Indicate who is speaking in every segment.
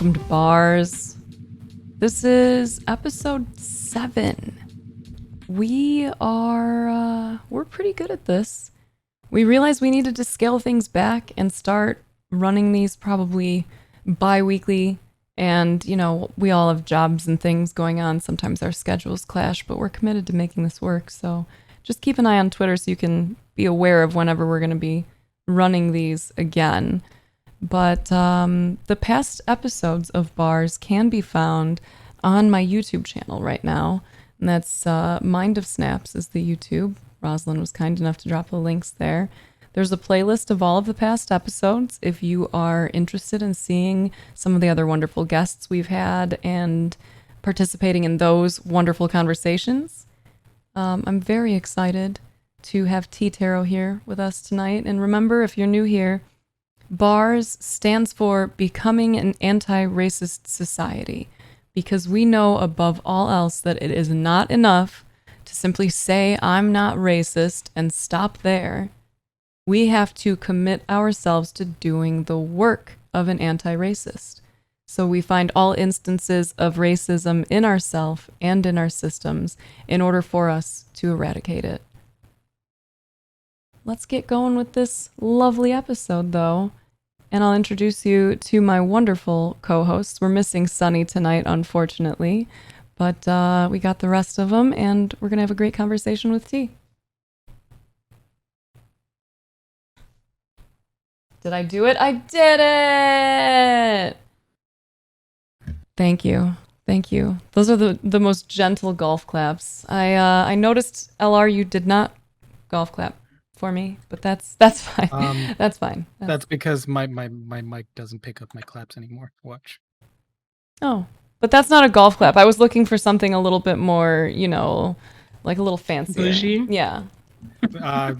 Speaker 1: welcome to Bars. This is episode 7. We're pretty good at this. We realized we needed to scale things back and start running these probably bi-weekly. And, you know, we all have jobs and things going on. Sometimes our schedules clash, but we're committed to making this work. So just keep an eye on Twitter so you can be aware of whenever we're going to be running these again. But the past episodes of Bars can be found on my YouTube channel right now. And that's MindOfSnaps is the YouTube. Rosalind was kind enough to drop the links there. There's a playlist of all of the past episodes if you are interested in seeing some of the other wonderful guests we've had and participating in those wonderful conversations. I'm very excited to have TeeTarot here with us tonight. And remember, if you're new here, BARS stands for Becoming an Anti-Racist Society, because we know above all else that it is not enough to simply say I'm not racist and stop there. We have to commit ourselves to doing the work of an anti-racist. So we find all instances of racism in ourselves and in our systems in order for us to eradicate it. Let's get going with this lovely episode, though, and I'll introduce you to my wonderful co-hosts. We're missing Sunny tonight, unfortunately, but we got the rest of them, and we're going to have a great conversation with T. Did I do it? I did it! Thank you. Thank you. Those are the most gentle golf claps. I noticed, LR, you did not golf clap for me, but that's fine. That's fine.
Speaker 2: That's because my mic doesn't pick up my claps anymore. Watch.
Speaker 1: Oh, but that's not a golf clap. I was looking for something a little bit more, you know, like a little fancier.
Speaker 3: Bougie?
Speaker 1: Yeah.
Speaker 2: I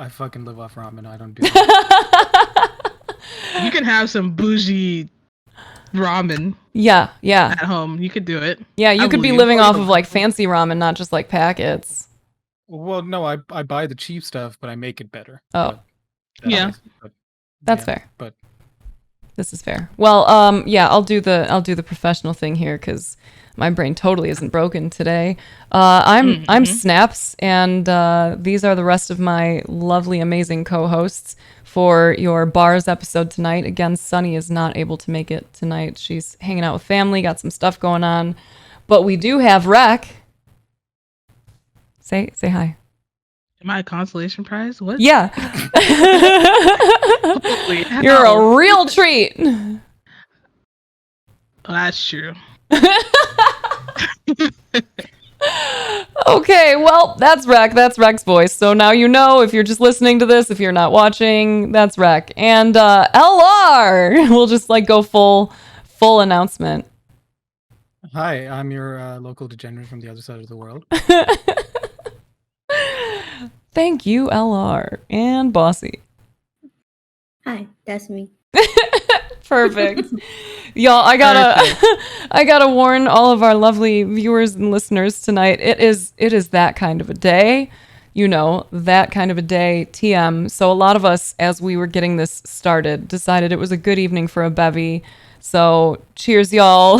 Speaker 2: fucking live off ramen. I don't do that.
Speaker 3: You can have some bougie ramen
Speaker 1: Yeah.
Speaker 3: at home. You could do it.
Speaker 1: Yeah, you
Speaker 3: I
Speaker 1: could be
Speaker 3: believe.
Speaker 1: living off of like fancy ramen, not just like packets.
Speaker 2: Well, no, I buy the cheap stuff, but I make it better.
Speaker 1: Oh.
Speaker 3: Yeah.
Speaker 1: That's fair.
Speaker 2: But
Speaker 1: This is fair. Well, yeah, I'll do the professional thing here because my brain totally isn't broken today. I'm Snaps, and these are the rest of my lovely, amazing co-hosts for your Bars episode tonight. Again, Sunny is not able to make it tonight. She's hanging out with family, got some stuff going on, but we do have Rec. Say hi.
Speaker 3: Am I a consolation prize? What?
Speaker 1: Yeah.
Speaker 3: Holy
Speaker 1: You're
Speaker 3: hell.
Speaker 1: a real treat.
Speaker 3: Oh, that's true.
Speaker 1: Okay, well, that's Rec. That's Rec's voice. So now you know, if you're just listening to this, if you're not watching, that's Rec. And LR, we'll just like go full announcement.
Speaker 2: hi, I'm your local degenerate from the other side of the world.
Speaker 1: Thank you, LR and Bossy.
Speaker 4: Hi, that's me.
Speaker 1: Perfect. Y'all, I gotta warn all of our lovely viewers and listeners tonight. It is that kind of a day. You know, that kind of a day, TM. So a lot of us, as we were getting this started, decided it was a good evening for a bevy. So cheers, y'all.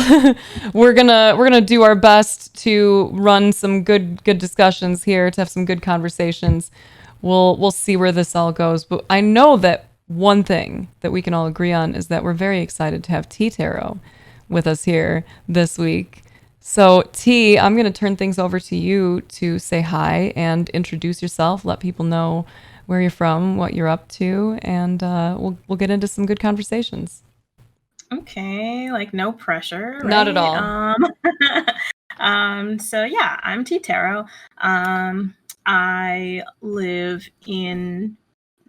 Speaker 1: We're gonna do our best to run some good discussions here, to have some good conversations. We'll see where this all goes. But I know that one thing that we can all agree on is that we're very excited to have TeeTarot with us here this week. So T, I'm gonna turn things over to you to say hi and introduce yourself, let people know where you're from, what you're up to, and we'll get into some good conversations.
Speaker 5: Okay, like no pressure. Right?
Speaker 1: Not at all.
Speaker 5: So yeah, I'm TeeTarot. I live in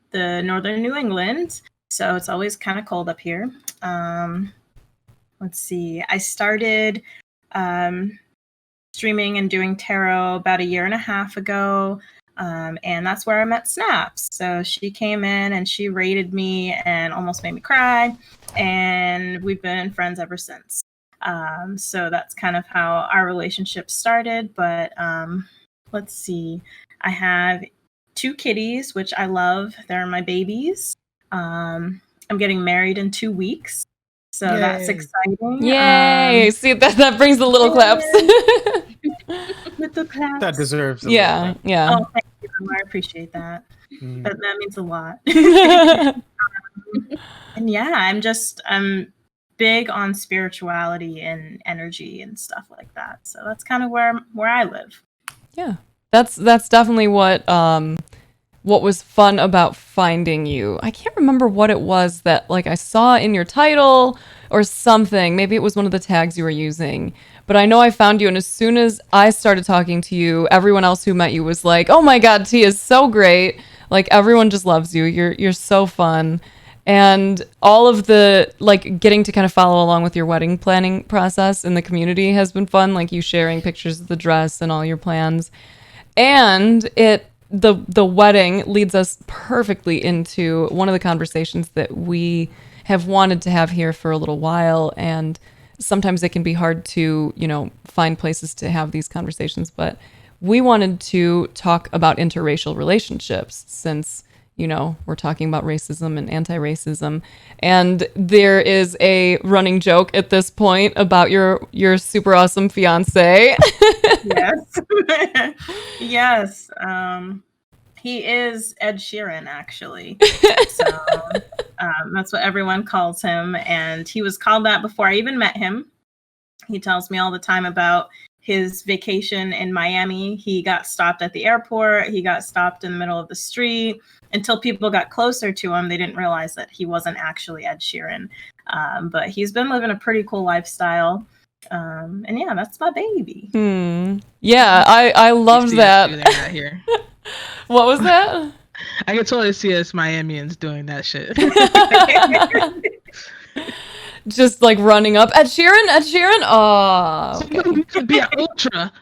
Speaker 5: the northern New England, so it's always kind of cold up here. Let's see. I started streaming and doing tarot about 1.5 years ago. And that's where I met Snaps. So she came in and she rated me and almost made me cry. And we've been friends ever since. So that's kind of how our relationship started. But let's see. I have 2 kitties, which I love. They're my babies. I'm getting married in 2 weeks. So that's
Speaker 2: Yay.
Speaker 5: exciting.
Speaker 1: Yay! See, that brings the little claps.
Speaker 5: Little claps.
Speaker 2: That deserves a
Speaker 1: Yeah,
Speaker 2: little
Speaker 1: yeah.
Speaker 5: Oh, thank you. I appreciate that.
Speaker 2: bit.
Speaker 5: That means a lot. And yeah, I'm big on spirituality and energy and stuff like that. So that's kind of where I live.
Speaker 1: Yeah, that's definitely what was fun about finding you. I can't remember what it was that like I saw in your title or something. Maybe it was one of the tags you were using. But I know I found you, and as soon as I started talking to you, everyone else who met you was like, "Oh my God, T is so great! Like everyone just loves you. You're so fun." And all of the like getting to kind of follow along with your wedding planning process in the community has been fun. Like you sharing pictures of the dress and all your plans, and the wedding leads us perfectly into one of the conversations that we have wanted to have here for a little while. And sometimes it can be hard to, find places to have these conversations, but we wanted to talk about interracial relationships since, we're talking about racism and anti-racism. And there is a running joke at this point about your super awesome fiance.
Speaker 5: Yes. Yes. He is Ed Sheeran, actually. So that's what everyone calls him. And he was called that before I even met him. He tells me all the time about his vacation in Miami. He got stopped at the airport. He got stopped in the middle of the street. Until people got closer to him, they didn't realize that he wasn't actually Ed Sheeran. But he's been living a pretty cool lifestyle. And yeah, that's my baby.
Speaker 1: Yeah, I loved that.
Speaker 3: Doing that here.
Speaker 1: What was that?
Speaker 3: I can totally see us Miamians doing that shit.
Speaker 1: Just like running up, Ed Sheeran. Oh, okay.
Speaker 3: You could be an ultra.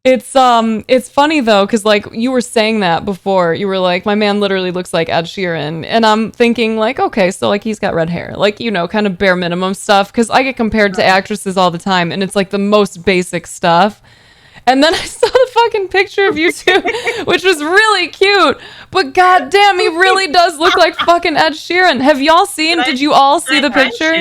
Speaker 1: It's funny though, because like you were saying that before, you were like, my man literally looks like Ed Sheeran, and I'm thinking like, okay, so like he's got red hair, like kind of bare minimum stuff, because I get compared to actresses all the time, and it's like the most basic stuff. And then I saw the fucking picture of you two, which was really cute. But goddamn, he really does look like fucking Ed Sheeran. Have y'all seen? Did you all see the picture?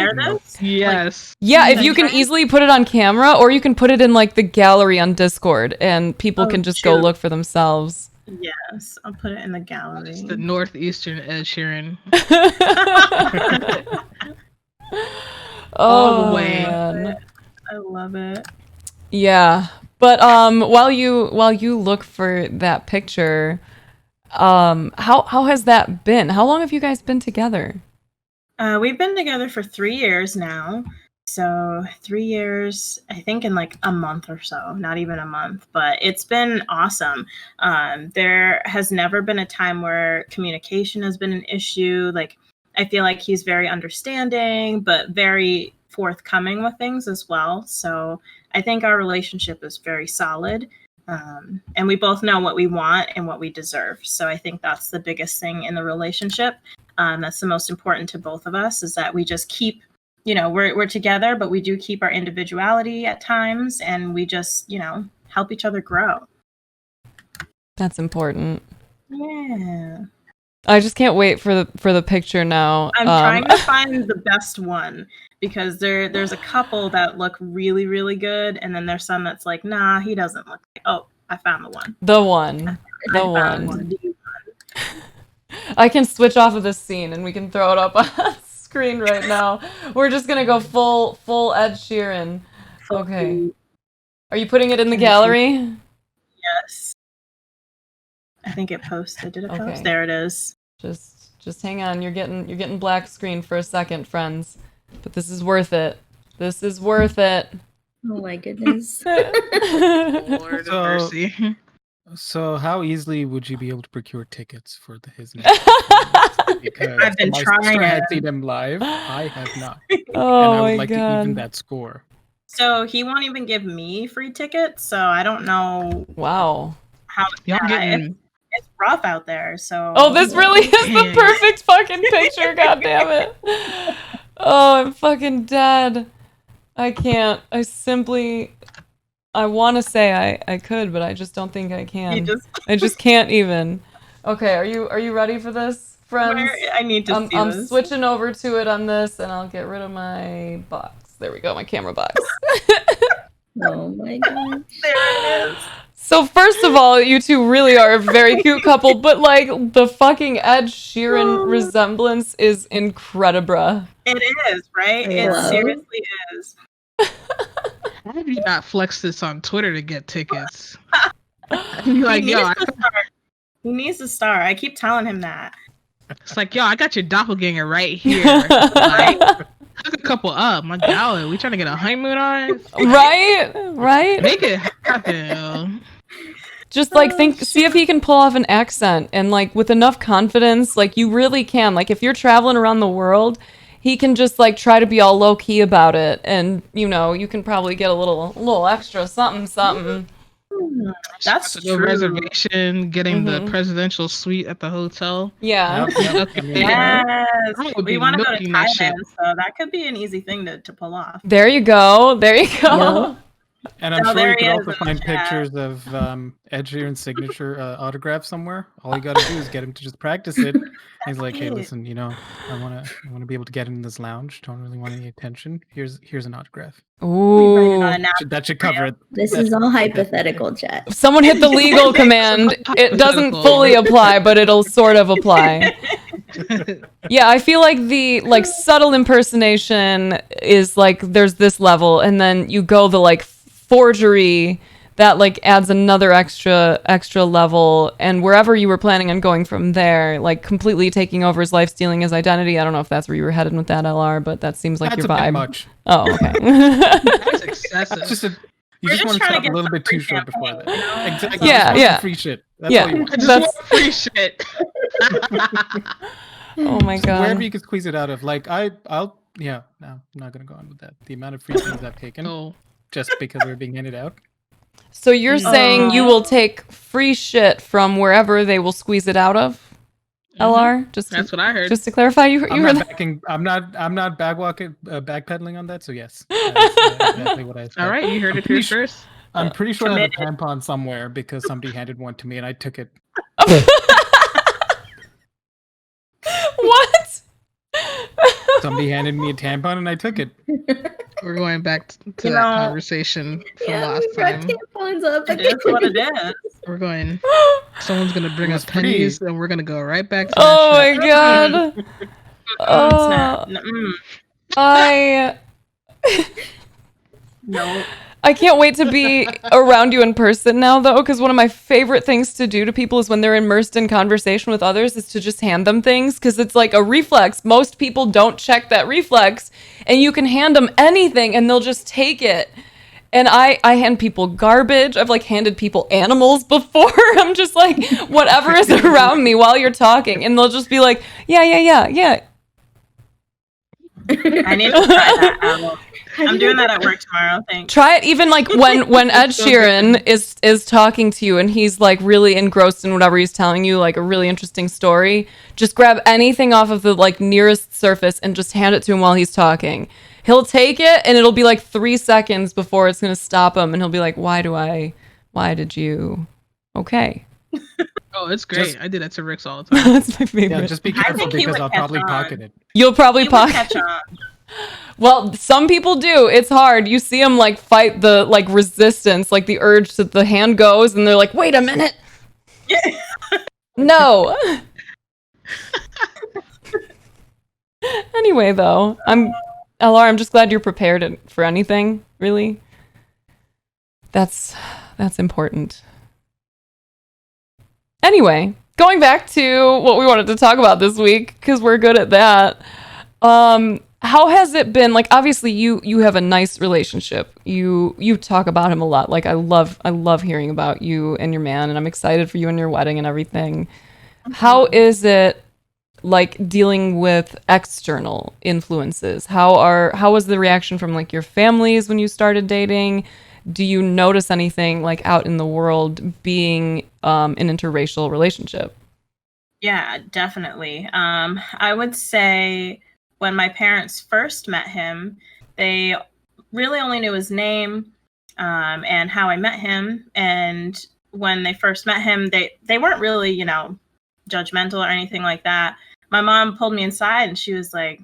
Speaker 3: Yes.
Speaker 1: Yeah, if you can easily put it on camera, or you can put it in like the gallery on Discord, and people can just go look for themselves.
Speaker 5: Yes, I'll put it in the gallery.
Speaker 3: It's the northeastern Ed Sheeran. All the way.
Speaker 1: Man.
Speaker 5: I love it.
Speaker 1: Yeah. But while you look for that picture, how has that been? How long have you guys been together?
Speaker 5: We've been together for 3 years now. So 3 years, I think in like a month or so, not even a month, but it's been awesome. There has never been a time where communication has been an issue. Like, I feel like he's very understanding, but very forthcoming with things as well. So I think our relationship is very solid. And we both know what we want and what we deserve. So I think that's the biggest thing in the relationship. That's the most important to both of us, is that we just keep, we're together, but we do keep our individuality at times, and we just, help each other grow.
Speaker 1: That's important.
Speaker 5: Yeah.
Speaker 1: I just can't wait for the picture now.
Speaker 5: I'm trying to find the best one, because there's a couple that look really, really good, and then there's some that's like, nah, he doesn't look like. Oh, I found the one.
Speaker 1: The one. I can switch off of this scene and we can throw it up on screen right now. We're just gonna go full Ed Sheeran. Okay. Are you putting it in the gallery?
Speaker 5: Yes. I think it posted. Did it post?
Speaker 1: Okay.
Speaker 5: There it is.
Speaker 1: Just hang on. You're getting black screen for a second, friends. But this is worth it. This is worth it.
Speaker 4: Oh my goodness.
Speaker 3: Lord of mercy.
Speaker 2: So how easily would you be able to procure tickets for his name? Because
Speaker 5: I've been
Speaker 2: my
Speaker 5: trying
Speaker 2: sister had
Speaker 5: it.
Speaker 2: seen him live. I have not.
Speaker 1: Oh
Speaker 2: and I
Speaker 1: my
Speaker 2: would like to even
Speaker 1: God.
Speaker 2: that score.
Speaker 5: So he won't even give me free tickets. So I don't know
Speaker 1: Wow.
Speaker 5: how.
Speaker 3: Y'all getting
Speaker 5: It's rough out there. So.
Speaker 1: Oh, this really is the perfect fucking picture. God damn it. Oh, I'm fucking dead. I can't. I want to say I could, but I just don't think I can. I just can't even. Okay, are you ready for this? friends.
Speaker 5: I need to see
Speaker 1: I'm
Speaker 5: this.
Speaker 1: switching over to it on this, and I'll get rid of my box. There we go, my camera box.
Speaker 4: Oh my gosh.
Speaker 5: There it is.
Speaker 1: So first of all, you two really are a very cute couple, but like the fucking Ed Sheeran resemblance is incredible.
Speaker 5: It is, right? It
Speaker 4: Hello?
Speaker 5: seriously is.
Speaker 3: Why have you not flexed this on Twitter to get tickets? You're like,
Speaker 5: he
Speaker 3: yo,
Speaker 5: needs to start. He needs to start. I keep telling him that.
Speaker 3: it's like, yo, I got your doppelganger right here. Like, hook a couple up. My God, we trying to get a honeymoon on?
Speaker 1: Right?
Speaker 3: Make it happen.
Speaker 1: Just like see if he can pull off an accent, and like with enough confidence, like you really can. Like if you're traveling around the world, he can just like try to be all low key about it, and you know, you can probably get a little extra something.
Speaker 5: That's
Speaker 3: no
Speaker 5: true.
Speaker 3: reservation, getting the presidential suite at the hotel.
Speaker 1: Yeah.
Speaker 2: Yep.
Speaker 5: Yes.
Speaker 3: I would
Speaker 5: We
Speaker 3: be
Speaker 5: want to go to
Speaker 3: milking that shit.
Speaker 5: Thailand, so that could be an easy thing to pull off.
Speaker 1: There you go.
Speaker 4: Yeah.
Speaker 2: And I'm
Speaker 5: Oh,
Speaker 2: sure
Speaker 5: there
Speaker 2: you
Speaker 5: he
Speaker 2: could
Speaker 5: is
Speaker 2: also
Speaker 5: in the
Speaker 2: find
Speaker 5: chat.
Speaker 2: pictures of Ed Sheeran's signature autograph somewhere. All you got to do is get him to just practice it. He's like, "Hey, listen, you know, I want to be able to get in this lounge. Don't really want any attention. Here's an autograph.
Speaker 5: We write it on
Speaker 1: Ooh.
Speaker 5: a napkin.
Speaker 2: That should cover it."
Speaker 4: This is all hypothetical, chat.
Speaker 1: Someone hit the legal command. It doesn't fully apply, but it'll sort of apply. Yeah, I feel like the like subtle impersonation is like there's this level, and then you go the like forgery that like adds another extra level, and wherever you were planning on going from there, like completely taking over his life, stealing his identity. I don't know if that's where you were headed with that, LR, but that seems like
Speaker 2: That's
Speaker 1: your
Speaker 2: a bit
Speaker 1: vibe.
Speaker 2: much.
Speaker 1: Oh, okay.
Speaker 3: That's excessive.
Speaker 2: It's just you
Speaker 5: We're
Speaker 2: just
Speaker 5: just
Speaker 2: want to
Speaker 5: trying to
Speaker 2: stop a
Speaker 5: get
Speaker 2: little
Speaker 5: some
Speaker 2: bit
Speaker 5: free
Speaker 2: too short before that.
Speaker 5: champagne, you know?
Speaker 2: Exactly.
Speaker 1: Yeah,
Speaker 2: Just want
Speaker 1: yeah.
Speaker 2: some free shit. That's
Speaker 1: Yeah.
Speaker 2: all you want.
Speaker 3: I just
Speaker 1: That's-
Speaker 3: want free shit.
Speaker 1: Oh my god.
Speaker 2: Wherever you can squeeze it out of. Like I'll no, I'm not gonna go on with that. The amount of free things I've taken
Speaker 3: Oh,
Speaker 2: just because they're being handed out.
Speaker 1: So you're saying you will take free shit from wherever they will squeeze it out of? LR?
Speaker 3: that's what I heard.
Speaker 1: Just to clarify, you
Speaker 2: I'm
Speaker 1: heard
Speaker 2: not
Speaker 1: that?
Speaker 2: backpedaling on that. So yes, that's exactly what I said.
Speaker 3: All right, you heard it here first.
Speaker 2: I'm pretty sure I have a
Speaker 5: Committed.
Speaker 2: tampon somewhere because somebody handed one to me and I took it.
Speaker 1: What?
Speaker 2: Somebody handed me a tampon and I took it.
Speaker 3: We're going back to
Speaker 5: You
Speaker 3: that
Speaker 5: know,
Speaker 3: conversation from
Speaker 4: Yeah,
Speaker 3: last
Speaker 4: we brought
Speaker 3: time.
Speaker 4: tampons up
Speaker 5: It
Speaker 4: again.
Speaker 5: is what it is.
Speaker 3: We're going. Someone's gonna bring
Speaker 2: It
Speaker 3: us
Speaker 2: was free.
Speaker 3: pennies, and we're gonna go right back to
Speaker 1: Oh
Speaker 3: that
Speaker 1: my
Speaker 3: shit.
Speaker 1: god.
Speaker 5: Snap.
Speaker 1: I
Speaker 5: No.
Speaker 1: I can't wait to be around you in person now, though, because one of my favorite things to do to people is when they're immersed in conversation with others is to just hand them things, because it's like a reflex. Most people don't check that reflex, and you can hand them anything, and they'll just take it. And I hand people garbage. I've like handed people animals before. I'm just like, whatever is around me while you're talking, and they'll just be like, yeah.
Speaker 5: I need to try that out. I'm doing that at work tomorrow. Thanks.
Speaker 1: Try it even like when Ed Sheeran is talking to you and he's like really engrossed in whatever he's telling you, like a really interesting story. Just grab anything off of the like nearest surface and just hand it to him while he's talking. He'll take it and it'll be like 3 seconds before it's gonna stop him, and he'll be like, why did you? Okay.
Speaker 3: Oh, it's great.
Speaker 2: Just-
Speaker 3: I do that to Ricks all the time.
Speaker 1: That's my favorite.
Speaker 2: Yeah, just be
Speaker 5: I
Speaker 2: careful
Speaker 5: think he
Speaker 2: because
Speaker 5: would
Speaker 2: I'll
Speaker 5: catch
Speaker 2: probably
Speaker 5: on.
Speaker 2: pocket it.
Speaker 1: You'll probably
Speaker 5: He would
Speaker 1: pocket.
Speaker 5: catch on.
Speaker 1: Well, some people do. It's hard. You see them like fight the like resistance, like the urge that the hand goes, and they're like, "Wait a minute, no." Anyway, though, LR. I'm just glad you're prepared for anything. Really, that's important. Anyway, going back to what we wanted to talk about this week, because we're good at that. How has it been? Like, obviously you have a nice relationship. You talk about him a lot. Like, I love hearing about you and your man, and I'm excited for you and your wedding and everything. How is it like dealing with external influences? How was the reaction from like your families when you started dating? Do you notice anything like out in the world being an interracial relationship?
Speaker 5: Yeah, definitely. I would say when my parents first met him, they really only knew his name and how I met him. And when they first met him, they weren't really, judgmental or anything like that. my mom pulled me inside and she was like,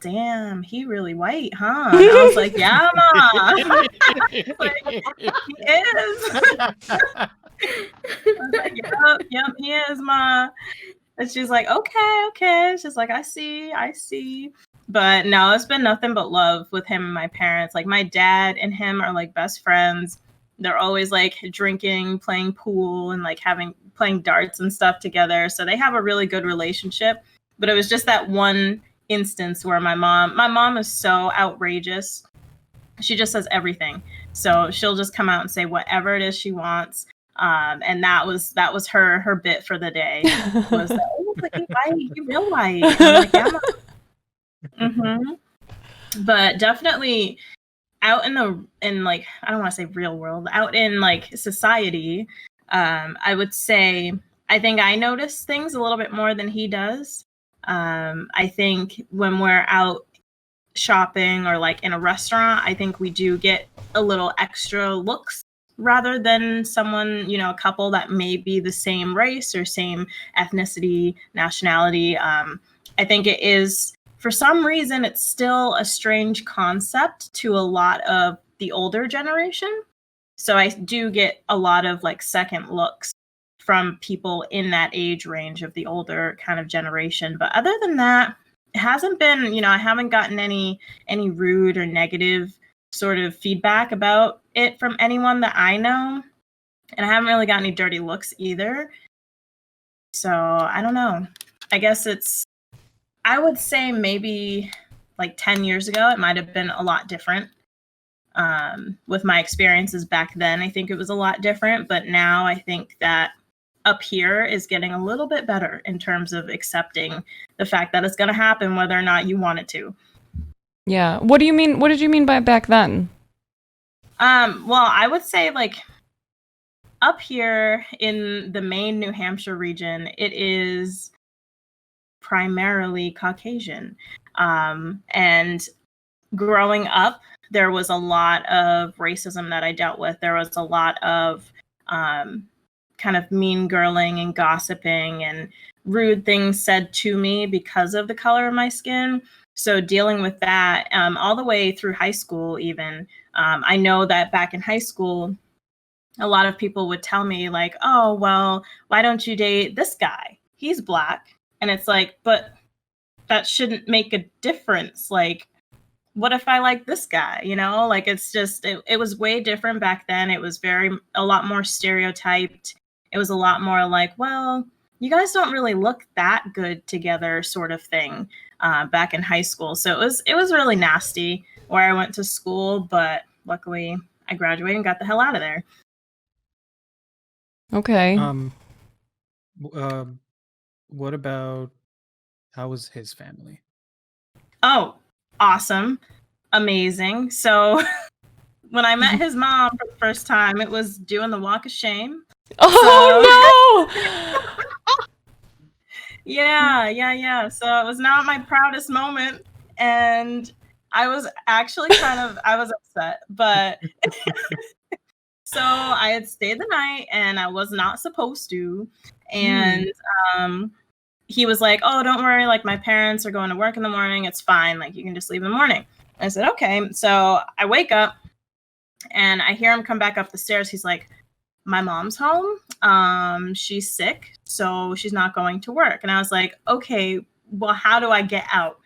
Speaker 5: damn, he really white, huh? And I was like, yeah, Ma. Like, he is. I was like, yep, he is, Ma. And she's like, okay. She's like, I see. But no, it's been nothing but love with him and my parents. Like my dad and him are like best friends. They're always like drinking, playing pool, and like playing darts and stuff together. So they have a really good relationship. But it was just that one instance where my mom is so outrageous. She just says everything. So she'll just come out and say whatever it is she wants. And that was her bit for the day. Was that, oh, look, you white, you real white. And I'm like, yeah. But definitely out in like, I don't want to say real world, out in like society, I would say I think I notice things a little bit more than he does. I think when we're out shopping or like in a restaurant, I think we do get a little extra looks rather than someone, a couple that may be the same race or same ethnicity, nationality. I think it is, for some reason, it's still a strange concept to a lot of the older generation. So I do get a lot of like second looks from people in that age range of the older kind of generation. But other than that, it hasn't been, I haven't gotten any rude or negative sort of feedback about it from anyone that I know. And I haven't really got any dirty looks either. So I don't know. I guess I would say maybe like 10 years ago, it might have been a lot different. With my experiences back then, I think it was a lot different. But now I think that up here is getting a little bit better in terms of accepting the fact that it's going to happen whether or not you want it to.
Speaker 1: Yeah. What do you mean? What did you mean by back then?
Speaker 5: Well, I would say like up here in the Maine, New Hampshire region, it is primarily Caucasian. And growing up, there was a lot of racism that I dealt with. There was a lot of kind of mean girling and gossiping and rude things said to me because of the color of my skin. So dealing with that all the way through high school even, I know that back in high school, a lot of people would tell me like, oh, well, why don't you date this guy? He's Black. And it's like, but that shouldn't make a difference. Like, what if I like this guy? Like it's just, it was way different back then. It was a lot more stereotyped. It was a lot more like, well, you guys don't really look that good together sort of thing back in high school. So it was really nasty where I went to school, but luckily I graduated and got the hell out of there.
Speaker 1: Okay.
Speaker 2: What about, how was his family?
Speaker 5: Oh, awesome. Amazing. So when I met his mom for the first time, it was doing the walk of shame.
Speaker 1: Oh, no!
Speaker 5: Yeah. So it was not my proudest moment. And I was actually I was upset, but so I had stayed the night and I was not supposed to. And he was like, oh, don't worry. Like my parents are going to work in the morning. It's fine. Like you can just leave in the morning. And I said, okay. So I wake up and I hear him come back up the stairs. He's like, my mom's home. She's sick, so she's not going to work. And I was like, okay, well, how do I get out?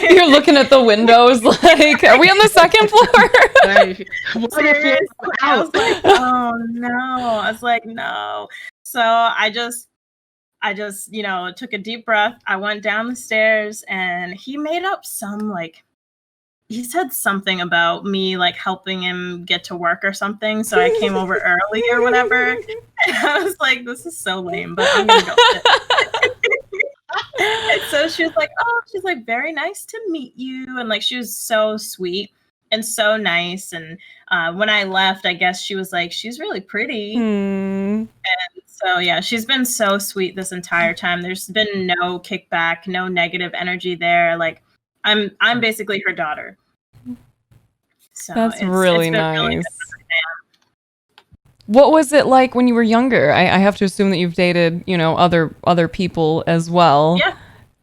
Speaker 1: You're looking at the windows like, are we on the second floor?
Speaker 5: Seriously, I was like, oh no. I was like, no. So I just, took a deep breath. I went down the stairs and he made up he said something about me like helping him get to work or something. So I came over early or whatever. And I was like, this is so lame, but I'm gonna go with it. And so she was like, very nice to meet you. And like, she was so sweet and so nice. And when I left, I guess she was like, she's really pretty. And so, yeah, she's been so sweet this entire time. There's been no kickback, no negative energy there. Like, I'm basically her daughter. So
Speaker 1: That's really
Speaker 5: been
Speaker 1: nice.
Speaker 5: Really good.
Speaker 1: What was it like when you were younger? I have to assume that you've dated, other people as well.
Speaker 5: Yeah.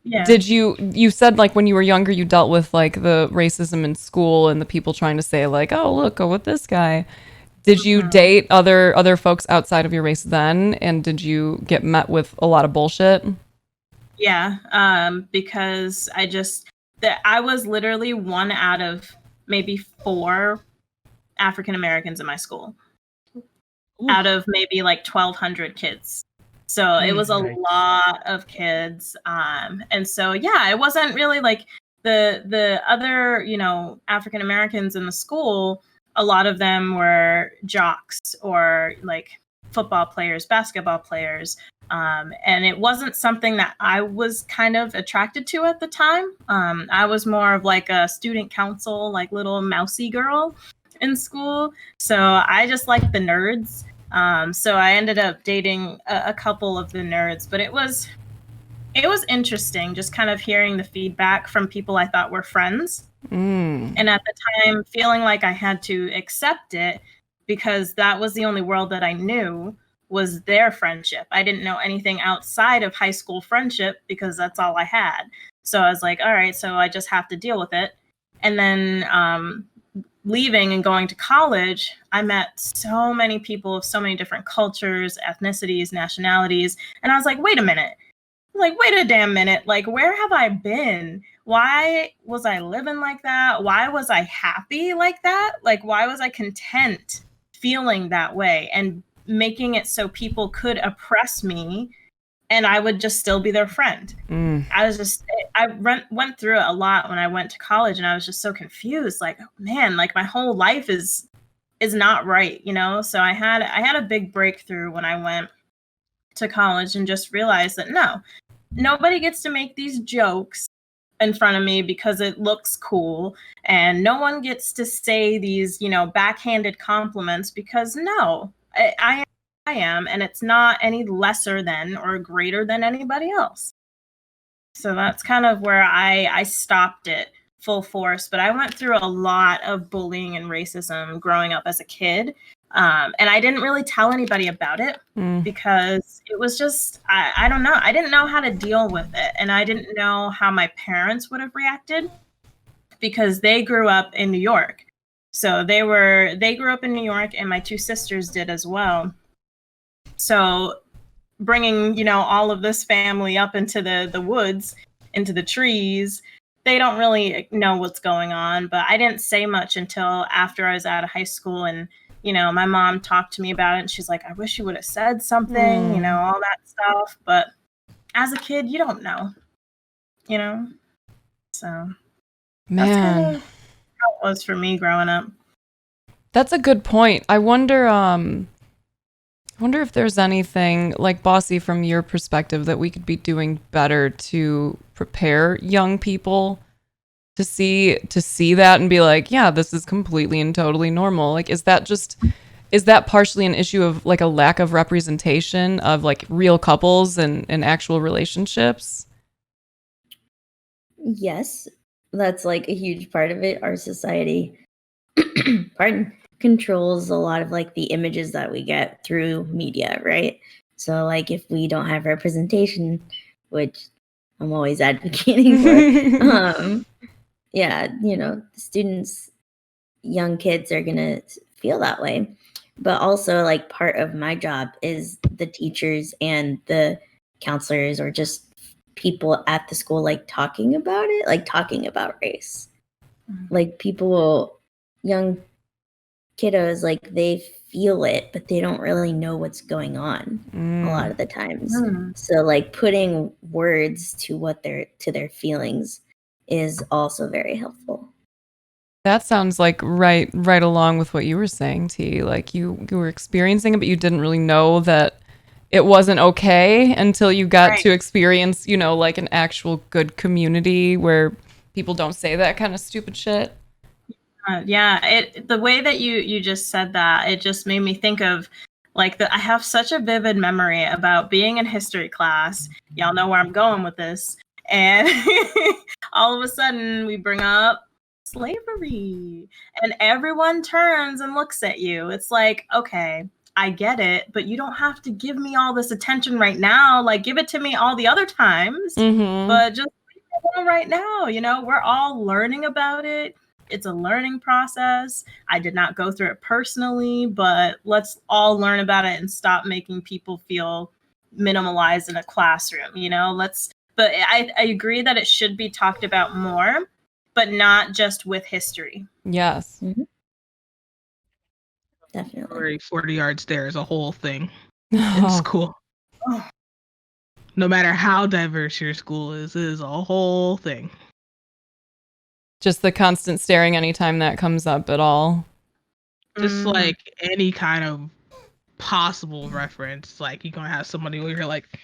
Speaker 5: Yeah.
Speaker 1: Did you said like when you were younger you dealt with like the racism in school and the people trying to say like, oh look, go with this guy. Did you date other folks outside of your race then, and did you get met with a lot of bullshit?
Speaker 5: Yeah, because I was literally one out of maybe 4 African Americans in my school, out of maybe like 1,200 kids. So it was a
Speaker 2: Yikes.
Speaker 5: lot of kids. And so yeah, it wasn't really like the other, African Americans in the school. A lot of them were jocks or like football players, basketball players. And it wasn't something that I was kind of attracted to at the time. I was more of like a student council, like little mousy girl in school. So I just liked the nerds. So I ended up dating a couple of the nerds, but it was interesting just kind of hearing the feedback from people I thought were friends. And at the time feeling like I had to accept it because that was the only world that I knew was their friendship. I didn't know anything outside of high school friendship because that's all I had. So I was like, all right, so I just have to deal with it. And then leaving and going to college, I met so many people of so many different cultures, ethnicities, nationalities. And I was like, wait a minute. Like, wait a damn minute. Like, where have I been? Why was I living like that? Why was I happy like that? Like, why was I content feeling that way and making it so people could oppress me and I would just still be their friend? I went through it a lot when I went to college, and I was just so confused. Like, man, like my whole life is not right, So I had a big breakthrough when I went to college and just realized that no, nobody gets to make these jokes in front of me because it looks cool, and no one gets to say these, backhanded compliments because no, I am, and it's not any lesser than or greater than anybody else. So that's kind of where I stopped it full force. But I went through a lot of bullying and racism growing up as a kid. And I didn't really tell anybody about it because it was just, I don't know. I didn't know how to deal with it. And I didn't know how my parents would have reacted because they grew up in New York. So they grew up in New York, and my 2 sisters did as well. So bringing, all of this family up into the woods, into the trees, they don't really know what's going on. But I didn't say much until after I was out of high school, and my mom talked to me about it, and she's like, I wish you would have said something, all that stuff. But as a kid, you don't know, so that's kind
Speaker 1: Man,
Speaker 5: of how it was for me growing up.
Speaker 1: that's a good point. I wonder if there's anything like Bossy from your perspective that we could be doing better to prepare young people to see that and be like, yeah, this is completely and totally normal. Like, is that partially an issue of like a lack of representation of like real couples and actual relationships?
Speaker 4: Yes, that's like a huge part of it. Our society, pardon, controls a lot of like the images that we get through media, right? So like if we don't have representation, which I'm always advocating for, yeah, students, young kids are gonna feel that way. But also like part of my job is the teachers and the counselors or just people at the school like talking about it, like talking about race. Like people, young kiddos, like they feel it, but they don't really know what's going on a lot of the times. So like putting words to their feelings is also very helpful.
Speaker 1: That sounds like right along with what you were saying, T. Like you were experiencing it, but you didn't really know that it wasn't okay until you got to experience, like an actual good community where people don't say that kind of stupid shit.
Speaker 5: Yeah, the way that you just said that, it just made me think of like I have such a vivid memory about being in history class. Y'all know where I'm going with this. And all of a sudden we bring up slavery and everyone turns and looks at you. It's like, okay, I get it, but you don't have to give me all this attention right now. Like, give it to me all the other times, but just leave it alone right now. You know, we're all learning about it. It's a learning process. I did not go through it personally, but let's all learn about it and stop making people feel minimalized in a classroom. You know, but I agree that it should be talked about more, but not just with history.
Speaker 1: Yes.
Speaker 4: Definitely.
Speaker 3: 40 yards there is a whole thing in school.
Speaker 5: Oh.
Speaker 3: No matter how diverse your school is, it is a whole thing.
Speaker 1: Just the constant staring anytime that comes up at all.
Speaker 3: Just like any kind of possible reference, like you're gonna have somebody where you're like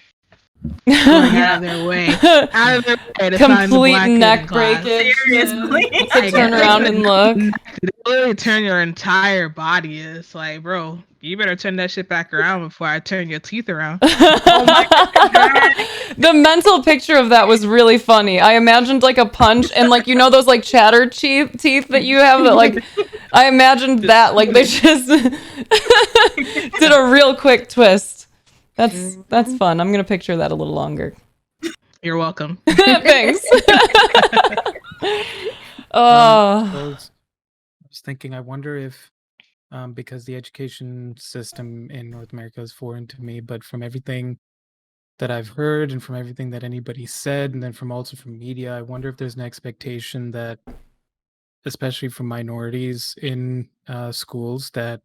Speaker 3: going out of their way to find the
Speaker 1: Complete
Speaker 3: black kid in
Speaker 1: neck
Speaker 3: class.
Speaker 1: breakage.
Speaker 5: Seriously.
Speaker 1: To turn around and look.
Speaker 3: They literally turn your entire body. It's like, bro, you better turn that shit back around before I turn your teeth around.
Speaker 5: Oh my God.
Speaker 1: The mental picture of that was really funny. I imagined like a punch and like, you know, those like chatter teeth that you have that like, I imagined that like they just did a real quick twist. That's fun. I'm going to picture that a little longer.
Speaker 3: You're welcome.
Speaker 1: Thanks.
Speaker 2: I was thinking, I wonder if, because the education system in North America is foreign to me, but from everything that I've heard and from everything that anybody said, and then also from media, I wonder if there's an expectation that, especially from minorities in schools, that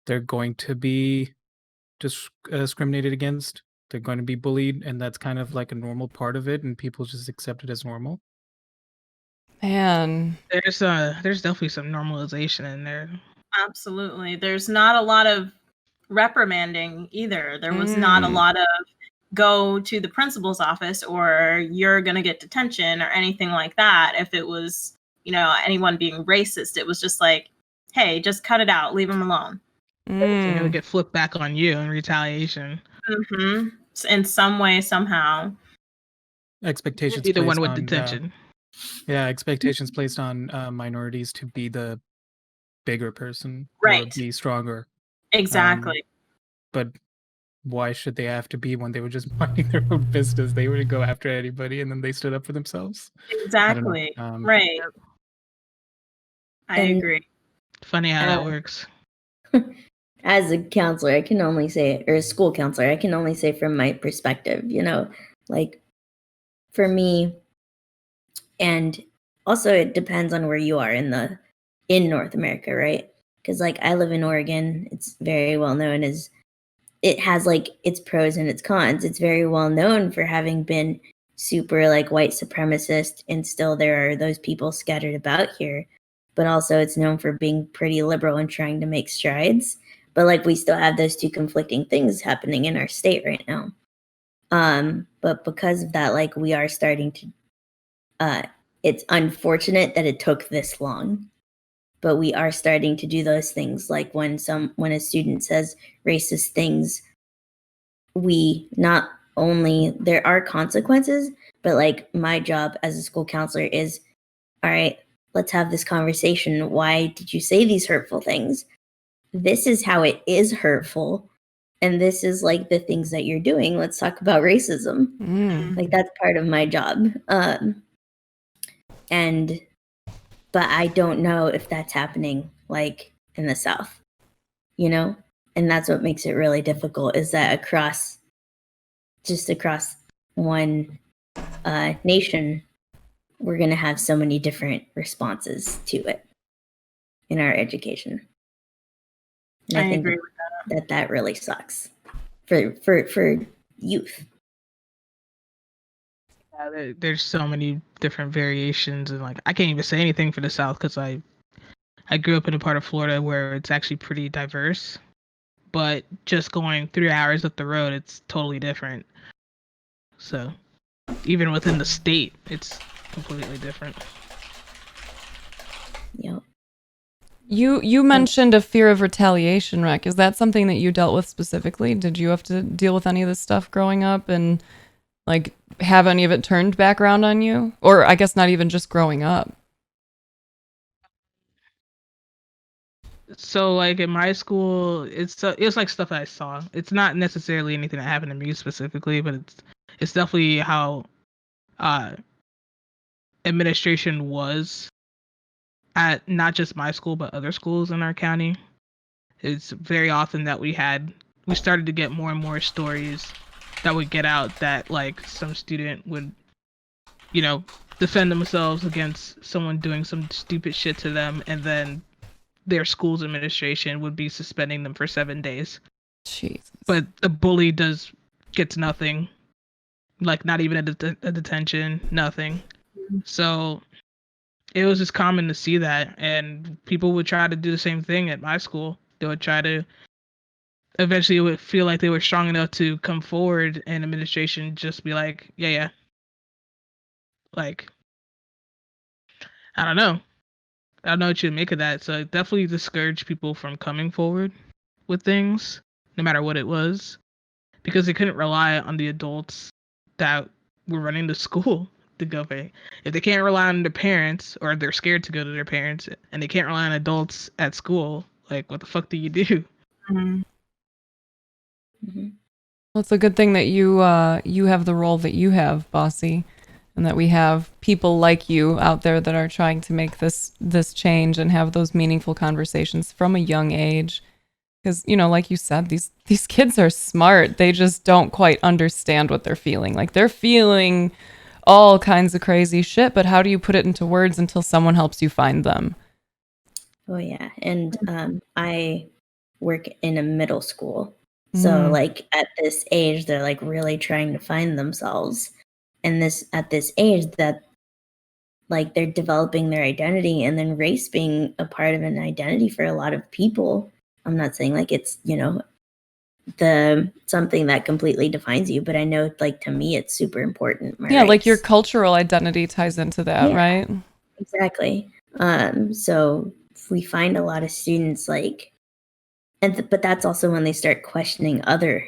Speaker 2: they're going to be discriminated against, they're going to be bullied, and that's kind of like a normal part of it, and people just accept it as normal.
Speaker 1: Man.
Speaker 3: There's definitely some normalization in there.
Speaker 5: Absolutely. There's not a lot of reprimanding either. There was not a lot of go to the principal's office or you're going to get detention or anything like that. If it was, you know, anyone being racist, it was just like, hey, just cut it out. Leave them alone.
Speaker 3: They're going to get flipped back on you in retaliation.
Speaker 5: In some way, somehow.
Speaker 2: Expectations
Speaker 3: be the one with
Speaker 2: on,
Speaker 3: detention.
Speaker 2: Expectations placed on minorities to be the bigger person,
Speaker 5: right?
Speaker 2: Or be stronger.
Speaker 5: Exactly.
Speaker 2: But why should they have to be when they were just minding their own business? They wouldn't go after anybody, and then they stood up for themselves.
Speaker 5: Exactly. Right. I agree.
Speaker 3: Funny how that works.
Speaker 4: As a counselor, I can only say, or a school counselor, I can only say from my perspective, you know, like for me, and also it depends on where you are in North America, right? Because like I live in Oregon, it's very well known as, it has like its pros and its cons. It's very well known for having been super like white supremacist, and still there are those people scattered about here. But also it's known for being pretty liberal and trying to make strides. But like we still have those two conflicting things happening in our state right now. But because of that, like we are starting to, it's unfortunate that it took this long, but we are starting to do those things. Like when a student says racist things, we not only, there are consequences, but like my job as a school counselor is, all right, let's have this conversation. Why did you say these hurtful things? This is how it is hurtful. And this is like the things that you're doing. Let's talk about racism. Like that's part of my job. But I don't know if that's happening like in the South, you know? And that's what makes it really difficult, is that across one nation, we're going to have so many different responses to it in our education. And I think
Speaker 5: agree with
Speaker 4: that really sucks for youth.
Speaker 3: Yeah, there's so many different variations, and like I can't even say anything for the South because I grew up in a part of Florida where it's actually pretty diverse, but just going 3 hours up the road, it's totally different. So even within the state, it's completely different.
Speaker 4: Yep.
Speaker 1: You mentioned a fear of retaliation, Rec. Is that something that you dealt with specifically? Did you have to deal with any of this stuff growing up and like have any of it turned back around on you? Or I guess not even just growing up.
Speaker 3: So like in my school, it's like stuff I saw. It's not necessarily anything that happened to me specifically, but it's definitely how uh administration was at not just my school but other schools in our county. It's very often that we started to get more and more stories that would get out that like some student would, you know, defend themselves against someone doing some stupid shit to them, and then their school's administration would be suspending them for 7 days.
Speaker 1: Jesus.
Speaker 3: But the bully gets nothing, like not even a detention, nothing. So it was just common to see that, and people would try to do the same thing at my school. They would try to eventually it would feel like they were strong enough to come forward, and administration just be like, yeah. Like, I don't know. I don't know what you make of that. So it definitely discouraged people from coming forward with things, no matter what it was, because they couldn't rely on the adults that were running the school to go pay. If they can't rely on their parents, or they're scared to go to their parents, and they can't rely on adults at school, like, what the fuck do you do?
Speaker 5: Mhm.
Speaker 1: Well, it's a good thing that you have the role that you have, Bossy, and that we have people like you out there that are trying to make this change and have those meaningful conversations from a young age. Because, you know, like you said, these kids are smart. They just don't quite understand what they're feeling. Like, they're feeling all kinds of crazy shit, but how do you put it into words until someone helps you find them?
Speaker 4: Oh yeah, and I work in a middle school, so like at this age, they're like really trying to find themselves, and at this age that like they're developing their identity, and then race being a part of an identity for a lot of people. I'm not saying like it's the something that completely defines you, but I know like to me it's super important.
Speaker 1: Yeah, like your
Speaker 4: Race.
Speaker 1: cultural identity ties into that,
Speaker 4: Yeah.
Speaker 1: right?
Speaker 4: Exactly. So we find a lot of students like, but that's also when they start questioning other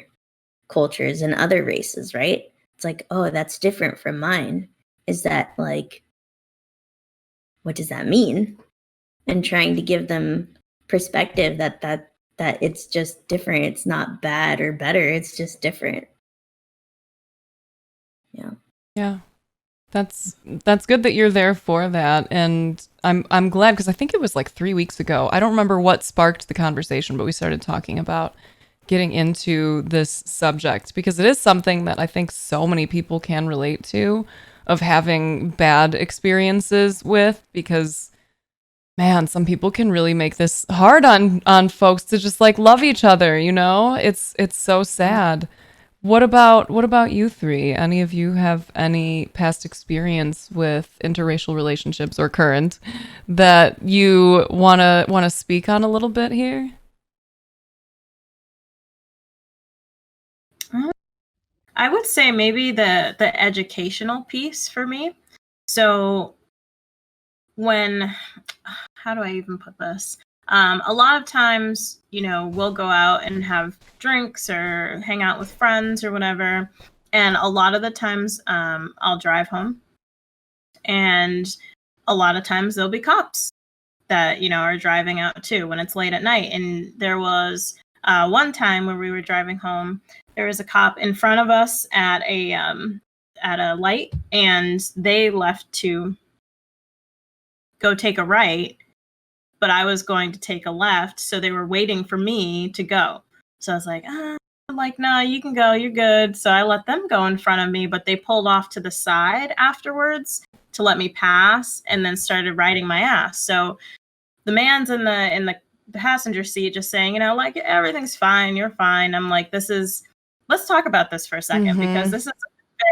Speaker 4: cultures and other races, right? It's like, oh, that's different from mine. Is that like, what does that mean? And trying to give them perspective that it's just different. It's not bad or better. It's just different. Yeah.
Speaker 1: Yeah. That's good that you're there for that, and I'm glad, because I think it was like 3 weeks ago. I don't remember what sparked the conversation, but we started talking about getting into this subject because it is something that I think so many people can relate to, of having bad experiences with, because man, some people can really make this hard on folks to just like love each other, you know? It's so sad. What about you three? Any of you have any past experience with interracial relationships or current that you wanna speak on a little bit here?
Speaker 5: I would say maybe the educational piece for me. So when how do I even put this? A lot of times, we'll go out and have drinks or hang out with friends or whatever. And a lot of the times, I'll drive home. And a lot of times there'll be cops that, are driving out too when it's late at night. And there was one time where we were driving home, there was a cop in front of us at a light, and they left to go take a right, but I was going to take a left, so they were waiting for me to go. So I was like, I'm like, no, you can go, you're good. So I let them go in front of me, but they pulled off to the side afterwards to let me pass, and then started riding my ass. So the man's in the passenger seat just saying, like, everything's fine, you're fine. I'm like, let's talk about this for a second, because this is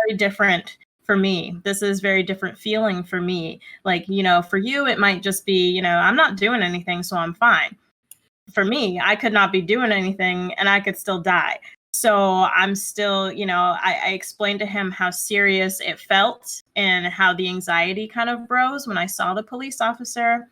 Speaker 5: very different for me. This is very different feeling for me. Like, for you, it might just be, I'm not doing anything, so I'm fine. For me, I could not be doing anything and I could still die. So I'm still, I explained to him how serious it felt and how the anxiety kind of rose when I saw the police officer.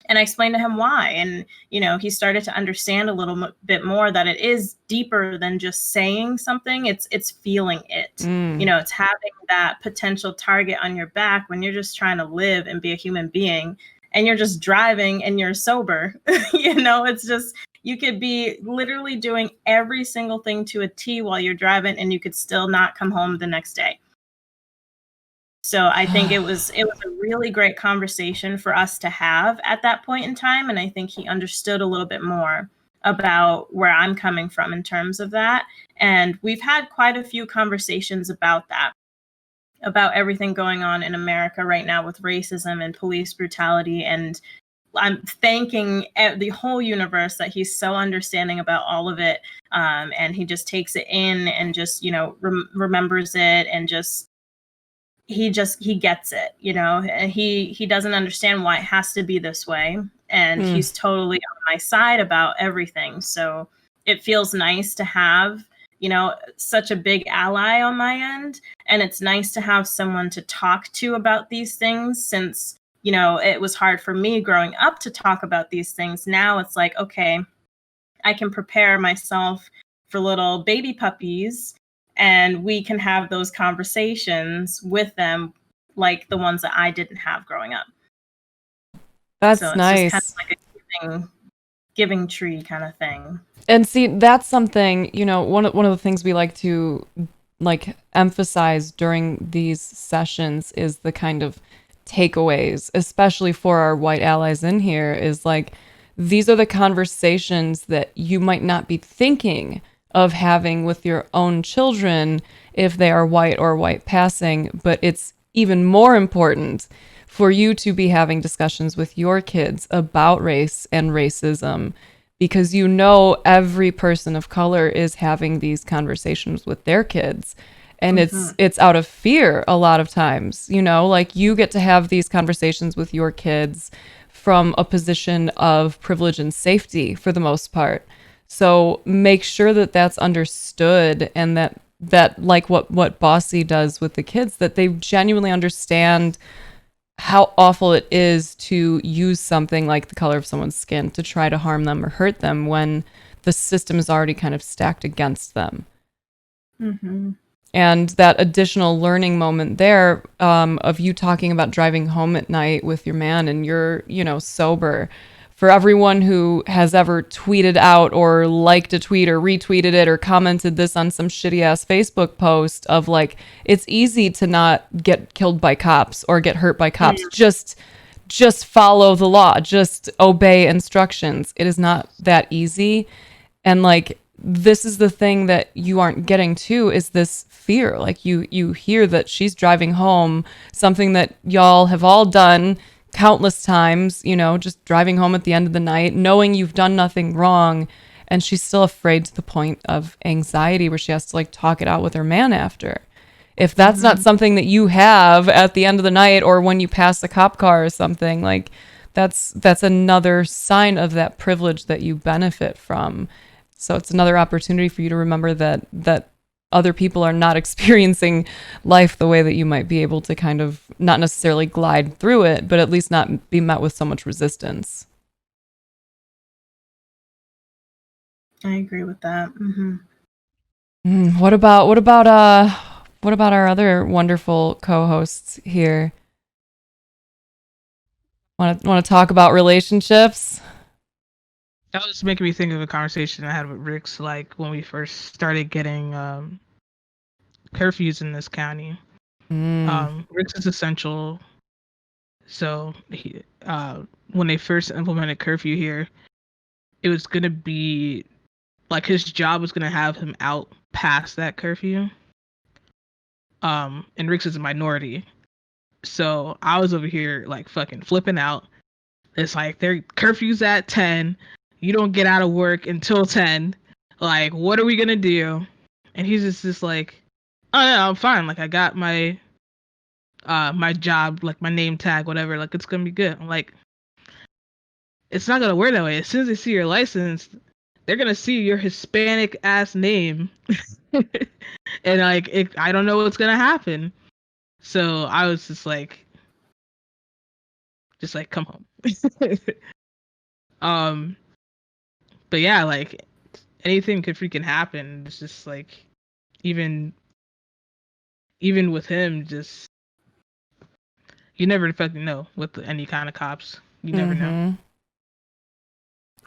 Speaker 5: And I explained to him why. And, he started to understand a little bit more that it is deeper than just saying something. It's feeling it. It's having that potential target on your back when you're just trying to live and be a human being. and you're just driving and you're sober. It's just, you could be literally doing every single thing to a T while you're driving, and you could still not come home the next day. So I think it was a really great conversation for us to have at that point in time. And I think he understood a little bit more about where I'm coming from in terms of that. And we've had quite a few conversations about that, about everything going on in America right now with racism and police brutality. And I'm thanking the whole universe that he's so understanding about all of it. And he just takes it in and just, remembers it, and he gets it, and he doesn't understand why it has to be this way. And he's totally on my side about everything. So it feels nice to have, such a big ally on my end. And it's nice to have someone to talk to about these things, since, it was hard for me growing up to talk about these things. Now it's like, okay, I can prepare myself for little baby puppies, and we can have those conversations with them, like the ones that I didn't have growing up.
Speaker 1: That's
Speaker 5: so it's
Speaker 1: nice.
Speaker 5: just kind of like a giving tree kind of thing.
Speaker 1: And see, that's something, one of the things we like to emphasize during these sessions is the kind of takeaways, especially for our white allies in here, is like, these are the conversations that you might not be thinking of having with your own children if they are white or white passing, but it's even more important for you to be having discussions with your kids about race and racism, because every person of color is having these conversations with their kids. And it's out of fear a lot of times, you get to have these conversations with your kids from a position of privilege and safety for the most part. So make sure that that's understood, and that like what Bossy does with the kids, that they genuinely understand how awful it is to use something like the color of someone's skin to try to harm them or hurt them when the system is already kind of stacked against them.
Speaker 5: Mm-hmm.
Speaker 1: And that additional learning moment there, of you talking about driving home at night with your man and you're, sober. For everyone who has ever tweeted out or liked a tweet or retweeted it or commented this on some shitty ass Facebook post of like, it's easy to not get killed by cops or get hurt by cops. Just follow the law. Just obey instructions. It is not that easy. And like, this is the thing that you aren't getting to, is this fear. Like you hear that she's driving home, something that y'all have all done countless times, just driving home at the end of the night, knowing you've done nothing wrong. And she's still afraid to the point of anxiety where she has to like talk it out with her man after. If that's not something that you have at the end of the night or when you pass a cop car or something, like that's another sign of that privilege that you benefit from. So it's another opportunity for you to remember that other people are not experiencing life the way that you might be able to kind of not necessarily glide through it, but at least not be met with so much resistance.
Speaker 5: I agree with that.
Speaker 1: What about our other wonderful co-hosts here? Want to talk about relationships?
Speaker 3: That was making me think of a conversation I had with Rix, like when we first started getting curfews in this county. Rix is essential, so when they first implemented curfew here, it was gonna be like his job was gonna have him out past that curfew. And Rix is a minority, so I was over here like fucking flipping out. It's like their curfew's at 10. You don't get out of work until 10. Like, what are we gonna do? And he's just like, oh no, I'm fine. Like I got my my job, like my name tag, whatever, like it's gonna be good. I'm like, it's not gonna work that way. As soon as they see your license, they're gonna see your Hispanic ass name. And like I don't know what's gonna happen. So I was just like come home. But yeah, like anything could freaking happen. It's just like even with him, just you never fucking know with any kind of cops. You never know.
Speaker 1: Mhm.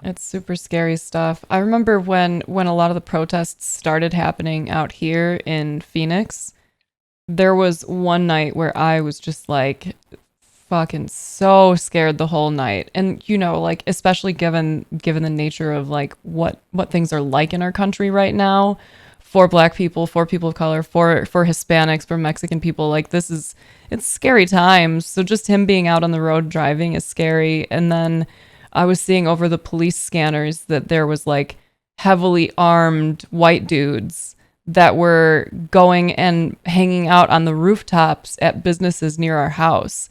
Speaker 1: It's super scary stuff. I remember when a lot of the protests started happening out here in Phoenix, there was one night where I was just like fucking so scared the whole night. And like especially given the nature of like what things are like in our country right now for Black people, for people of color, for Hispanics, for Mexican people, like it's scary times. So just him being out on the road driving is scary. And then I was seeing over the police scanners that there was like heavily armed white dudes that were going and hanging out on the rooftops at businesses near our house.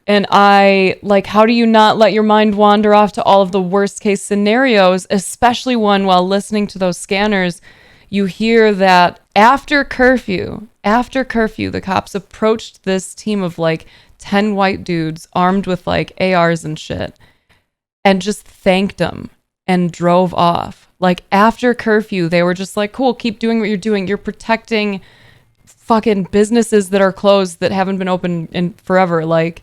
Speaker 1: And how do you not let your mind wander off to all of the worst case scenarios, especially when while listening to those scanners, you hear that after curfew, the cops approached this team of like 10 white dudes armed with like ARs and shit and just thanked them and drove off. Like after curfew, they were just like, cool, keep doing what you're doing. You're protecting fucking businesses that are closed that haven't been open in forever. Like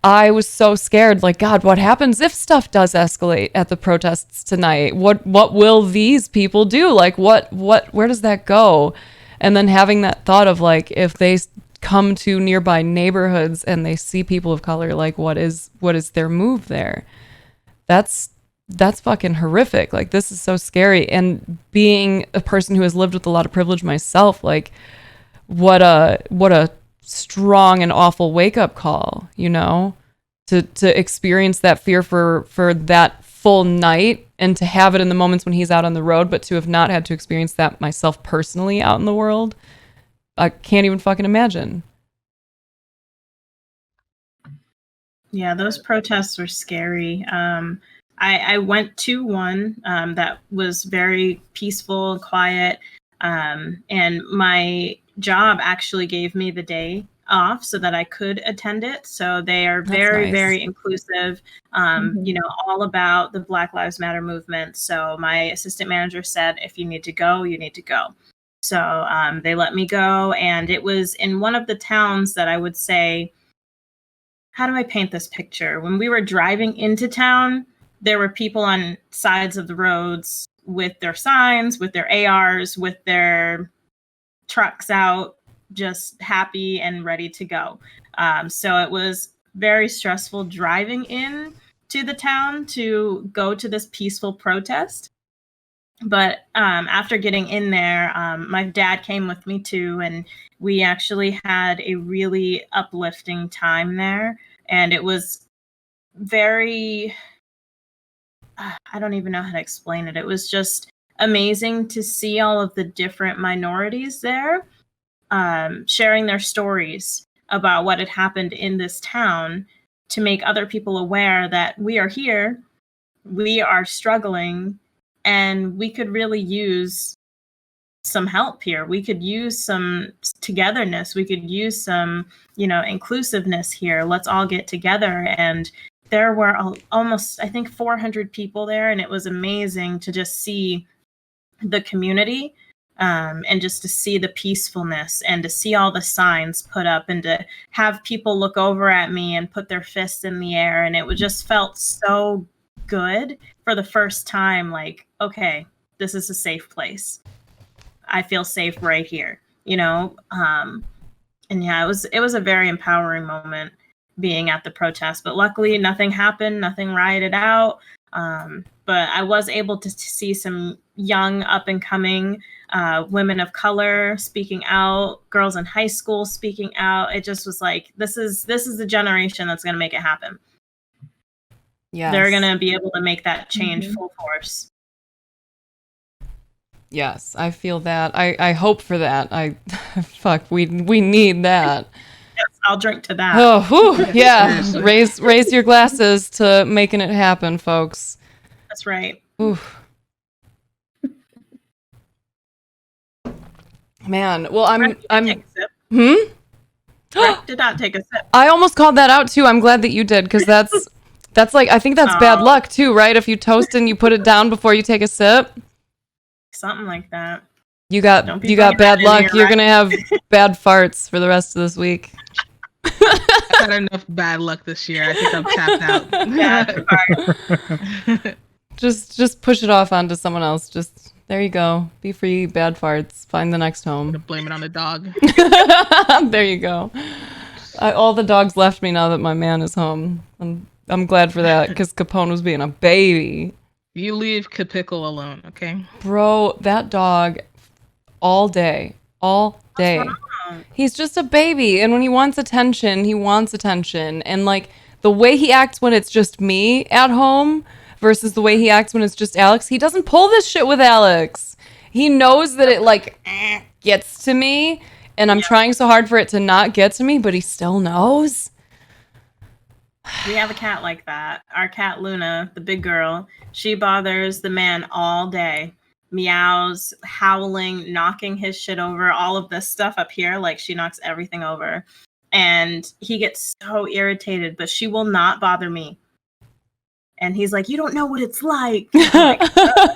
Speaker 1: I was so scared. Like, God, what happens if stuff does escalate at the protests tonight? What will these people do? Like where does that go? And then having that thought of like, if they come to nearby neighborhoods and they see people of color, like what is their move there? That's fucking horrific. Like this is so scary. And being a person who has lived with a lot of privilege myself, like what a strong and awful wake up call, to experience that fear for that full night and to have it in the moments when he's out on the road, but to have not had to experience that myself personally out in the world. I can't even fucking imagine.
Speaker 5: Yeah, those protests were scary. I went to one that was very peaceful and quiet. And my job actually gave me the day off so that I could attend it. So they are very,
Speaker 1: nice.
Speaker 5: very inclusive, all about the Black Lives Matter movement. So my assistant manager said, if you need to go, you need to go. So they let me go. And it was in one of the towns that I would say, how do I paint this picture? When we were driving into town, there were people on sides of the roads with their signs, with their ARs, with their trucks out, just happy and ready to go. So it was very stressful driving in to the town to go to this peaceful protest. But after getting in there, my dad came with me too, and we actually had a really uplifting time there. And it was very, I don't even know how to explain it. It was just amazing to see all of the different minorities there sharing their stories about what had happened in this town to make other people aware that we are here, we are struggling, and we could really use some help here. We could use some togetherness. We could use some, inclusiveness here. Let's all get together. And there were almost, I think, 400 people there. And it was amazing to just see the community and just to see the peacefulness and to see all the signs put up and to have people look over at me and put their fists in the air. And it just felt so good for the first time. Like, okay, this is a safe place. I feel safe right here, and yeah, it was a very empowering moment being at the protest, but luckily nothing happened, nothing rioted out. But I was able to see some young up and coming women of color speaking out, girls in high school speaking out. It just was like, this is the generation that's going to make it happen.
Speaker 1: Yes.
Speaker 5: They're going to be able to make that change full force.
Speaker 1: Yes, I feel that. I hope for that. We need that.
Speaker 5: Yes, I'll drink to that.
Speaker 1: Oh, whew, yeah. raise your glasses to making it happen, folks.
Speaker 5: That's right.
Speaker 1: Oof. Man, well, I'm.
Speaker 5: Take a sip.
Speaker 1: Hmm.
Speaker 5: Did not take a sip.
Speaker 1: I almost called that out too. I'm glad that you did, because that's like, I think that's bad luck too, right? If you toast and you put it down before you take a sip.
Speaker 5: Something like that.
Speaker 1: You got bad luck. You're gonna have bad farts for the rest of this week.
Speaker 3: had enough bad luck this year. I think I'm tapped out.
Speaker 5: Yeah,
Speaker 1: Just push it off onto someone else. Just there you go. Be free, bad farts. Find the next
Speaker 3: I'm
Speaker 1: home.
Speaker 3: gonna blame it on the dog.
Speaker 1: There you go. All the dogs left me now that my man is home. I'm glad for that because Capone was being a baby.
Speaker 3: You leave Capickle alone, okay?
Speaker 1: Bro, that dog all day.
Speaker 5: wrong?
Speaker 1: He's just a baby. And when he wants attention, he wants attention. And like the way he acts when it's just me at home versus the way he acts when it's just Alex, he doesn't pull this shit with Alex. He knows that it like gets to me. And I'm trying so hard for it to not get to me, but he still knows.
Speaker 5: We have a cat like that. Our cat Luna, the big girl, she bothers the man all day. Meows, howling, knocking his shit over, all of this stuff up here. Like she knocks everything over. And he gets so irritated, but she will not bother me. And he's like, you don't know what it's like. I'm like, what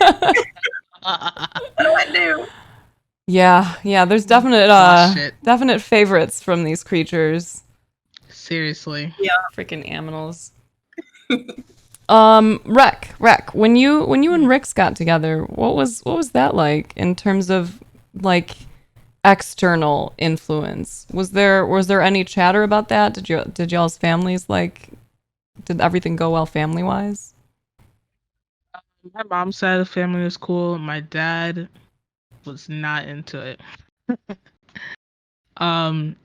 Speaker 5: do I do?
Speaker 1: Yeah, there's definite
Speaker 3: Shit.
Speaker 1: definite favorites from these creatures.
Speaker 3: Seriously.
Speaker 1: Freaking aminals. Rec. When you and Rix got together, what was that like in terms of like external influence? Was there any chatter about that? Did y'all's families like did everything go well family wise?
Speaker 3: My mom's side of the family was cool. My dad was not into it.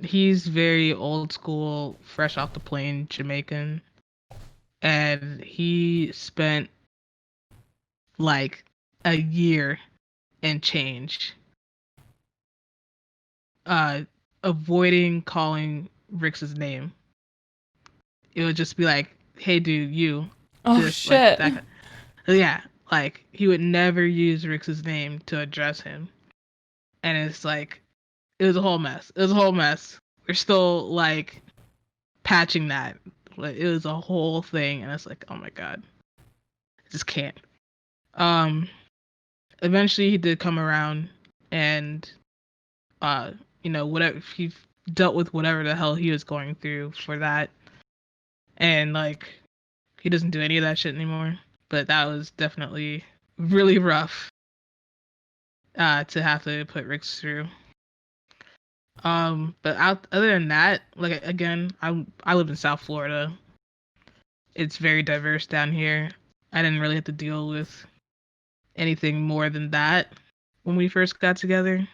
Speaker 3: He's very old school, fresh off the plane Jamaican. And he spent like a year and change avoiding calling Rix's name. It would just be like, hey dude, you.
Speaker 1: Oh
Speaker 3: Just
Speaker 1: shit.
Speaker 3: like that. Yeah, like he would never use Rix's name to address him. And it's like it was a whole mess. We're still like patching that. Like it was a whole thing, and it's like, oh my god, I just can't. Eventually he did come around, and whatever he dealt with whatever the hell he was going through for that, and like he doesn't do any of that shit anymore. But that was definitely really rough to have to put Rix through. But other than that, like again, I live in South Florida. It's very diverse down here. I didn't really have to deal with anything more than that when we first got together.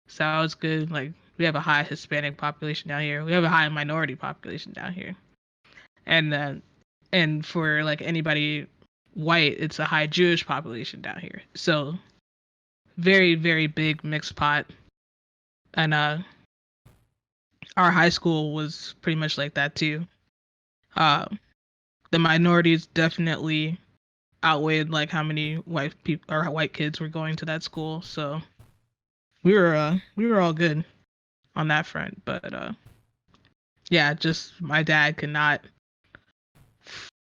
Speaker 3: So I was good. Like we have a high Hispanic population down here. We have a high minority population down here. And for like anybody white, it's a high Jewish population down here. So very, very big mixed pot. And our high school was pretty much like that too. The minorities definitely outweighed like how many white people or white kids were going to that school. So we were all good on that front. But yeah, just my dad could not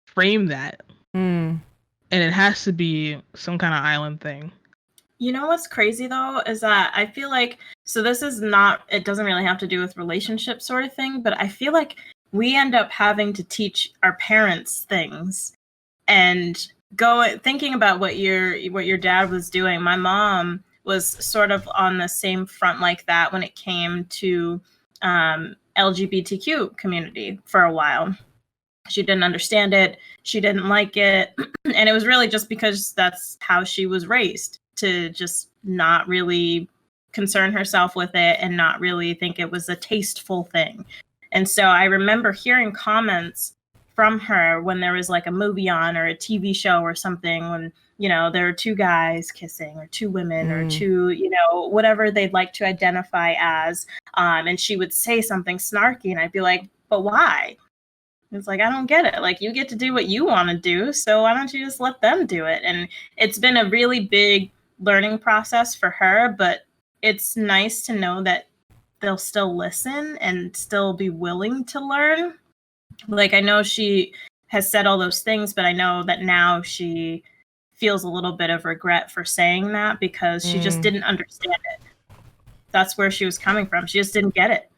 Speaker 3: frame that. And it has to be some kind of island thing.
Speaker 5: You know what's crazy though is that I feel like so this is not it doesn't really have to do with relationship sort of thing, but I feel like we end up having to teach our parents things and go thinking about what your dad was doing. My mom was sort of on the same front like that when it came to LGBTQ community for a while. She didn't understand it. She didn't like it. And it was really just because that's how she was raised, to just not really concern herself with it and not really think it was a tasteful thing. And so I remember hearing comments from her when there was like a movie on or a TV show or something when, there are two guys kissing or two women or two, whatever they'd like to identify as. And she would say something snarky and I'd be like, but why? It's like, I don't get it. Like, you get to do what you want to do, so why don't you just let them do it? And it's been a really big learning process for her, but it's nice to know that they'll still listen and still be willing to learn. Like, I know she has said all those things, but I know that now she feels a little bit of regret for saying that because she just didn't understand it. That's where she was coming from. She just didn't get it.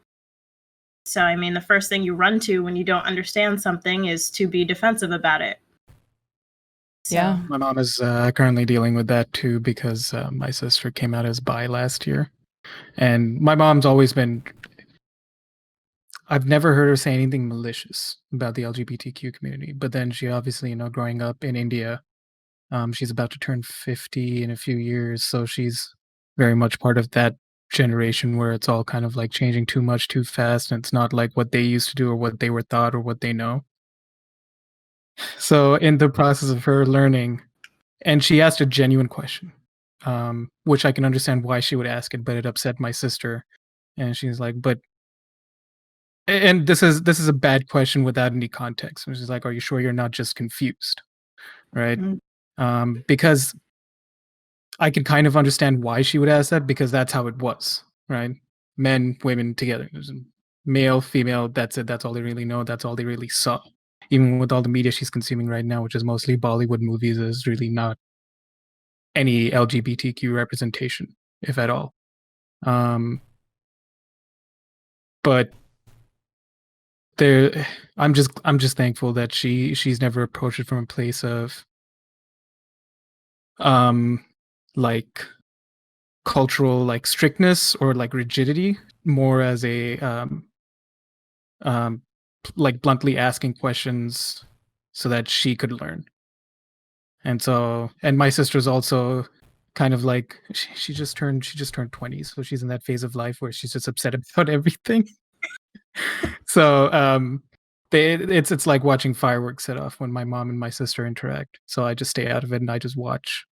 Speaker 5: So, I mean, the first thing you run to when you don't understand something is to be defensive about it. So,
Speaker 1: Yeah.
Speaker 2: My mom is currently dealing with that too because my sister came out as bi last year. And my mom's always been, I've never heard her say anything malicious about the LGBTQ community. But then she obviously, growing up in India, she's about to turn 50 in a few years. So she's very much part of that generation where it's all kind of like changing too much too fast. And it's not like what they used to do or what they were taught or what they know. So in the process of her learning, and she asked a genuine question, which I can understand why she would ask it, but it upset my sister. And she's like, but, and this is a bad question without any context. And she's like, are you sure you're not just confused? Right. Because I could kind of understand why she would ask that, because that's how it was, right? Men, women together. There's a male, female, that's it. That's all they really know. That's all they really saw. Even with all the media she's consuming right now, which is mostly Bollywood movies, is really not any LGBTQ representation, if at all. But there, I'm just thankful that she's never approached it from a place of like cultural like strictness or like rigidity, more as a like bluntly asking questions so that she could learn. And so, and my sister's also kind of like she just turned 20, so she's in that phase of life where she's just upset about everything. So it's like watching fireworks set off when my mom and my sister interact. So I just stay out of it and I just watch.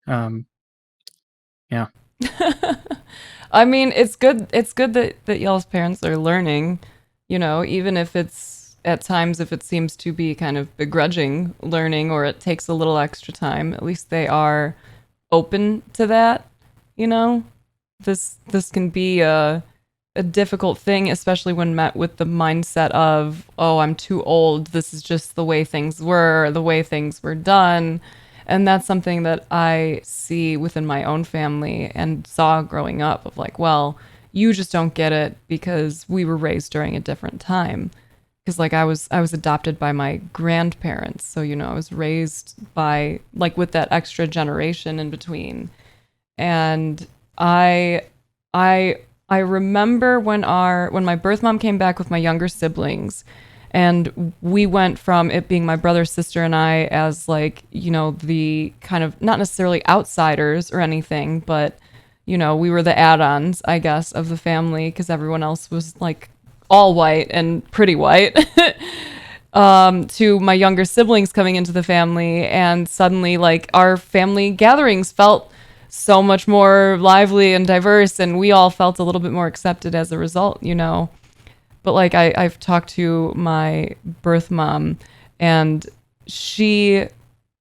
Speaker 2: Yeah.
Speaker 1: I mean, it's good that y'all's parents are learning, even if it's at times, if it seems to be kind of begrudging learning or it takes a little extra time, at least they are open to that. This can be a difficult thing, especially when met with the mindset of, oh, I'm too old, this is just the way things were done. And that's something that I see within my own family and saw growing up of like, well, you just don't get it because we were raised during a different time. Because like I was adopted by my grandparents. So, I was raised by like with that extra generation in between. And I remember when my birth mom came back with my younger siblings, and we went from it being my brother, sister, and I as like, the kind of not necessarily outsiders or anything, but, we were the add-ons, I guess, of the family because everyone else was like all white and pretty white, to my younger siblings coming into the family. And suddenly like our family gatherings felt so much more lively and diverse, and we all felt a little bit more accepted as a result, But like I've talked to my birth mom, and she,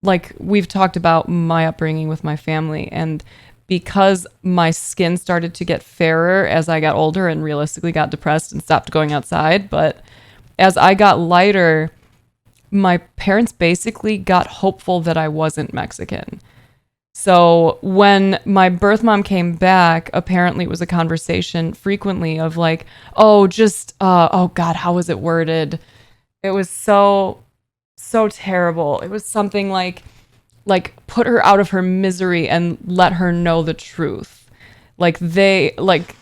Speaker 1: like, we've talked about my upbringing with my family, and because my skin started to get fairer as I got older and realistically got depressed and stopped going outside, but as I got lighter, my parents basically got hopeful that I wasn't Mexican. So when my birth mom came back, apparently it was a conversation frequently of like, oh, just, oh God, how was it worded? It was so terrible. It was something like put her out of her misery and let her know the truth. Like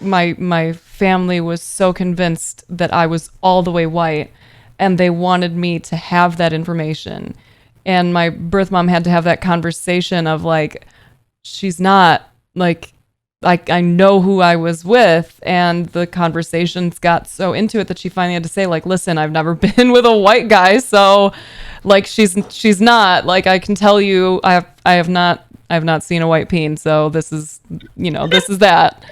Speaker 1: my family was so convinced that I was all the way white, and they wanted me to have that information. And my birth mom had to have that conversation of like, she's not, like I know who I was with. And the conversations got so into it that she finally had to say like, listen, I've never been with a white guy. So like, she's not, like, I can tell you, I have not seen a white peen. So this is, this is that.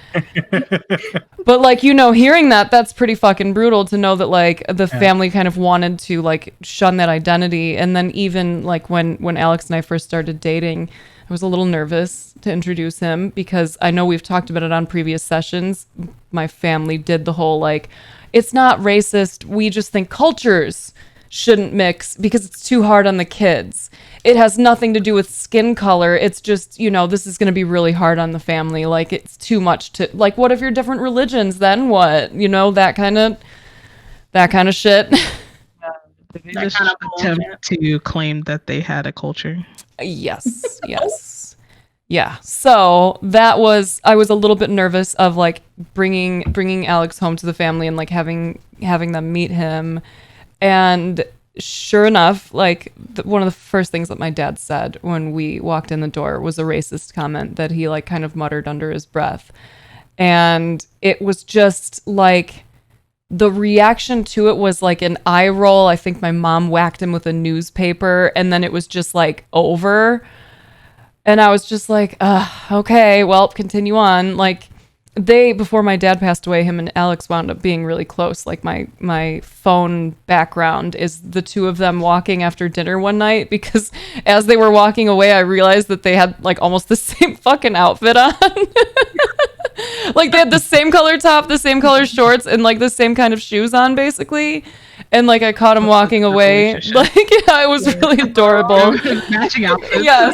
Speaker 1: But like, hearing that's pretty fucking brutal to know that like the family kind of wanted to like shun that identity. And then even like when Alex and I first started dating, I was a little nervous to introduce him because I know we've talked about it on previous sessions. My family did the whole like, it's not racist. We just think cultures shouldn't mix because it's too hard on the kids. it has nothing to do with skin color. It's just, you know, this is going to be really hard on the family. Like, it's too much to, like, what if you're different religions? Then what? You know, that kind of shit.
Speaker 3: They
Speaker 5: That
Speaker 3: just
Speaker 5: kind of
Speaker 3: attempt
Speaker 5: bullshit.
Speaker 3: to claim that they had a culture.
Speaker 1: Yes. Yeah. So that was, I was a little bit nervous of like bringing Alex home to the family and like having them meet him. And sure enough, like one of the first things that my dad said when we walked in the door was a racist comment that he like kind of muttered under his breath. And it was just like, the reaction to it was like an eye roll. I think my mom whacked him with a newspaper, and then it was just like over. And I was just like, okay, well, continue on. Like, before my dad passed away, him and Alex wound up being really close. Like, my phone background is the two of them walking after dinner one night, because as they were walking away, I realized that they had like almost the same fucking outfit on. Like, they had the same color top, the same color shorts, and like the same kind of shoes on, basically. And like I caught him walking away. Like, yeah, it was really adorable.
Speaker 3: Matching outfits.
Speaker 1: Yes,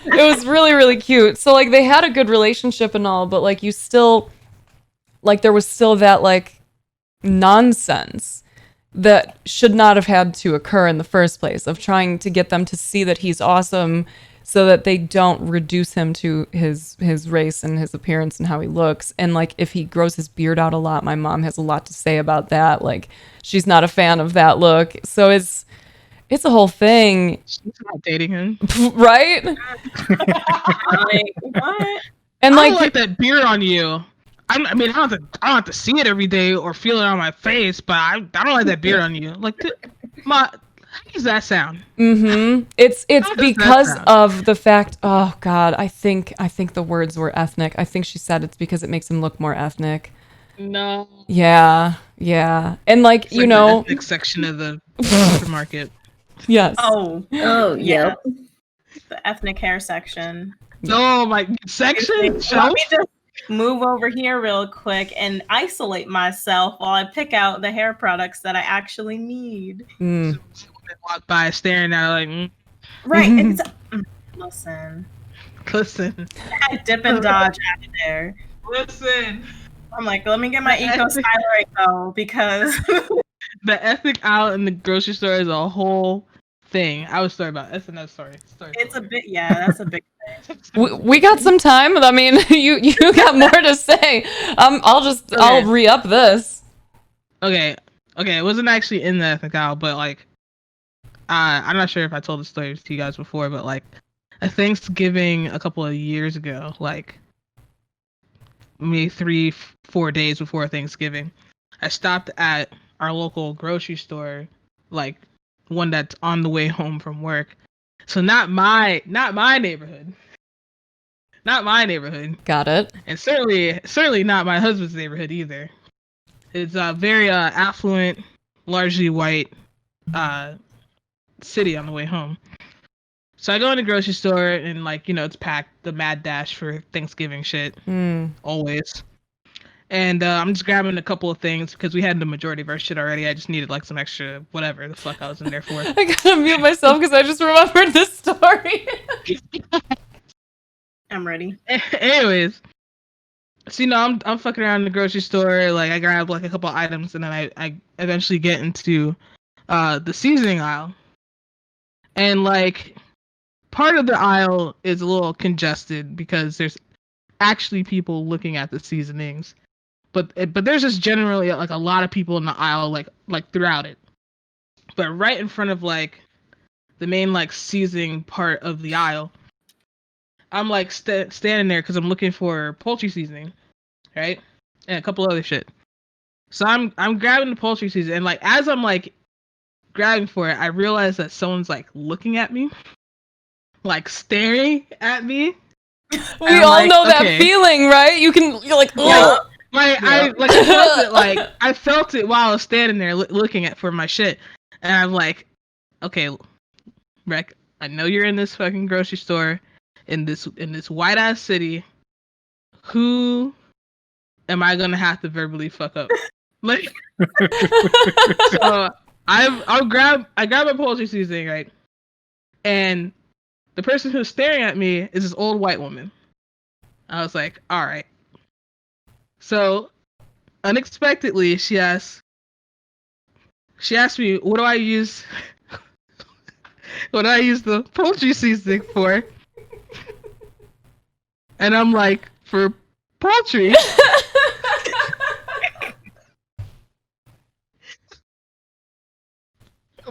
Speaker 1: it was really, really cute. So like they had a good relationship and all, but like you still, like there was still that like nonsense that should not have had to occur in the first place, of trying to get them to see that he's awesome so that they don't reduce him to his race and his appearance and how he looks. And like if he grows his beard out a lot, my mom has a lot to say about that. Like, she's not a fan of that look. So it's a whole thing.
Speaker 3: She's not dating him.
Speaker 1: Right?
Speaker 5: Like, what?
Speaker 1: And
Speaker 3: I
Speaker 1: like,
Speaker 3: don't like that beard on you. I mean, I don't have to see it every day or feel it on my face, but I don't like that beard on you. Like, how does that sound?
Speaker 1: it's
Speaker 3: does
Speaker 1: because
Speaker 3: that sound?
Speaker 1: of the fact, oh God, I think the words were ethnic. I think she said it's because it makes him look more ethnic.
Speaker 3: No.
Speaker 1: Yeah. And like,
Speaker 3: It's
Speaker 1: you
Speaker 3: like
Speaker 1: know,
Speaker 3: the ethnic section of the supermarket.
Speaker 1: yes.
Speaker 5: Oh,
Speaker 4: yeah.
Speaker 5: the ethnic hair section.
Speaker 3: Oh, my section?
Speaker 5: Let
Speaker 3: Shelf?
Speaker 5: me just move over here real quick and isolate myself while I pick out the hair products that I actually need.
Speaker 1: Mm.
Speaker 3: Walk by staring at her like,
Speaker 5: Right. It's, listen,
Speaker 3: listen.
Speaker 5: I dip and dodge out of there.
Speaker 3: Listen.
Speaker 5: I'm like, let me get my eco styler though, because
Speaker 3: The ethnic aisle in the grocery store is a whole thing. I was sorry about it. That's another story.
Speaker 5: it's a bit, yeah, that's a big thing.
Speaker 1: We got some time. I mean, you got more to say. I'll re-up this.
Speaker 3: Okay. It wasn't actually in the ethnic aisle, but like, I'm not sure if I told the story to you guys before, but like, a Thanksgiving a couple of years ago, like maybe 3-4 days before Thanksgiving, I stopped at our local grocery store, like one that's on the way home from work. So not my neighborhood. Not my neighborhood.
Speaker 1: Got it.
Speaker 3: And certainly not my husband's neighborhood either. It's a very affluent, largely white city on the way home. So I go in the grocery store and like, you know, it's packed, the mad dash for Thanksgiving shit. Always. And I'm just grabbing a couple of things because we had the majority of our shit already. I just needed like some extra whatever the fuck I was in there for.
Speaker 1: I gotta mute myself because I just remembered this story.
Speaker 5: I'm ready.
Speaker 3: Anyways, so you know, I'm fucking around in the grocery store. Like I grab like a couple of items, and then I eventually get into the seasoning aisle, and like part of the aisle is a little congested because there's actually people looking at the seasonings, but there's just generally like a lot of people in the aisle like throughout it. But right in front of like the main like seasoning part of the aisle, I'm like standing there because I'm looking for poultry seasoning, right, and a couple other shit. So I'm grabbing the poultry seasoning, and like as I'm like grabbing for it, I realize that someone's like looking at me, like staring at me.
Speaker 1: We all know that feeling, right? You're like,
Speaker 3: Yeah.
Speaker 1: oh.
Speaker 3: I felt it while I was standing there looking for my shit, and I'm like, okay, Rec, I know you're in this fucking grocery store in this white ass city. Who am I gonna have to verbally fuck up? Like, so I grab my poultry seasoning, right, and The person who's staring at me is this old white woman. I was like, all right. So, unexpectedly, she asked me, what do I use the poultry seasoning for? And I'm like, for poultry?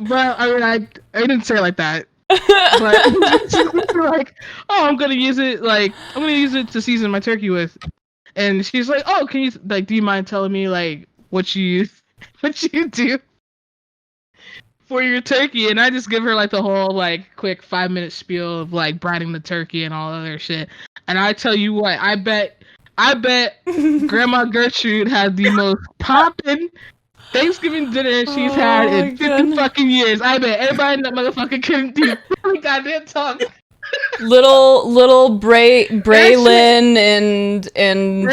Speaker 3: But I mean, I didn't say it like that. But like, oh, I'm gonna use it to season my turkey with. And she's like, oh, can you do you mind telling me like what you do for your turkey? And I just give her like the whole like quick 5-minute spiel of like brining the turkey and all other shit. And I tell you what, I bet Grandma Gertrude had the most poppin' Thanksgiving dinner she's had in 50 fucking years. I bet everybody in that motherfucker couldn't do goddamn talk.
Speaker 1: Little Braylon and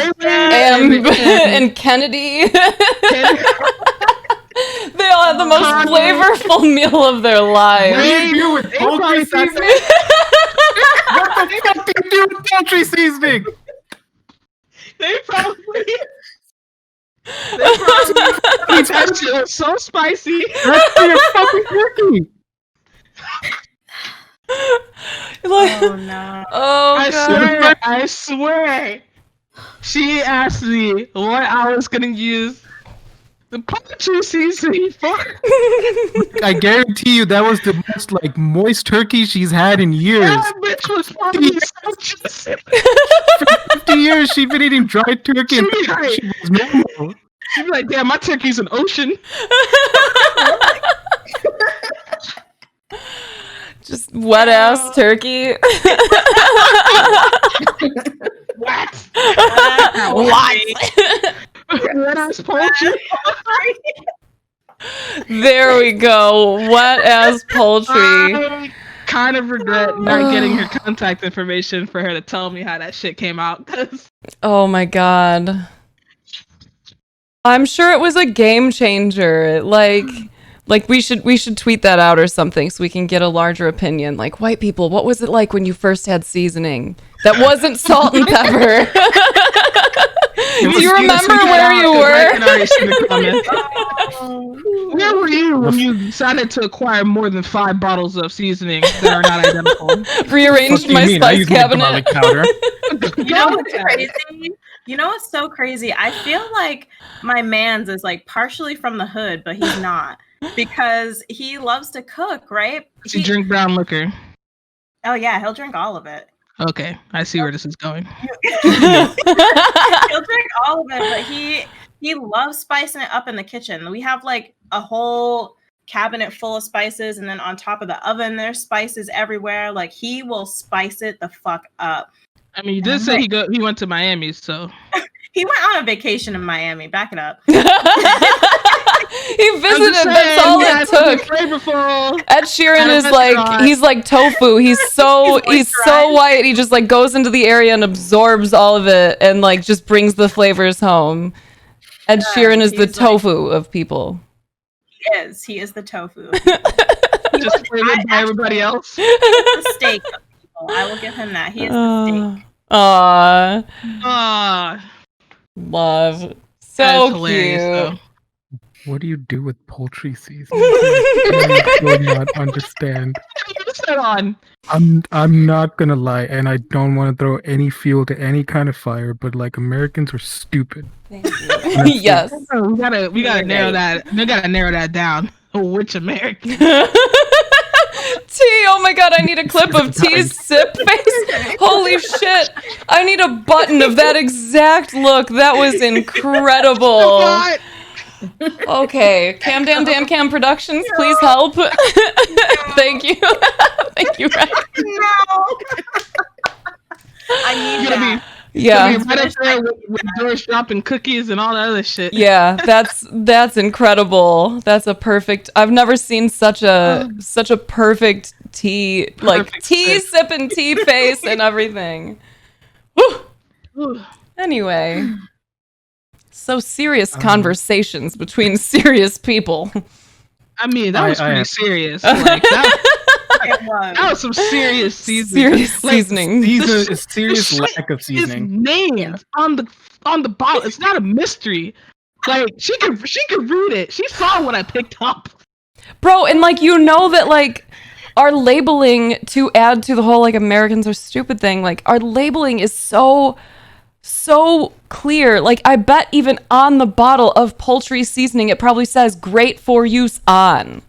Speaker 1: Kennedy. They all had the most flavorful meal of their lives.
Speaker 2: What do you do with poultry seasoning? What the fuck do you do with poultry seasoning?
Speaker 3: They probably that shit was so spicy.
Speaker 2: That's your fucking turkey.
Speaker 5: Oh no!
Speaker 1: Oh,
Speaker 3: I swear. She asked me what I was gonna use the poultry seasoning for.
Speaker 2: I guarantee you that was the most like moist turkey she's had in years.
Speaker 3: That bitch was probably so juicy.
Speaker 2: For 50 years she'd been eating dry turkey and she was normal.
Speaker 3: She'd be like, damn, my turkey's an ocean.
Speaker 1: Just wet ass turkey.
Speaker 3: What?
Speaker 1: Wet
Speaker 3: ass poultry.
Speaker 1: There we go. Wet ass poultry.
Speaker 3: I kind of regret not getting her contact information for her to tell me how that shit came out.
Speaker 1: Oh my god. I'm sure it was a game changer. Like we should tweet that out or something so we can get a larger opinion. Like, white people, what was it like when you first had seaning that wasn't salt and pepper? Do you remember where you were?
Speaker 3: Where were you when you decided to acquire more than 5 bottles of seasoning that are not identical?
Speaker 1: Rearranged my spice cabinet.
Speaker 5: You know what's crazy? You know what's so crazy? I feel like my man's is like partially from the hood, but he's not. Because he loves to cook, right?
Speaker 3: Does he drink brown liquor?
Speaker 5: Oh yeah, he'll drink all of it.
Speaker 3: Okay, I see where this is going.
Speaker 5: He'll drink all of it, but he loves spicing it up in the kitchen. We have like a whole cabinet full of spices, and then on top of the oven, there's spices everywhere. Like he will spice it the fuck up.
Speaker 3: I mean, you did say he went to Miami, so
Speaker 5: he went on a vacation in Miami. Back it up.
Speaker 1: He visited. That's all it took. Ed Sheeran is like he's like tofu. He's so white. He just like goes into the area and absorbs all of it and like just brings the flavors home. Ed Sheeran is the tofu of people.
Speaker 5: He is the tofu.
Speaker 3: Just flavored by everybody else.
Speaker 5: He's the steak of people. I will give him that. He is the steak.
Speaker 1: Love. So cute.
Speaker 3: Though.
Speaker 2: What do you do with poultry seasoning? I do not understand. I'm not gonna lie, and I don't want to throw any fuel to any kind of fire, but like Americans are stupid.
Speaker 1: Thank you. Yes.
Speaker 3: We gotta narrow that. We gotta narrow that down. Which American?
Speaker 1: T, oh my god, I need a clip of T's sip face. Holy shit. I need a button of that exact look. That was incredible. Okay, Cam Dan Dan Cam Productions, please help. Thank you. Thank you, Ryan.
Speaker 5: No. I need that.
Speaker 1: Yeah.
Speaker 3: Right up there with Doris dropping cookies and all that other shit.
Speaker 1: Yeah, that's incredible. That's a perfect. I've never seen such a perfect tea, like tea sipping tea face and everything. Woo. Anyway, so serious conversations between serious people.
Speaker 3: I mean, that was pretty serious. Like that
Speaker 5: It was.
Speaker 3: That was some serious seasoning.
Speaker 1: Serious seasoning.
Speaker 2: Serious
Speaker 3: shit
Speaker 2: lack of
Speaker 3: is
Speaker 2: seasoning.
Speaker 3: named on the bottle. It's not a mystery. Like she could read it. She saw what I picked up.
Speaker 1: Bro, and like you know that like our labeling, to add to the whole like Americans are stupid thing, like our labeling is so clear. Like I bet even on the bottle of poultry seasoning it probably says great for use on.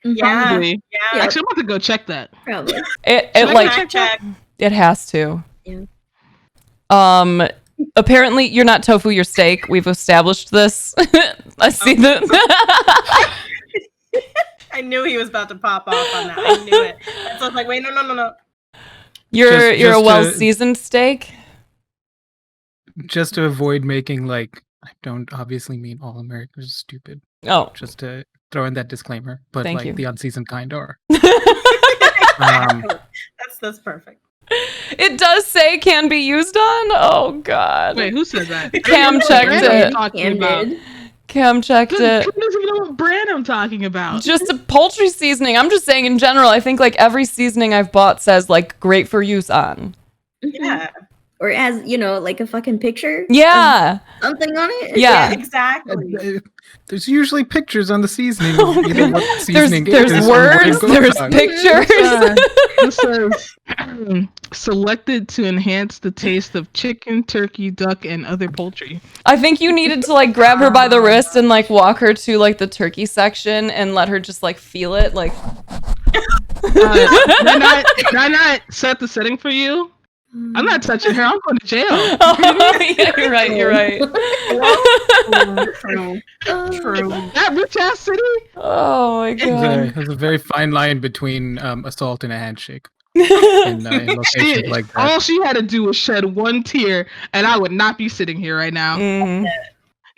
Speaker 5: Yeah.
Speaker 3: Probably.
Speaker 5: Yeah.
Speaker 3: Actually, I'm about to go check that.
Speaker 4: Probably.
Speaker 1: It like
Speaker 5: check.
Speaker 1: it has to.
Speaker 4: Yeah.
Speaker 1: Apparently you're not tofu, you're steak. We've established this. I see that.
Speaker 5: I knew he was about to pop off on that. I knew it. And so I was like, wait, no.
Speaker 1: You're
Speaker 2: Just
Speaker 1: a
Speaker 2: to-
Speaker 1: well-seasoned steak.
Speaker 2: Just to avoid making like, I don't obviously mean all Americans are stupid.
Speaker 1: Oh,
Speaker 2: Just to throw in that disclaimer, but
Speaker 1: Thank
Speaker 2: like
Speaker 1: you.
Speaker 2: the unseasoned kind are.
Speaker 5: That's perfect.
Speaker 1: it does say can be used on. Oh God.
Speaker 3: Wait, who said that?
Speaker 1: Cam checked
Speaker 3: Brand I'm
Speaker 1: it.
Speaker 3: talking
Speaker 4: Cam
Speaker 3: about.
Speaker 4: did.
Speaker 1: Cam checked
Speaker 3: Who
Speaker 1: it.
Speaker 3: doesn't even know what brand I'm talking about?
Speaker 1: Just a poultry seasoning. I'm just saying in general. I think like every seasoning I've bought says like great for use on.
Speaker 5: Yeah.
Speaker 4: Or as, like a fucking picture.
Speaker 1: Yeah.
Speaker 4: Something on it.
Speaker 1: Yeah.
Speaker 5: Exactly.
Speaker 2: There's usually pictures on the seasoning.
Speaker 1: Oh,
Speaker 2: Either
Speaker 1: God.
Speaker 2: what the seasoning
Speaker 1: There's
Speaker 2: is or what it
Speaker 1: words.
Speaker 2: goes
Speaker 1: There's
Speaker 2: on.
Speaker 1: pictures.
Speaker 3: This says selected to enhance the taste of chicken, turkey, duck, and other poultry.
Speaker 1: I think you needed to like grab her by the wrist and like walk her to like the turkey section and let her just like feel it. Like,
Speaker 3: Can I not set the setting for you? I'm not touching her. I'm going to jail.
Speaker 1: oh, yeah, you're right. You're right.
Speaker 5: True.
Speaker 3: That rich ass city?
Speaker 1: Oh my God.
Speaker 2: There's a very fine line between assault and a handshake in locations
Speaker 3: Shit.
Speaker 2: like that.
Speaker 3: All she had to do was shed one tear, and I would not be sitting here right now.
Speaker 1: Mhm.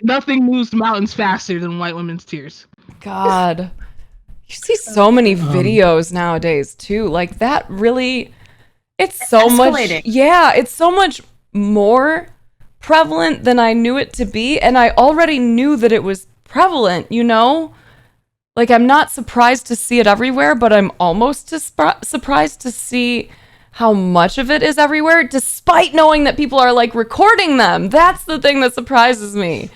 Speaker 3: Nothing moves mountains faster than white women's tears.
Speaker 1: God. You see so many videos nowadays too. Like that really, it's so much.
Speaker 5: Escalating.
Speaker 1: Yeah, it's so much more prevalent than I knew it to be. And I already knew that it was prevalent, Like I'm not surprised to see it everywhere, but I'm almost surprised to see how much of it is everywhere, despite knowing that people are like recording them. That's the thing that surprises me.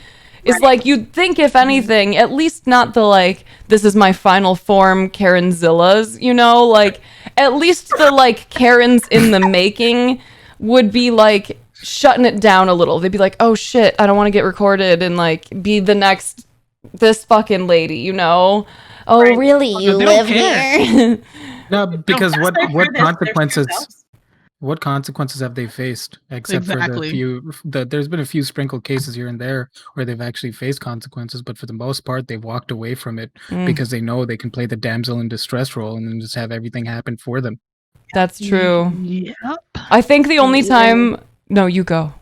Speaker 1: It's like you'd think, if anything, at least not the like, this is my final form Karenzillas, like at least the like Karens in the making would be like shutting it down a little. They'd be like, oh shit, I don't want to get recorded and like be the next this fucking lady, Oh,
Speaker 5: Right.
Speaker 1: really? You
Speaker 3: they
Speaker 1: live
Speaker 3: don't care.
Speaker 1: here?
Speaker 2: No, because
Speaker 5: No,
Speaker 2: what
Speaker 5: that's their
Speaker 2: consequences?
Speaker 5: themselves.
Speaker 2: What consequences have they faced? Except for
Speaker 3: Exactly.
Speaker 2: there's been a few sprinkled cases here and there where they've actually faced consequences, but for the most part, they've walked away from it because they know they can play the damsel in distress role and then just have everything happen for them.
Speaker 1: That's true.
Speaker 3: Yep.
Speaker 1: I think the only time. No, you go.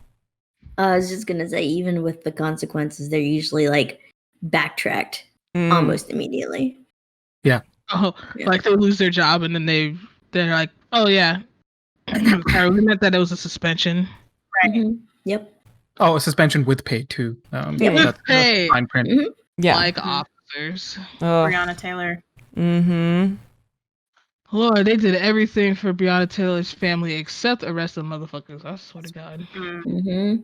Speaker 4: I was just gonna say, even with the consequences, they're usually like backtracked
Speaker 1: Mm.
Speaker 4: almost immediately.
Speaker 3: Oh,
Speaker 4: Yeah.
Speaker 3: like they lose their job and then they're like, oh yeah, sorry, we meant that it was a suspension.
Speaker 5: Right.
Speaker 4: Mhm. Yep.
Speaker 2: Oh, a suspension with pay too.
Speaker 4: Yeah.
Speaker 2: That's
Speaker 3: Pay.
Speaker 2: fine print.
Speaker 4: Mhm.
Speaker 1: Yeah.
Speaker 3: Like officers.
Speaker 5: Breonna Taylor.
Speaker 1: Mm-hmm.
Speaker 3: Lord, they did everything for Breonna Taylor's family except arrest the motherfuckers. I swear to God.
Speaker 5: Mm.
Speaker 4: Mm-hmm.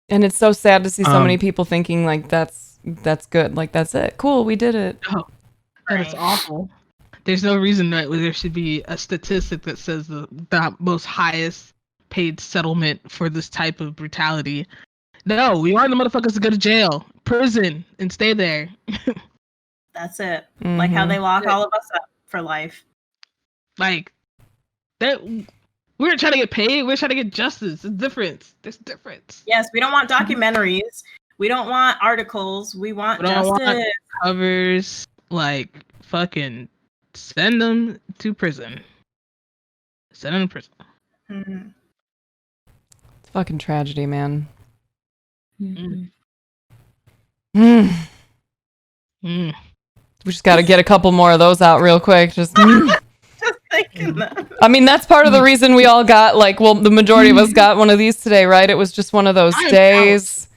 Speaker 1: And it's so sad to see so many
Speaker 2: Um,
Speaker 1: people thinking like that's good. Like that's it. Cool, we did it.
Speaker 3: That is
Speaker 5: Right.
Speaker 3: awful. There's no reason that there should be a statistic that says the most highest paid settlement for this type of brutality. No, we want the motherfuckers to go to jail, prison, and stay there.
Speaker 5: That's it. Like how
Speaker 1: Mhm.
Speaker 5: they lock all of us up for life.
Speaker 3: Like that, we're trying to get paid. We're trying to get justice. There's difference. There's difference.
Speaker 5: Yes, we don't want documentaries. We don't want articles. We want
Speaker 3: We don't
Speaker 5: justice.
Speaker 3: want- Covers, like fucking send them to prison. Send them to prison.
Speaker 5: Mhm.
Speaker 1: It's fucking tragedy, man.
Speaker 4: Mhm.
Speaker 1: Mm.
Speaker 3: Mm.
Speaker 1: We just got to get a couple more of those out real quick. Just.
Speaker 5: Just thinking that.
Speaker 1: I mean, that's part of the reason we all got the majority of us got one of these today, right? It was just one of those
Speaker 3: I'm
Speaker 1: days.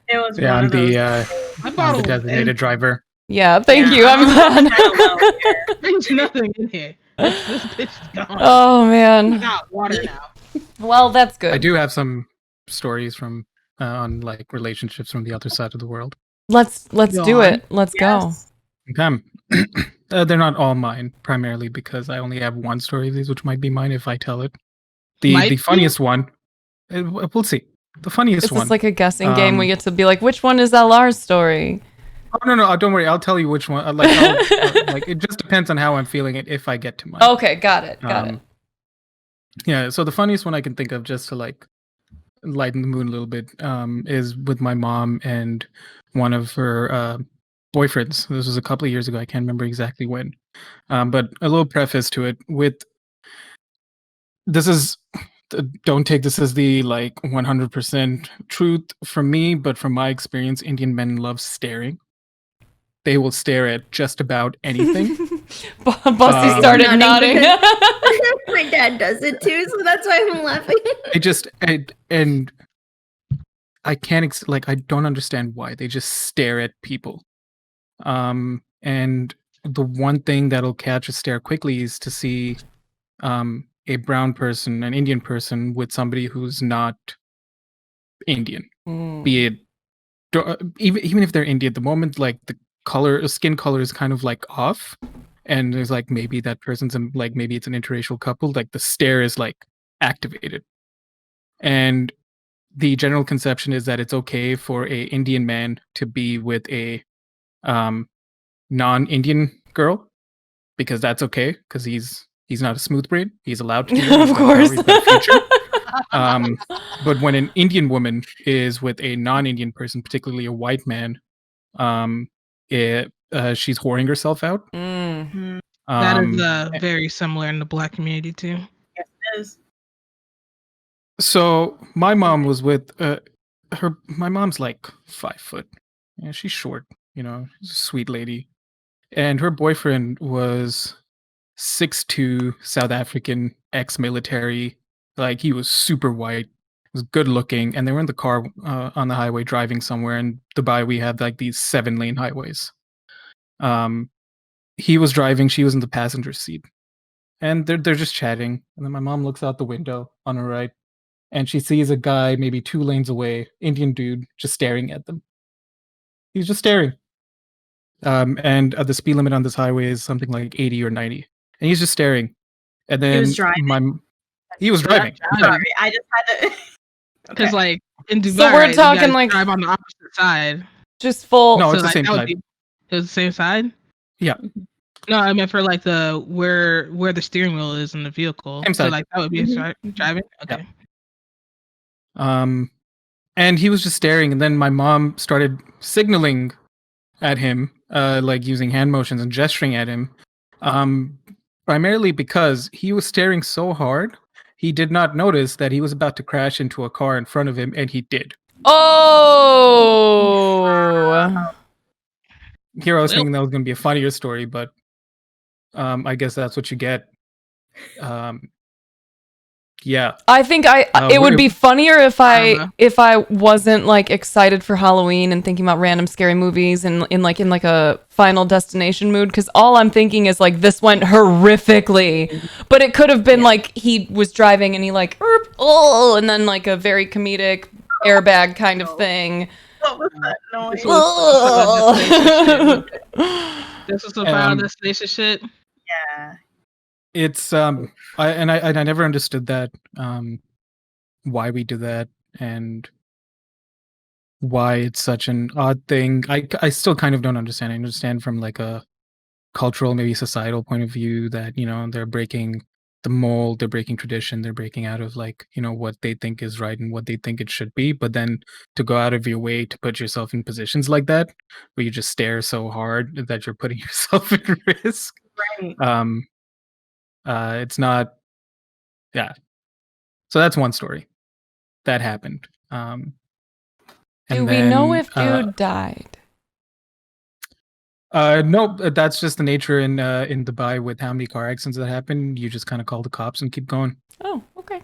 Speaker 5: It was
Speaker 2: Yeah,
Speaker 5: one
Speaker 2: I'm
Speaker 5: of those.
Speaker 3: My
Speaker 2: the
Speaker 3: bottle
Speaker 2: designated driver.
Speaker 1: Yeah, thank
Speaker 5: Yeah,
Speaker 1: you. I'm glad.
Speaker 5: I don't know here.
Speaker 3: There's nothing in here. It's gone.
Speaker 1: Oh man.
Speaker 3: Got water now.
Speaker 1: Well, that's good.
Speaker 2: I do have some stories from on like relationships from the other side of the world.
Speaker 1: Let's
Speaker 3: Go
Speaker 1: do
Speaker 3: on.
Speaker 1: it. Let's go.
Speaker 5: Yes.
Speaker 2: Okay. They're not all mine, primarily because I only have one story of these, which might be mine if I tell it.
Speaker 3: Might
Speaker 2: The
Speaker 3: be?
Speaker 2: funniest one, we'll see. The funniest
Speaker 1: Is
Speaker 2: one.
Speaker 1: this like a guessing game? We
Speaker 2: um,
Speaker 1: get to be like, which one is LR's story?
Speaker 2: Oh no, don't worry. I'll tell you which one. Like, like it just depends on how I'm feeling it. If I get to mine.
Speaker 1: Okay, got it.
Speaker 2: Yeah. So the funniest one I can think of, just to like lighten the mood a little bit, is with my mom and one of her boyfriends. This was a couple of years ago. I can't remember exactly when. But a little preface to it. Don't take this as the like 100% truth from me, but from my experience, Indian men love staring. They will stare at just about anything.
Speaker 1: Bussy started
Speaker 4: Nodding
Speaker 1: nodding.
Speaker 4: My dad does it too, so that's why I'm laughing.
Speaker 2: They just and I can't I don't understand why they just stare at people. And the one thing that'll catch a stare quickly is to see a brown person, an Indian person, with somebody who's not Indian. Be it even if they're Indian, the moment like the skin color is kind of like off, and there's like maybe that person's like maybe it's an interracial couple, like the stare is like activated. And the general conception is that it's okay for a Indian man to be with a non-Indian girl, because that's okay, because he's not a smooth brain. He's allowed to do that.
Speaker 1: Of course.
Speaker 2: But when an Indian woman is with a non-Indian person, particularly a white man, she's whoring herself out.
Speaker 3: That is very similar in the Black community too.
Speaker 5: Yes, it is.
Speaker 2: So my mom was with my mom's like 5 foot. Yeah, she's short, she's a sweet lady. And her boyfriend was 6'2", South African, ex-military. Like, he was super white, was good looking, and they were in the car on the highway driving somewhere. In Dubai, we have like these 7-lane highways. He was driving, she was in the passenger seat, and they're just chatting. And then my mom looks out the window on her right, and she sees a guy maybe 2 lanes away, Indian dude, just staring at them. He's just staring. And the speed limit on this highway is something like 80 or 90. And he's just staring. And then
Speaker 5: He was driving.
Speaker 2: He was driving.
Speaker 5: Sorry, I just had to.
Speaker 3: Because like in Dubai,
Speaker 1: So we're
Speaker 3: right, you
Speaker 1: talking,
Speaker 3: guys
Speaker 1: like,
Speaker 3: drive on the opposite side.
Speaker 1: Just full.
Speaker 2: No, it's the
Speaker 3: like,
Speaker 2: same
Speaker 3: that would
Speaker 2: side.
Speaker 3: be- It was the same side.
Speaker 2: Yeah.
Speaker 3: No, I meant for like the where the steering wheel is in the vehicle.
Speaker 2: Same
Speaker 3: So
Speaker 2: side.
Speaker 3: like that would be driving. Okay.
Speaker 2: And he was just staring, and then my mom started signaling at him, like using hand motions and gesturing at him, primarily because he was staring so hard, he did not notice that he was about to crash into a car in front of him, and he did.
Speaker 1: Oh.
Speaker 2: Here I was thinking that was going to be a funnier story, but I guess that's what you get. Yeah.
Speaker 1: I think it would be funnier if I wasn't like excited for Halloween and thinking about random scary movies and in like a Final Destination mood, because all I'm thinking is like this went horrifically, but it could have been like he was driving and he like and then like a very comedic airbag kind of thing.
Speaker 5: What was that noise?
Speaker 3: This was the Final Destination shit.
Speaker 5: Yeah.
Speaker 2: It's I never understood that, why we do that and why it's such an odd thing. I still kind of don't understand. I understand from like a cultural, maybe societal point of view that, they're breaking the mold, they're breaking tradition, they're breaking out of like, what they think is right and what they think it should be. But then to go out of your way to put yourself in positions like that, where you just stare so hard that you're putting yourself at risk.
Speaker 5: Right.
Speaker 2: It's not. Yeah. So that's one story that happened.
Speaker 1: Do we know if dude died?
Speaker 2: No, that's just the nature in Dubai with how many car accidents that happen. You just kind of call the cops and keep going.
Speaker 1: Oh, okay.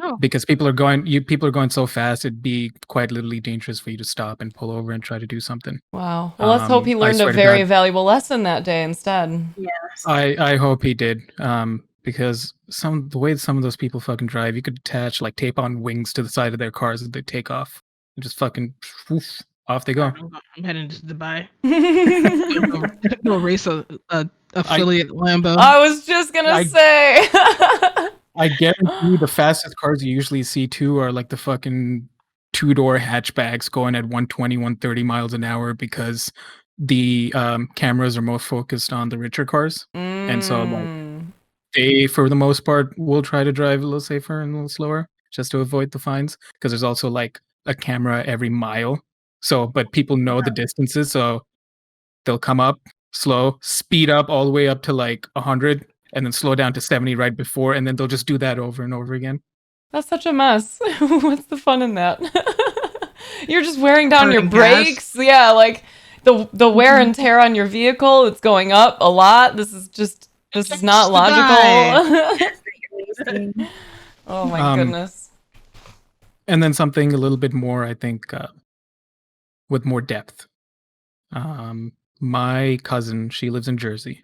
Speaker 3: Oh.
Speaker 2: Because people are going so fast, it'd be quite literally dangerous for you to stop and pull over and try to do something.
Speaker 1: Wow. Well, let's hope he learned a very valuable lesson that day instead.
Speaker 5: Yeah.
Speaker 2: I hope he did. Because the way some of those people fucking drive, you could attach like tape on wings to the side of their cars as they take off, and just fucking woof, off they go.
Speaker 3: I'm heading to Dubai.
Speaker 1: I
Speaker 3: Go race a affiliate Lambo.
Speaker 1: was just gonna say.
Speaker 2: I guarantee the fastest cars you usually see too are like the fucking two-door hatchbacks going at 120, 130 miles an hour because the cameras are more focused on the richer cars. And so like they, for the most part, will try to drive a little safer and a little slower just to avoid the fines. Because there's also like a camera every mile. So, but people know the distances, so they'll come up slow, speed up all the way up to like 100, and then slow down to 70 right before, and then they'll just do that over and over again.
Speaker 1: That's such a mess. What's the fun in that? You're just wearing down your
Speaker 3: Burning
Speaker 1: brakes. Yeah, like the wear and tear on your vehicle, it's going up a lot. This is not logical. Oh my goodness.
Speaker 2: And then something a little bit more, I think, with more depth. My cousin, she lives in Jersey.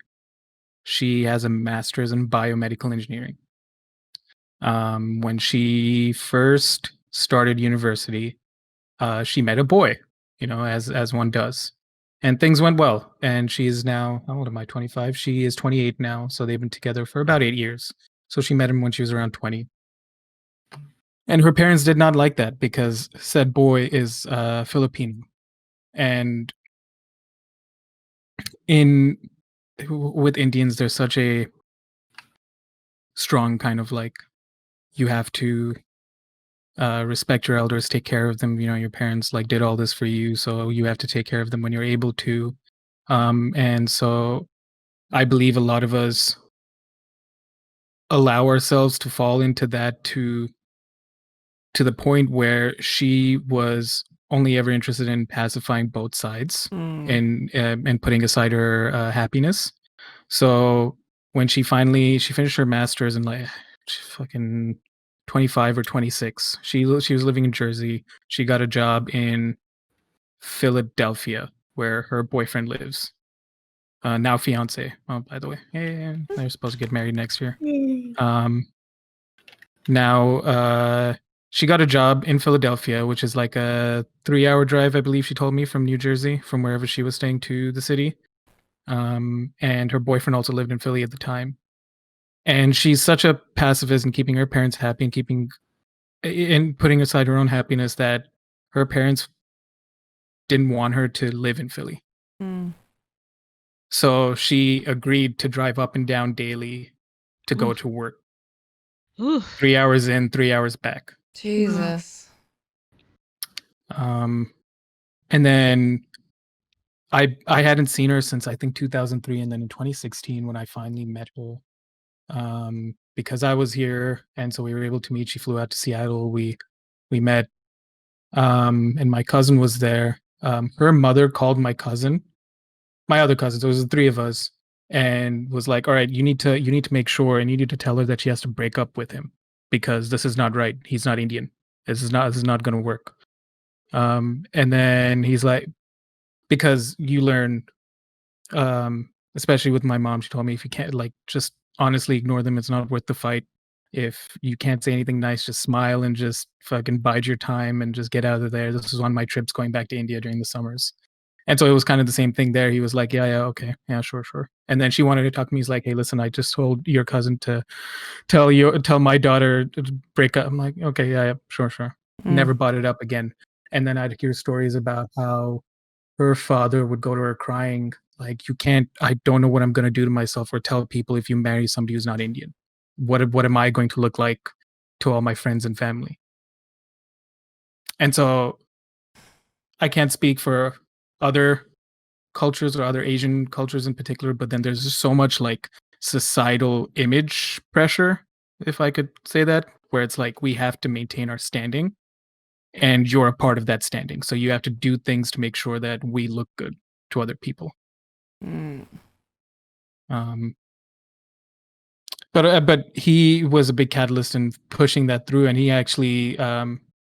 Speaker 2: She has a master's in biomedical engineering. When she first started university, she met a boy, as one does. And things went well. And she's now, how old am I, 25? She is 28 now. So they've been together for about 8 years. So she met him when she was around 20. And her parents did not like that because said boy is Filipino. And with Indians, there's such a strong kind of like, you have to respect your elders, take care of them. Your parents like did all this for you, so you have to take care of them when you're able to. And so I believe a lot of us allow ourselves to fall into that to the point where she was only ever interested in pacifying both sides and putting aside her happiness. So when she finished her master's in like fucking 25 or 26, she was living in Jersey. She got a job in Philadelphia where her boyfriend lives. Now fiance. Oh, by the way, yeah, they're supposed to get married next year. Now she got a job in Philadelphia, which is like a 3-hour drive, I believe she told me, from New Jersey, from wherever she was staying to the city. And her boyfriend also lived in Philly at the time. And she's such a pacifist and keeping her parents happy and putting aside her own happiness that her parents didn't want her to live in Philly. So she agreed to drive up and down daily to go to work. 3 hours in, 3 hours back.
Speaker 1: Jesus.
Speaker 2: And then I hadn't seen her since I think 2003, and then in 2016 when I finally met her, because I was here, and so we were able to meet. She flew out to Seattle. We met, and my cousin was there. Her mother called my other cousins. There was the three of us, and was like, "All right, you need to make sure, and you need to tell her that she has to break up with him because this is not right. He's not Indian. This is not going to work." And then he's like, because you learn, especially with my mom, she told me if you can't, like, just honestly ignore them. It's not worth the fight. If you can't say anything nice, just smile and just fucking bide your time and just get out of there. This was on my trips going back to India during the summers. And so it was kind of the same thing there. He was like, yeah, okay. Yeah, sure. And then she wanted to talk to me. He's like, hey, listen, I just told your cousin to tell my daughter to break up. I'm like, okay, yeah, sure. Never brought it up again. And then I'd hear stories about how her father would go to her crying, like, I don't know what I'm going to do to myself or tell people if you marry somebody who's not Indian. What am I going to look like to all my friends and family? And so I can't speak for other cultures or other Asian cultures in particular, but then there's just so much like societal image pressure, if I could say that, where it's like we have to maintain our standing and you're a part of that standing. So you have to do things to make sure that we look good to other people. But he was a big catalyst in pushing that through, and he actually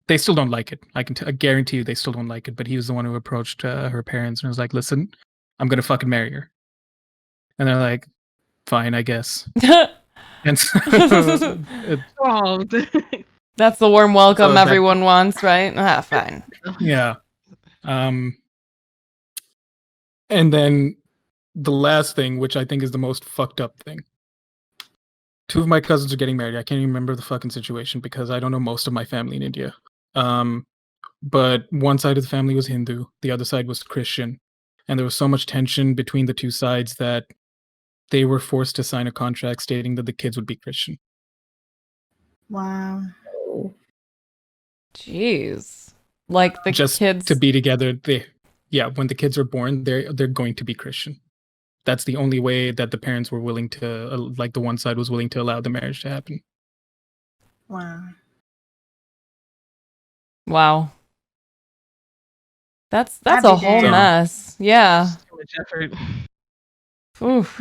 Speaker 2: they still don't like it. I guarantee you they still don't like it, but he was the one who approached her parents and was like, listen, I'm gonna fucking marry her. And they're like, fine, I guess. And so,
Speaker 3: Oh,
Speaker 1: That's the warm welcome
Speaker 2: So that-
Speaker 1: everyone wants, right? Ah, fine.
Speaker 2: yeah. And then the last thing, which I think is the most fucked up thing. 2 of my cousins are getting married. I can't even remember the fucking situation because I don't know most of my family in India. But one side of the family was Hindu, the other side was Christian. And there was so much tension between the two sides that they were forced to sign a contract stating that the kids would be Christian.
Speaker 5: Wow.
Speaker 4: Oh,
Speaker 1: Jeez. Like the
Speaker 2: Just
Speaker 1: kids.
Speaker 2: to be together, when the kids are born, they're going to be Christian. That's the only way that the parents were willing to, like the one side was willing to allow the marriage to happen.
Speaker 5: Wow.
Speaker 1: Wow. That's
Speaker 5: That'd
Speaker 1: a
Speaker 5: be
Speaker 1: whole
Speaker 5: damn.
Speaker 1: mess. Yeah.
Speaker 3: so much effort.
Speaker 1: Oof.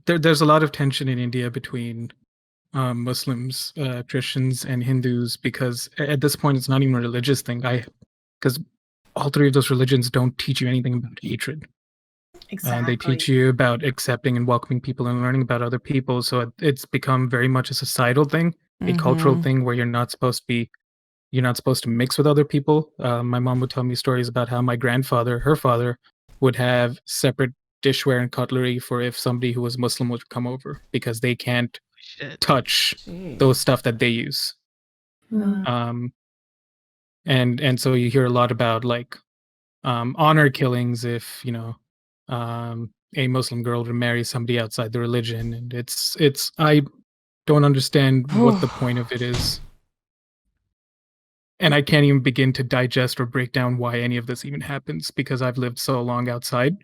Speaker 2: There's a lot of tension in India between Muslims, Christians, and Hindus because at this point it's not even a religious thing. Because all 3 of those religions don't teach you anything about hatred.
Speaker 5: Exactly.
Speaker 2: They teach you about accepting and welcoming people and learning about other people. So it's become very much a societal thing, a cultural
Speaker 1: Mhm.
Speaker 2: thing where you're not supposed to mix with other people. My mom would tell me stories about how my grandfather, her father, would have separate dishware and cutlery for if somebody who was Muslim would come over because they can't
Speaker 3: Shit.
Speaker 2: touch
Speaker 1: Jeez.
Speaker 2: those stuff that they use.
Speaker 4: mm,
Speaker 2: And so you hear a lot about like honor killings if a Muslim girl to marry somebody outside the religion, and it's I don't understand what the point of it is, and I can't even begin to digest or break down why any of this even happens because I've lived so long outside.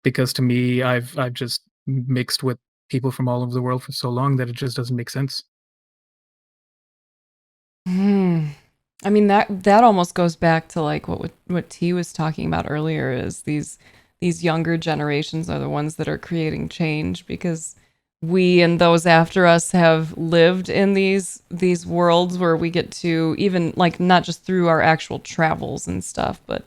Speaker 2: Because to me, I've just mixed with people from all over the world for so long that it just doesn't make sense.
Speaker 1: I mean that almost goes back to like what T was talking about earlier is these younger generations are the ones that are creating change because we and those after us have lived in these worlds where we get to even like not just through our actual travels and stuff, but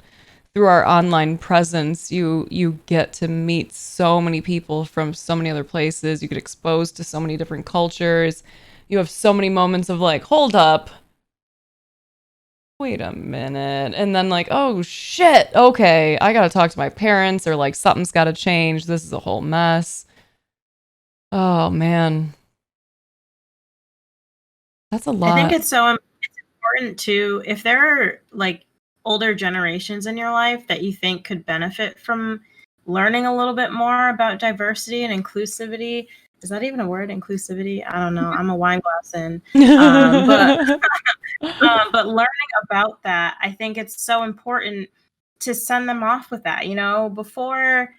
Speaker 1: through our online presence, you get to meet so many people from so many other places. You get exposed to so many different cultures. You have so many moments of like, hold up, wait a minute, and then like, oh shit, okay, I gotta talk to my parents, or like something's gotta change. This is a whole mess. Oh man, that's a lot.
Speaker 5: I think it's important to, if there are like older generations in your life that you think could benefit from learning a little bit more about diversity and inclusivity. Is that even a word, inclusivity? I don't know. I'm a wine glass in. But learning about that, I think it's so important to send them off with that, before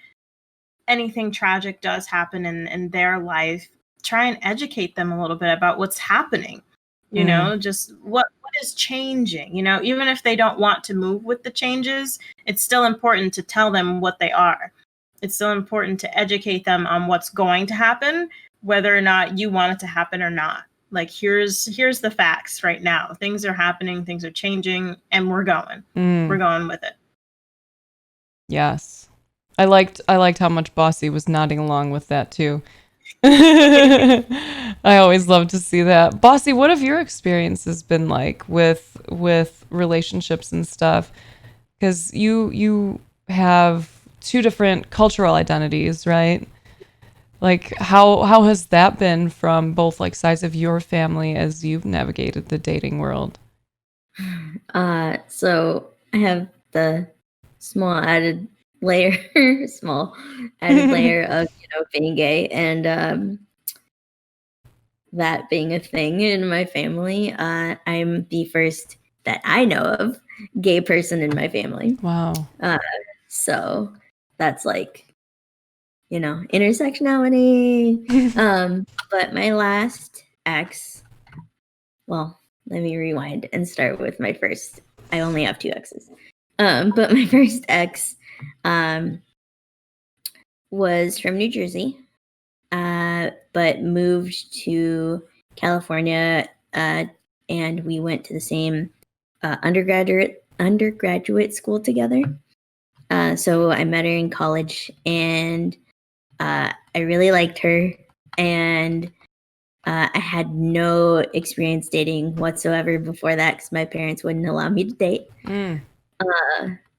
Speaker 5: anything tragic does happen in their life. Try and educate them a little bit about what's happening, just what is changing, even if they don't want to move with the changes, it's still important to tell them what they are. It's still important to educate them on what's going to happen, whether or not you want it to happen or not. Like, here's the facts right now. Things are happening, things are changing, and we're going with it.
Speaker 1: Yes. I liked how much Bossy was nodding along with that too. I always love to see that. Bossy, what have your experiences been like with relationships and stuff? Because you have 2 different cultural identities, right? Like how has that been from both like sides of your family as you've navigated the dating world?
Speaker 4: So I have the small added layer of being gay and that being a thing in my family. I'm the first that I know of gay person in my family.
Speaker 1: Wow.
Speaker 4: So that's like, intersectionality. But my last ex, well, let me rewind and start with my first. I only have 2 exes. But my first ex was from New Jersey, but moved to California, and we went to the same undergraduate school together. So I met her in college, and I really liked her, and I had no experience dating whatsoever before that because my parents wouldn't allow me to date.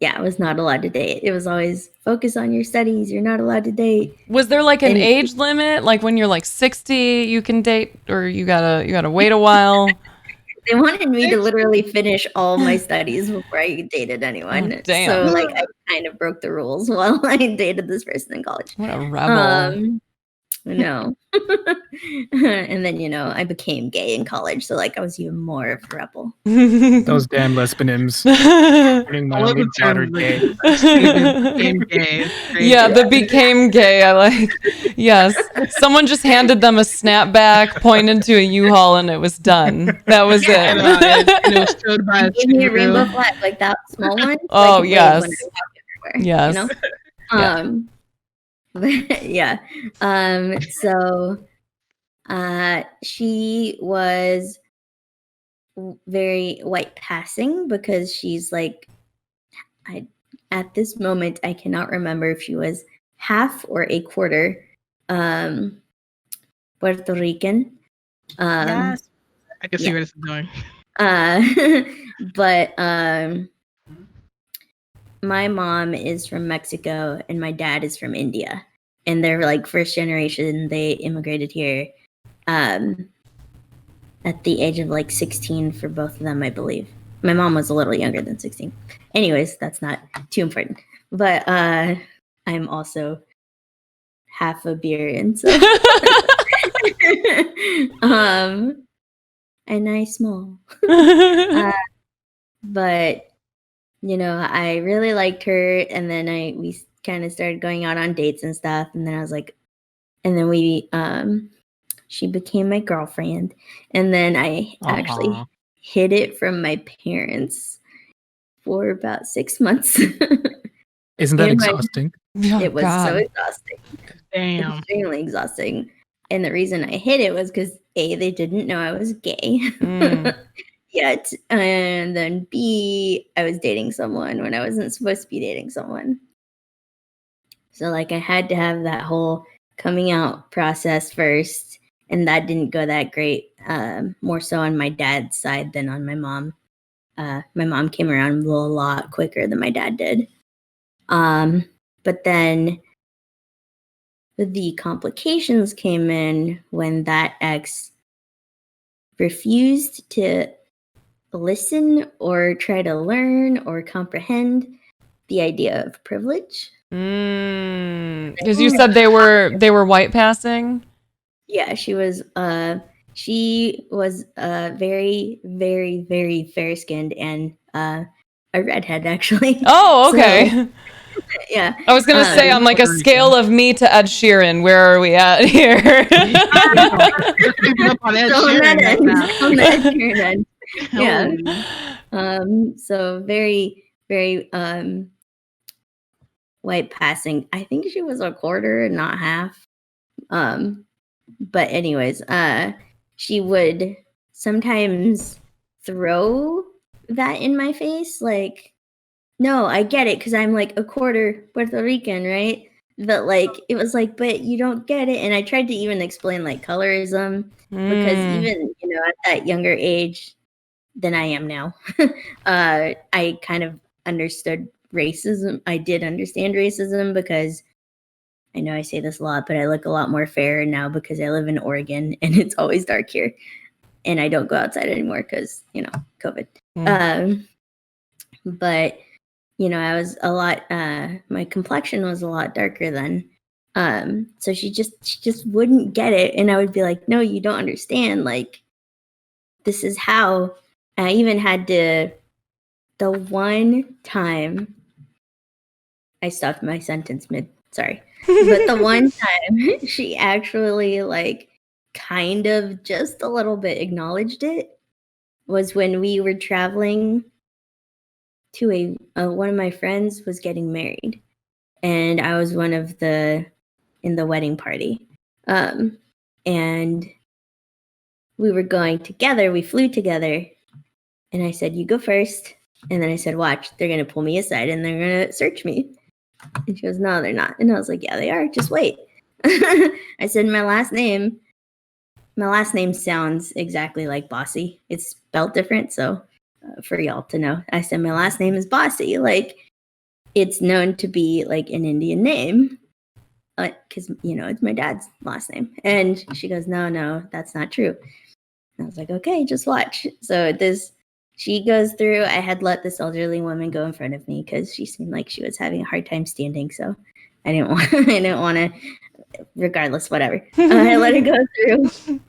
Speaker 4: Yeah, I was not allowed to date. It was always focus on your studies. You're not allowed to date.
Speaker 1: Was there like an
Speaker 4: And-
Speaker 1: age limit? Like when you're like 60, you can date, or you gotta wait a while?
Speaker 4: They wanted me to literally finish all my studies before I dated anyone.
Speaker 1: Oh, damn.
Speaker 4: So like I kind of broke the rules while I dated this person in college.
Speaker 1: What a rebel.
Speaker 4: No. And then, I became gay in college. So like I was even more of a rebel.
Speaker 2: Those damn lesbians. Turning my
Speaker 3: I love
Speaker 2: only
Speaker 3: the term,
Speaker 2: daughter
Speaker 3: like,
Speaker 2: gay.
Speaker 3: became gay. It's great.
Speaker 1: Yeah, the became gay. I like. Yes, someone just handed them a snapback, pointed to a U-Haul, and it was done. That was
Speaker 3: And,
Speaker 1: it.
Speaker 3: and it was showed by a
Speaker 4: Give me a rainbow
Speaker 3: Subaru.
Speaker 4: flag, like that small one. so
Speaker 1: Oh,
Speaker 4: I could wave
Speaker 1: yes.
Speaker 4: when I walk everywhere,
Speaker 1: Yes. Yeah.
Speaker 4: Yeah. So she was very white passing because she's like, at this moment, I cannot remember if she was half or a quarter Puerto Rican.
Speaker 5: Yes.
Speaker 3: I can see where this is going.
Speaker 4: But my mom is from Mexico and my dad is from India. And they're like first generation. They immigrated here at the age of like 16 for both of them, I believe. My mom was a little younger than 16. Anyways, that's not too important. But I'm also half a Iberian, so and I small. But I really liked her, and then we kind of started going out on dates and stuff, and then I was like, and then we she became my girlfriend, and then I actually
Speaker 2: Aw.
Speaker 4: hid it from my parents for about 6 months.
Speaker 2: Isn't that
Speaker 4: In my-
Speaker 2: exhausting?
Speaker 1: Oh,
Speaker 4: It was so
Speaker 1: God.
Speaker 4: exhausting,
Speaker 3: Damn.
Speaker 4: extremely exhausting. And the reason I hid it was because A, they didn't know I was gay
Speaker 1: Mm.
Speaker 4: yet, and then B, I was dating someone when I wasn't supposed to be dating someone. So like I had to have that whole coming out process first, and that didn't go that great. More so on my dad's side than on my mom. My mom came around a lot quicker than my dad did. But then the complications came in when that ex refused to listen or try to learn or comprehend the idea of privilege.
Speaker 1: Because you said they were white passing.
Speaker 4: Yeah, she was very, very, very fair skinned and a redhead actually.
Speaker 1: Oh,
Speaker 4: So,
Speaker 1: okay.
Speaker 4: yeah.
Speaker 1: I was gonna say on like a scale of me to Ed Sheeran, where are we at here?
Speaker 3: Creeping up on Ed
Speaker 4: So on that
Speaker 3: Sheeran right
Speaker 4: end,
Speaker 3: now.
Speaker 4: on that end, yeah.
Speaker 3: Holy.
Speaker 4: So very, very white passing. I think she was a quarter and not half. But anyways, she would sometimes throw that in my face, like, no, I get it, because I'm like a quarter Puerto Rican, right? But like it was like, but you don't get it. And I tried to even explain like colorism, because even at that younger age than I am now, I kind of understood racism. I did understand racism because I know I say this a lot, but I look a lot more fair now because I live in Oregon and it's always dark here, and I don't go outside anymore because COVID. But I was a lot. My complexion was a lot darker then. So she just wouldn't get it, and I would be like, "No, you don't understand. Like, this is how." I even had to. The one time I stopped my sentence mid. Sorry. But the one time she actually like kind of just a little bit acknowledged it was when we were traveling to one of my friends was getting married, and I was one of in the wedding party. And we were going together, we flew together, and I said, "You go first." And then I said, "Watch, they're going to pull me aside and they're going to search me." And she goes, "No, they're not." And I was like, "Yeah, they are. Just wait." I said my last name sounds exactly like Bossy. It's spelled different, so for y'all to know, I said my last name is Bossy. Like, it's known to be like an Indian name, because it's my dad's last name. And she goes, no, that's not true. And I was like, okay, just watch. So she goes through. I had let this elderly woman go in front of me because she seemed like she was having a hard time standing. So I didn't want to. Regardless, whatever. I let her go through,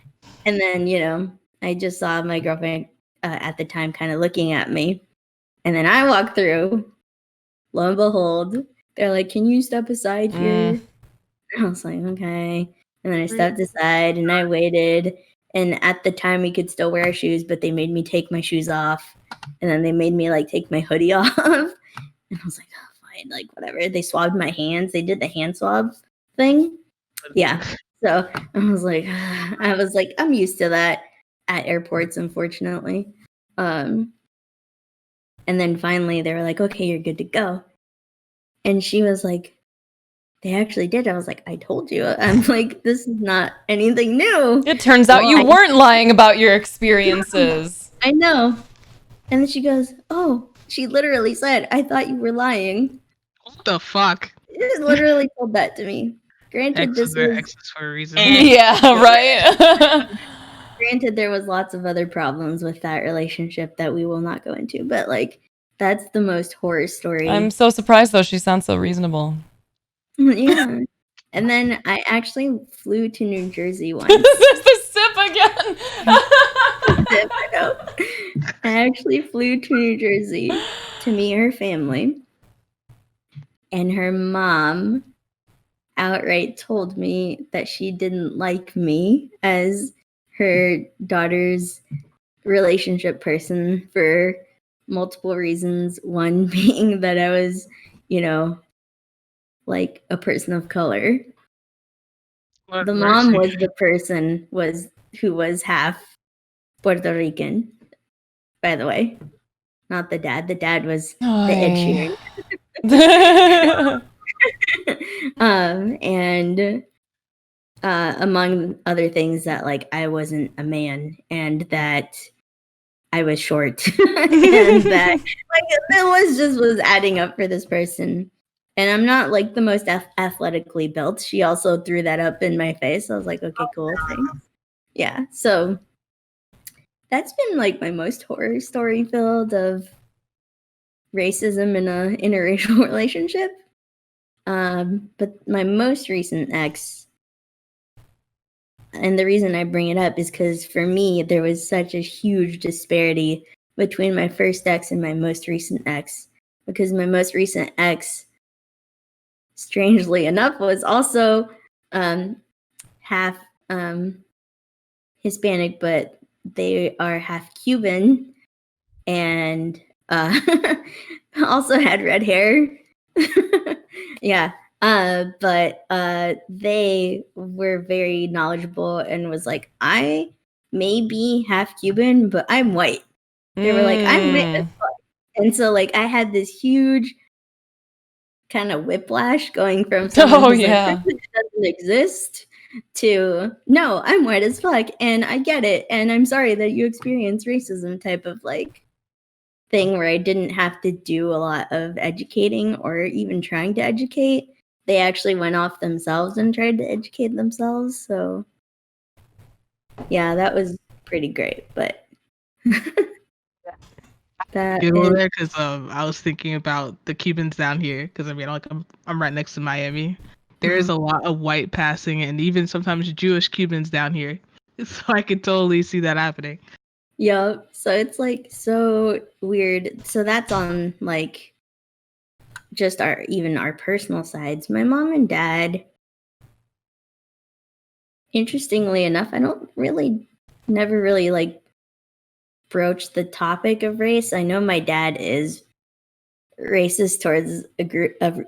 Speaker 4: and then I just saw my girlfriend at the time kind of looking at me, and then I walked through. Lo and behold, they're like, "Can you step aside here?" I was like, "Okay," and then I stepped aside and I waited. And at the time, we could still wear our shoes, but they made me take my shoes off, and then they made me like take my hoodie off, and I was like, "Oh, fine, like whatever." They swabbed my hands. They did the hand swab thing. Yeah. So I was like, I'm used to that at airports, unfortunately. And then finally they were like, okay, you're good to go. And she was like, they actually did. I was like, I told you. I'm like, this is not anything new.
Speaker 1: It turns out you weren't lying about your experiences.
Speaker 4: I know. And then she goes, oh, she literally said, I thought you were lying.
Speaker 3: What the fuck?
Speaker 4: She literally told that to me. Granted,
Speaker 3: Exes are exes for a reason.
Speaker 1: Yeah, right.
Speaker 4: Granted, there was lots of other problems with that relationship that we will not go into, but like, that's the most horror story.
Speaker 1: I'm so surprised though. She sounds so reasonable.
Speaker 4: Yeah. And then I actually flew to New Jersey once.
Speaker 1: There's the sip again.
Speaker 4: I know. I actually flew to New Jersey to meet her family. And her mom outright told me that she didn't like me as her daughter's relationship person for multiple reasons. One being that I was, like a person of color. The mom was the person who was half Puerto Rican, by the way. Not the dad. The dad was the Ed Sheeran. And among other things, that like I wasn't a man and that I was short and that like it was adding up for this person. And I'm not like the most athletically built. She also threw that up in my face. I was like, okay, cool, thanks. Yeah, so that's been like my most horror story filled of racism in a interracial relationship. But my most recent ex, and the reason I bring it up is because for me, there was such a huge disparity between my first ex and my most recent ex. Because my most recent ex, strangely enough, was also half Hispanic, but they are half Cuban and also had red hair. Yeah. But they were very knowledgeable and was like, I may be half Cuban, but I'm white. They were like, I'm white as fuck. And so like I had this huge kind of whiplash going from someone who's like, privilege doesn't exist to no, I'm white as fuck and I get it. And I'm sorry that you experience racism type of like thing where I didn't have to do a lot of educating or even trying to educate. They actually went off themselves and tried to educate themselves. So yeah, that was pretty great. But that
Speaker 3: Get over there because I was thinking about the Cubans down here because I mean like I'm right next to Miami. There's a lot of white passing and even sometimes Jewish Cubans down here, so I could totally see that happening.
Speaker 4: Yep. So it's like so weird. So that's on like just our personal sides. My mom and dad, interestingly enough, I don't never really like broach the topic of race. I know my dad is racist towards a group of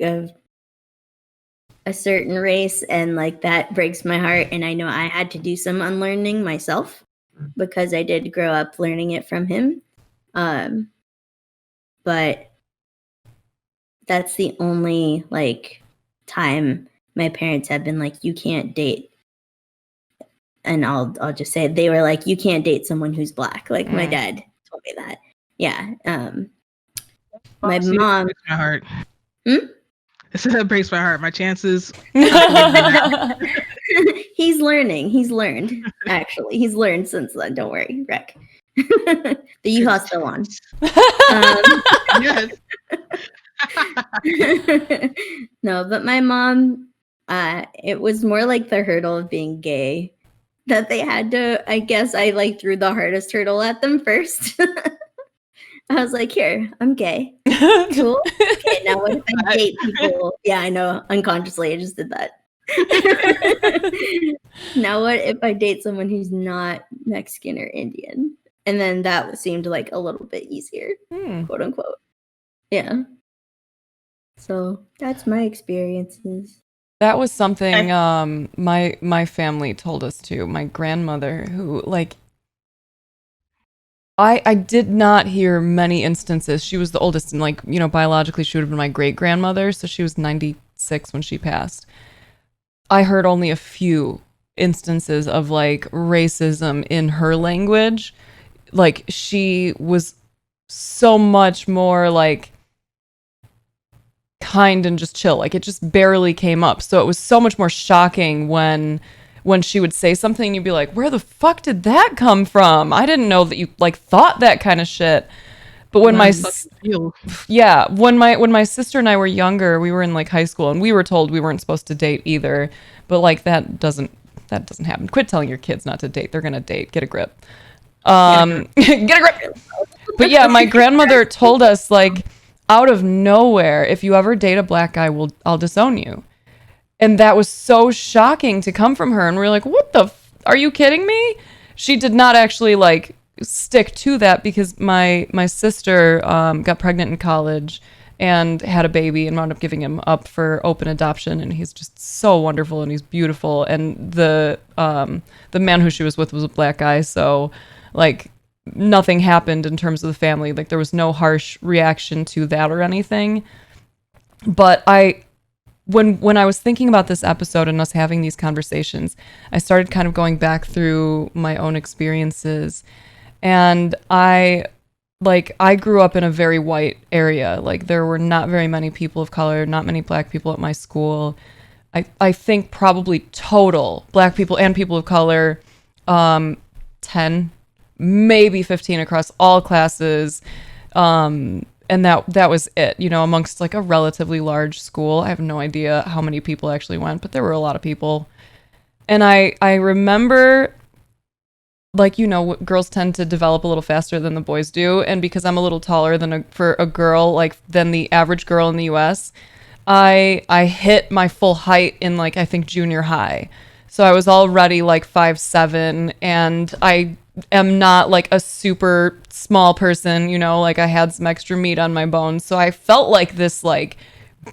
Speaker 4: a certain race, and like that breaks my heart. And I know I had to do some unlearning myself because I did grow up learning it from him. But that's the only like time my parents have been like, you can't date. And I'll just say it, they were like, you can't date someone who's Black. Like my dad told me that. Yeah. My
Speaker 3: See,
Speaker 4: mom.
Speaker 3: That breaks my heart.
Speaker 4: Hmm?
Speaker 3: That breaks my heart. My chances.
Speaker 4: He's learning. He's learned, actually. He's learned since then. Don't worry, Rec. The U-Haul's still on.
Speaker 3: Yes.
Speaker 4: No, but my mom, it was more like the hurdle of being gay that they had to, I guess I like threw the hardest hurdle at them first. I was like, here, I'm gay. Cool. Okay, now what if I date people? Yeah, I know. Unconsciously, I just did that. Now what if I date someone who's not Mexican or Indian? And then that seemed like a little bit easier, quote unquote. Yeah. So that's my experiences.
Speaker 1: That was something my family told us too. My grandmother, who like I did not hear many instances. She was the oldest, and like, you know, biologically she would have been my great grandmother, so she was 96 when she passed. I heard only a few instances of like racism in her language. Like she was so much more like kind and just chill. Like it just barely came up. So it was so much more shocking when she would say something and you'd be like, where the fuck did that come from? I didn't know that you like thought that kind of shit. But when my sister and I were younger, we were in like high school and we were told we weren't supposed to date either. But like that doesn't happen. Quit telling your kids not to date. They're gonna date. Get a grip. Get a grip. But yeah, my grandmother told us like out of nowhere, if you ever date a Black guy, I'll disown you. And that was so shocking to come from her. And we were like, what the are you kidding me? She did not actually like stick to that because my sister got pregnant in college and had a baby and wound up giving him up for open adoption. And he's just so wonderful and he's beautiful. And the man who she was with was a Black guy. So like nothing happened in terms of the family. Like there was no harsh reaction to that or anything. But when I was thinking about this episode and us having these conversations, I started kind of going back through my own experiences. And I grew up in a very white area. Like there were not very many people of color, not many Black people at my school. I think probably total Black people and people of color, 10, maybe 15 across all classes. And that was it, you know, amongst like a relatively large school. I have no idea how many people actually went, but there were a lot of people. And I remember, like, you know, girls tend to develop a little faster than the boys do. And because I'm a little taller for a girl, like than the average girl in the US, I hit my full height in like, I think junior high. So I was already like 5'7", and I am not like a super small person, you know, like I had some extra meat on my bones. So I felt like this like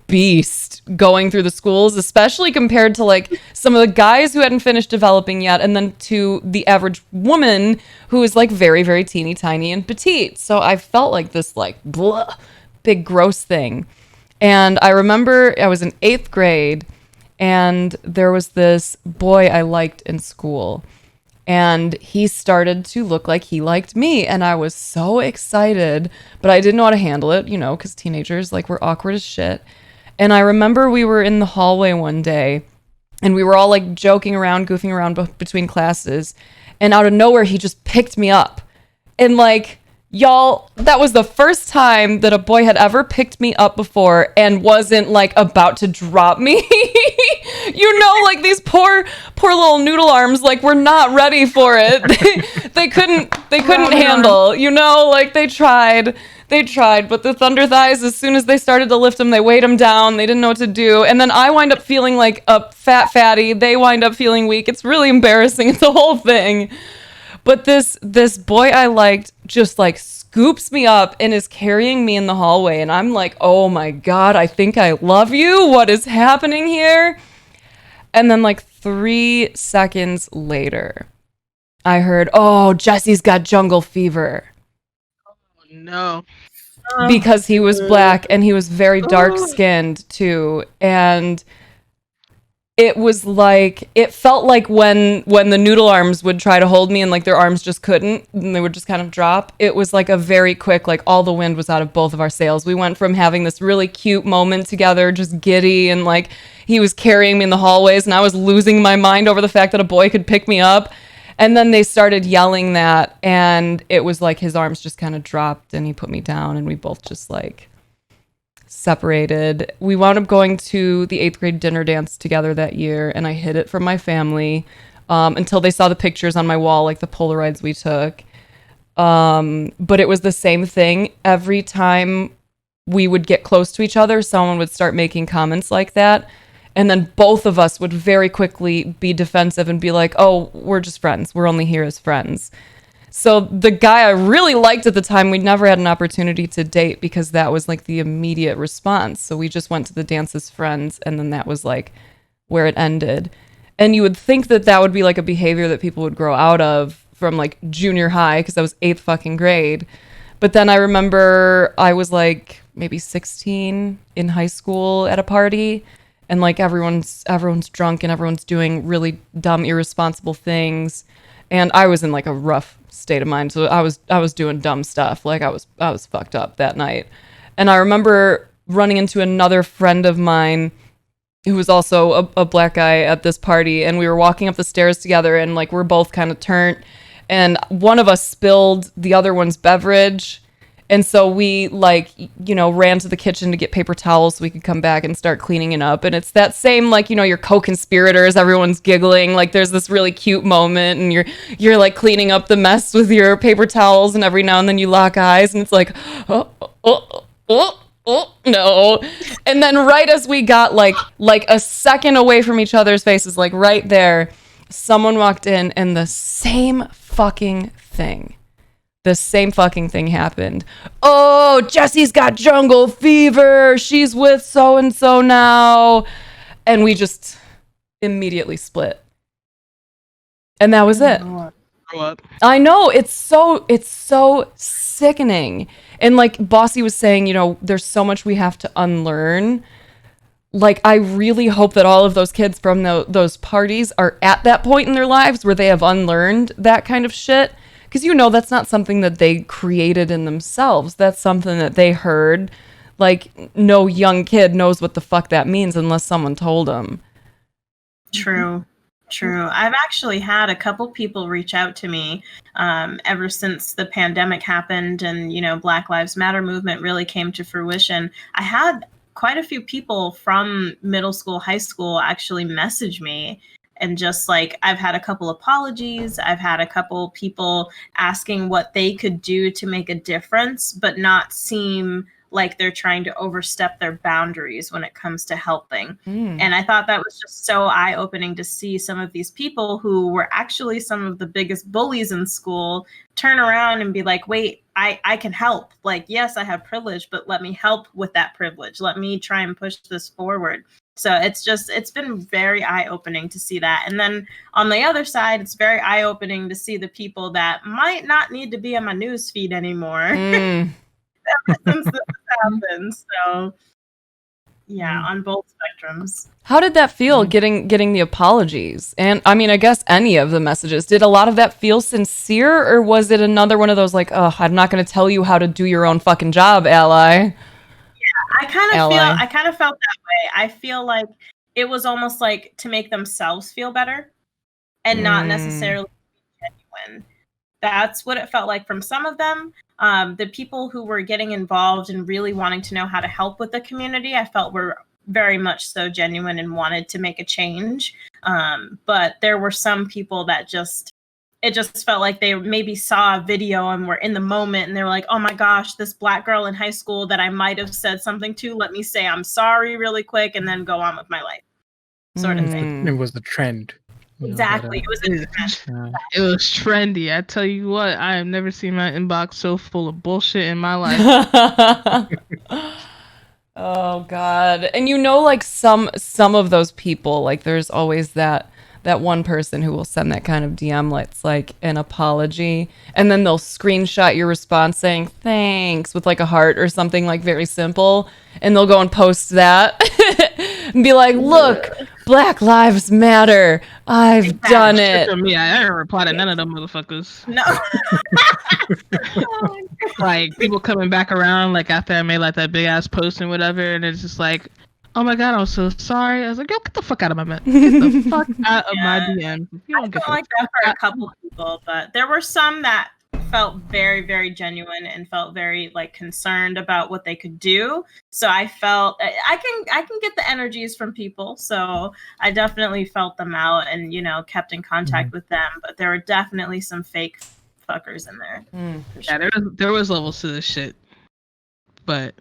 Speaker 1: beast going through the schools, especially compared to like some of the guys who hadn't finished developing yet, and then to the average woman who is like very, very teeny tiny and petite. So I felt like this like blah, big gross thing. And I remember I was in 8th grade and there was this boy I liked in school. And he started to look like he liked me. And I was so excited, but I didn't know how to handle it, you know, because teenagers, like, we're awkward as shit. And I remember we were in the hallway one day and we were all like joking around, goofing around between classes. And out of nowhere, he just picked me up. And like, y'all, that was the first time that a boy had ever picked me up before and wasn't like about to drop me. You know, like these poor little noodle arms, like were not ready for it. They couldn't handle, you know, like they tried, but the thunder thighs, as soon as they started to lift them, they weighed them down. They didn't know what to do. And then I wind up feeling like a fatty. They wind up feeling weak. It's really embarrassing. It's a whole thing. But this boy I liked just like scoops me up and is carrying me in the hallway. And I'm like, oh my God, I think I love you. What is happening here? And then like 3 seconds later, I heard, oh, Jesse's got jungle fever.
Speaker 3: Oh, no.
Speaker 1: Because he was Black and he was very dark skinned too. And it was like, it felt like when the noodle arms would try to hold me and like their arms just couldn't, and they would just kind of drop. It was like a very quick, like all the wind was out of both of our sails. We went from having this really cute moment together, just giddy, and like he was carrying me in the hallways and I was losing my mind over the fact that a boy could pick me up. And then they started yelling that, and it was like his arms just kind of dropped and he put me down and we both just like separated. We wound up going to the 8th grade dinner dance together that year, and I hid it from my family until they saw the pictures on my wall, like the Polaroids we took. But it was the same thing. Every time we would get close to each other, someone would start making comments like that. And then both of us would very quickly be defensive and be like, oh, we're just friends. We're only here as friends. So the guy I really liked at the time, we never had an opportunity to date because that was like the immediate response. So we just went to the dance as friends, and then that was like where it ended. And you would think that that would be like a behavior that people would grow out of from like junior high, because I was 8th fucking grade. But then I remember I was like maybe 16 in high school at a party, and like everyone's drunk and everyone's doing really dumb, irresponsible things. And I was in like a rough state of mind. So I was doing dumb stuff. Like I was fucked up that night. And I remember running into another friend of mine who was also a black guy at this party. And we were walking up the stairs together, and like we're both kind of turnt. And one of us spilled the other one's beverage. And so we like, you know, ran to the kitchen to get paper towels so we could come back and start cleaning it up. And it's that same, like, you know, your co-conspirators, everyone's giggling, like there's this really cute moment, and you're like cleaning up the mess with your paper towels, and every now and then you lock eyes and it's like, oh, no. And then right as we got like a second away from each other's faces, like right there, someone walked in and the same fucking thing happened. Oh, Jessy's got jungle fever. She's with so-and-so now. And we just immediately split. And that was it.
Speaker 3: Grow up.
Speaker 1: I know, it's so sickening. And like Bossy was saying, you know, there's so much we have to unlearn. Like, I really hope that all of those kids from those parties are at that point in their lives where they have unlearned that kind of shit. Because, you know, that's not something that they created in themselves. That's something that they heard. Like, no young kid knows what the fuck that means unless someone told them.
Speaker 5: True. I've actually had a couple people reach out to me ever since the pandemic happened and, you know, Black Lives Matter movement really came to fruition. I had quite a few people from middle school, high school actually message me. And just like, I've had a couple apologies. I've had a couple people asking what they could do to make a difference, but not seem like they're trying to overstep their boundaries when it comes to helping. And I thought that was just so eye-opening to see some of these people who were actually some of the biggest bullies in school turn around and be like, wait, I can help. Like, yes, I have privilege, but let me help with that privilege. Let me try and push this forward. So it's been very eye-opening to see that. And then on the other side, it's very eye-opening to see the people that might not need to be on my news feed anymore ever since this happened. So yeah, on both spectrums.
Speaker 1: How did that feel, getting the apologies? And I mean, I guess any of the messages. Did a lot of that feel sincere, or was it another one of those like, oh, I'm not going to tell you how to do your own fucking job, ally?
Speaker 5: I kind of felt that way. I feel like it was almost like to make themselves feel better and not necessarily genuine. That's what it felt like from some of them. The people who were getting involved and really wanting to know how to help with the community, I felt were very much so genuine and wanted to make a change. But there were some people that it just felt like they maybe saw a video and were in the moment and they were like, oh my gosh, this Black girl in high school that I might have said something to, let me say I'm sorry really quick and then go on with my life, sort of thing.
Speaker 2: It was the trend.
Speaker 5: Exactly. It was a trend.
Speaker 3: It was trendy. I tell you what, I have never seen my inbox so full of bullshit in my life.
Speaker 1: Oh God. And you know, like some of those people, like there's always that one person who will send that kind of DM, it's like an apology, and then they'll screenshot your response saying thanks with like a heart or something, like very simple, and they'll go and post that and be like, look, Black Lives Matter. I've done it.
Speaker 3: For me, I didn't reply to none of them motherfuckers.
Speaker 5: No.
Speaker 3: Like people coming back around, like after I made like that big ass post and whatever, and it's just like, oh my god, I'm so sorry. I was like, yo, get the fuck out of my man. Get the fuck out of my DM. You
Speaker 5: I
Speaker 3: don't get
Speaker 5: felt like that for a couple people, but there were some that felt very, very genuine and felt very like concerned about what they could do. So I felt I can get the energies from people. So I definitely felt them out and kept in contact with them. But there were definitely some fake fuckers in there. For
Speaker 3: Yeah,
Speaker 5: sure.
Speaker 3: there was levels to this shit, but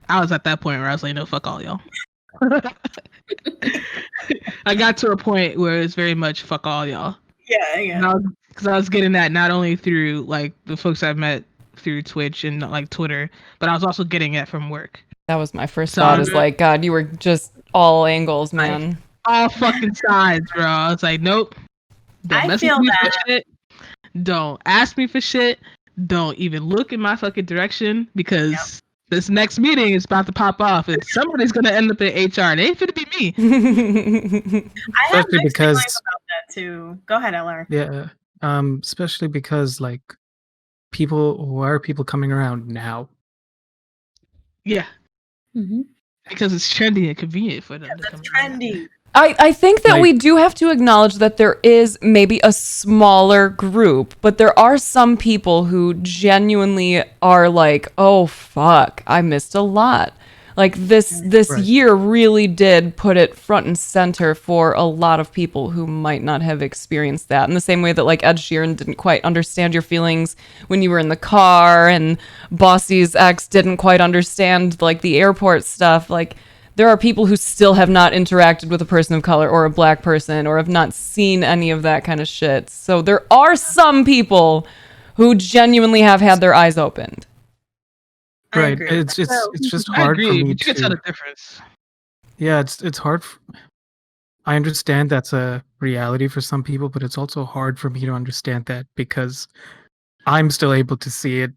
Speaker 3: I was at that point where I was like, no, fuck all y'all. I got to a point where it's very much fuck all y'all.
Speaker 5: Yeah.
Speaker 3: Because I was getting that not only through like the folks I've met through Twitch and like Twitter, but I was also getting it from work.
Speaker 1: That was my first thought. Is like, God, you were just all angles, man.
Speaker 3: All fucking sides, bro. I was like, nope. Don't
Speaker 5: I
Speaker 3: mess
Speaker 5: feel
Speaker 3: with me
Speaker 5: that.
Speaker 3: for shit. Don't ask me for shit. Don't even look in my fucking direction because this next meeting is about to pop off and somebody's gonna end up in HR. It ain't finna be me.
Speaker 5: I have
Speaker 2: Especially
Speaker 5: mixed
Speaker 2: because-
Speaker 5: feelings about that too. Go ahead, LR.
Speaker 2: Yeah. Especially because like why are people coming around now?
Speaker 3: Yeah,
Speaker 4: Mm-hmm.
Speaker 3: because it's trendy and convenient for them to
Speaker 5: That's
Speaker 3: come around.
Speaker 5: trendy.
Speaker 1: I think that
Speaker 2: Like-
Speaker 1: we do have to acknowledge that there is maybe a smaller group, but there are some people who genuinely are like, oh fuck, I missed a lot. Like this
Speaker 2: Right.
Speaker 1: year really did put it front and center for a lot of people who might not have experienced that. In the same way that like Ed Sheeran didn't quite understand your feelings when you were in the car, and Bossy's ex didn't quite understand like the airport stuff. Like there are people who still have not interacted with a person of color or a black person or have not seen any of that kind of shit. So there are some people who genuinely have had their eyes opened.
Speaker 5: I
Speaker 2: Right.
Speaker 5: agree.
Speaker 2: It's just
Speaker 3: I
Speaker 2: hard for
Speaker 3: agree,
Speaker 2: me
Speaker 3: but you can tell
Speaker 2: to.
Speaker 3: the difference.
Speaker 2: Yeah, it's hard. I understand that's a reality for some people, but it's also hard for me to understand that because I'm still able to see it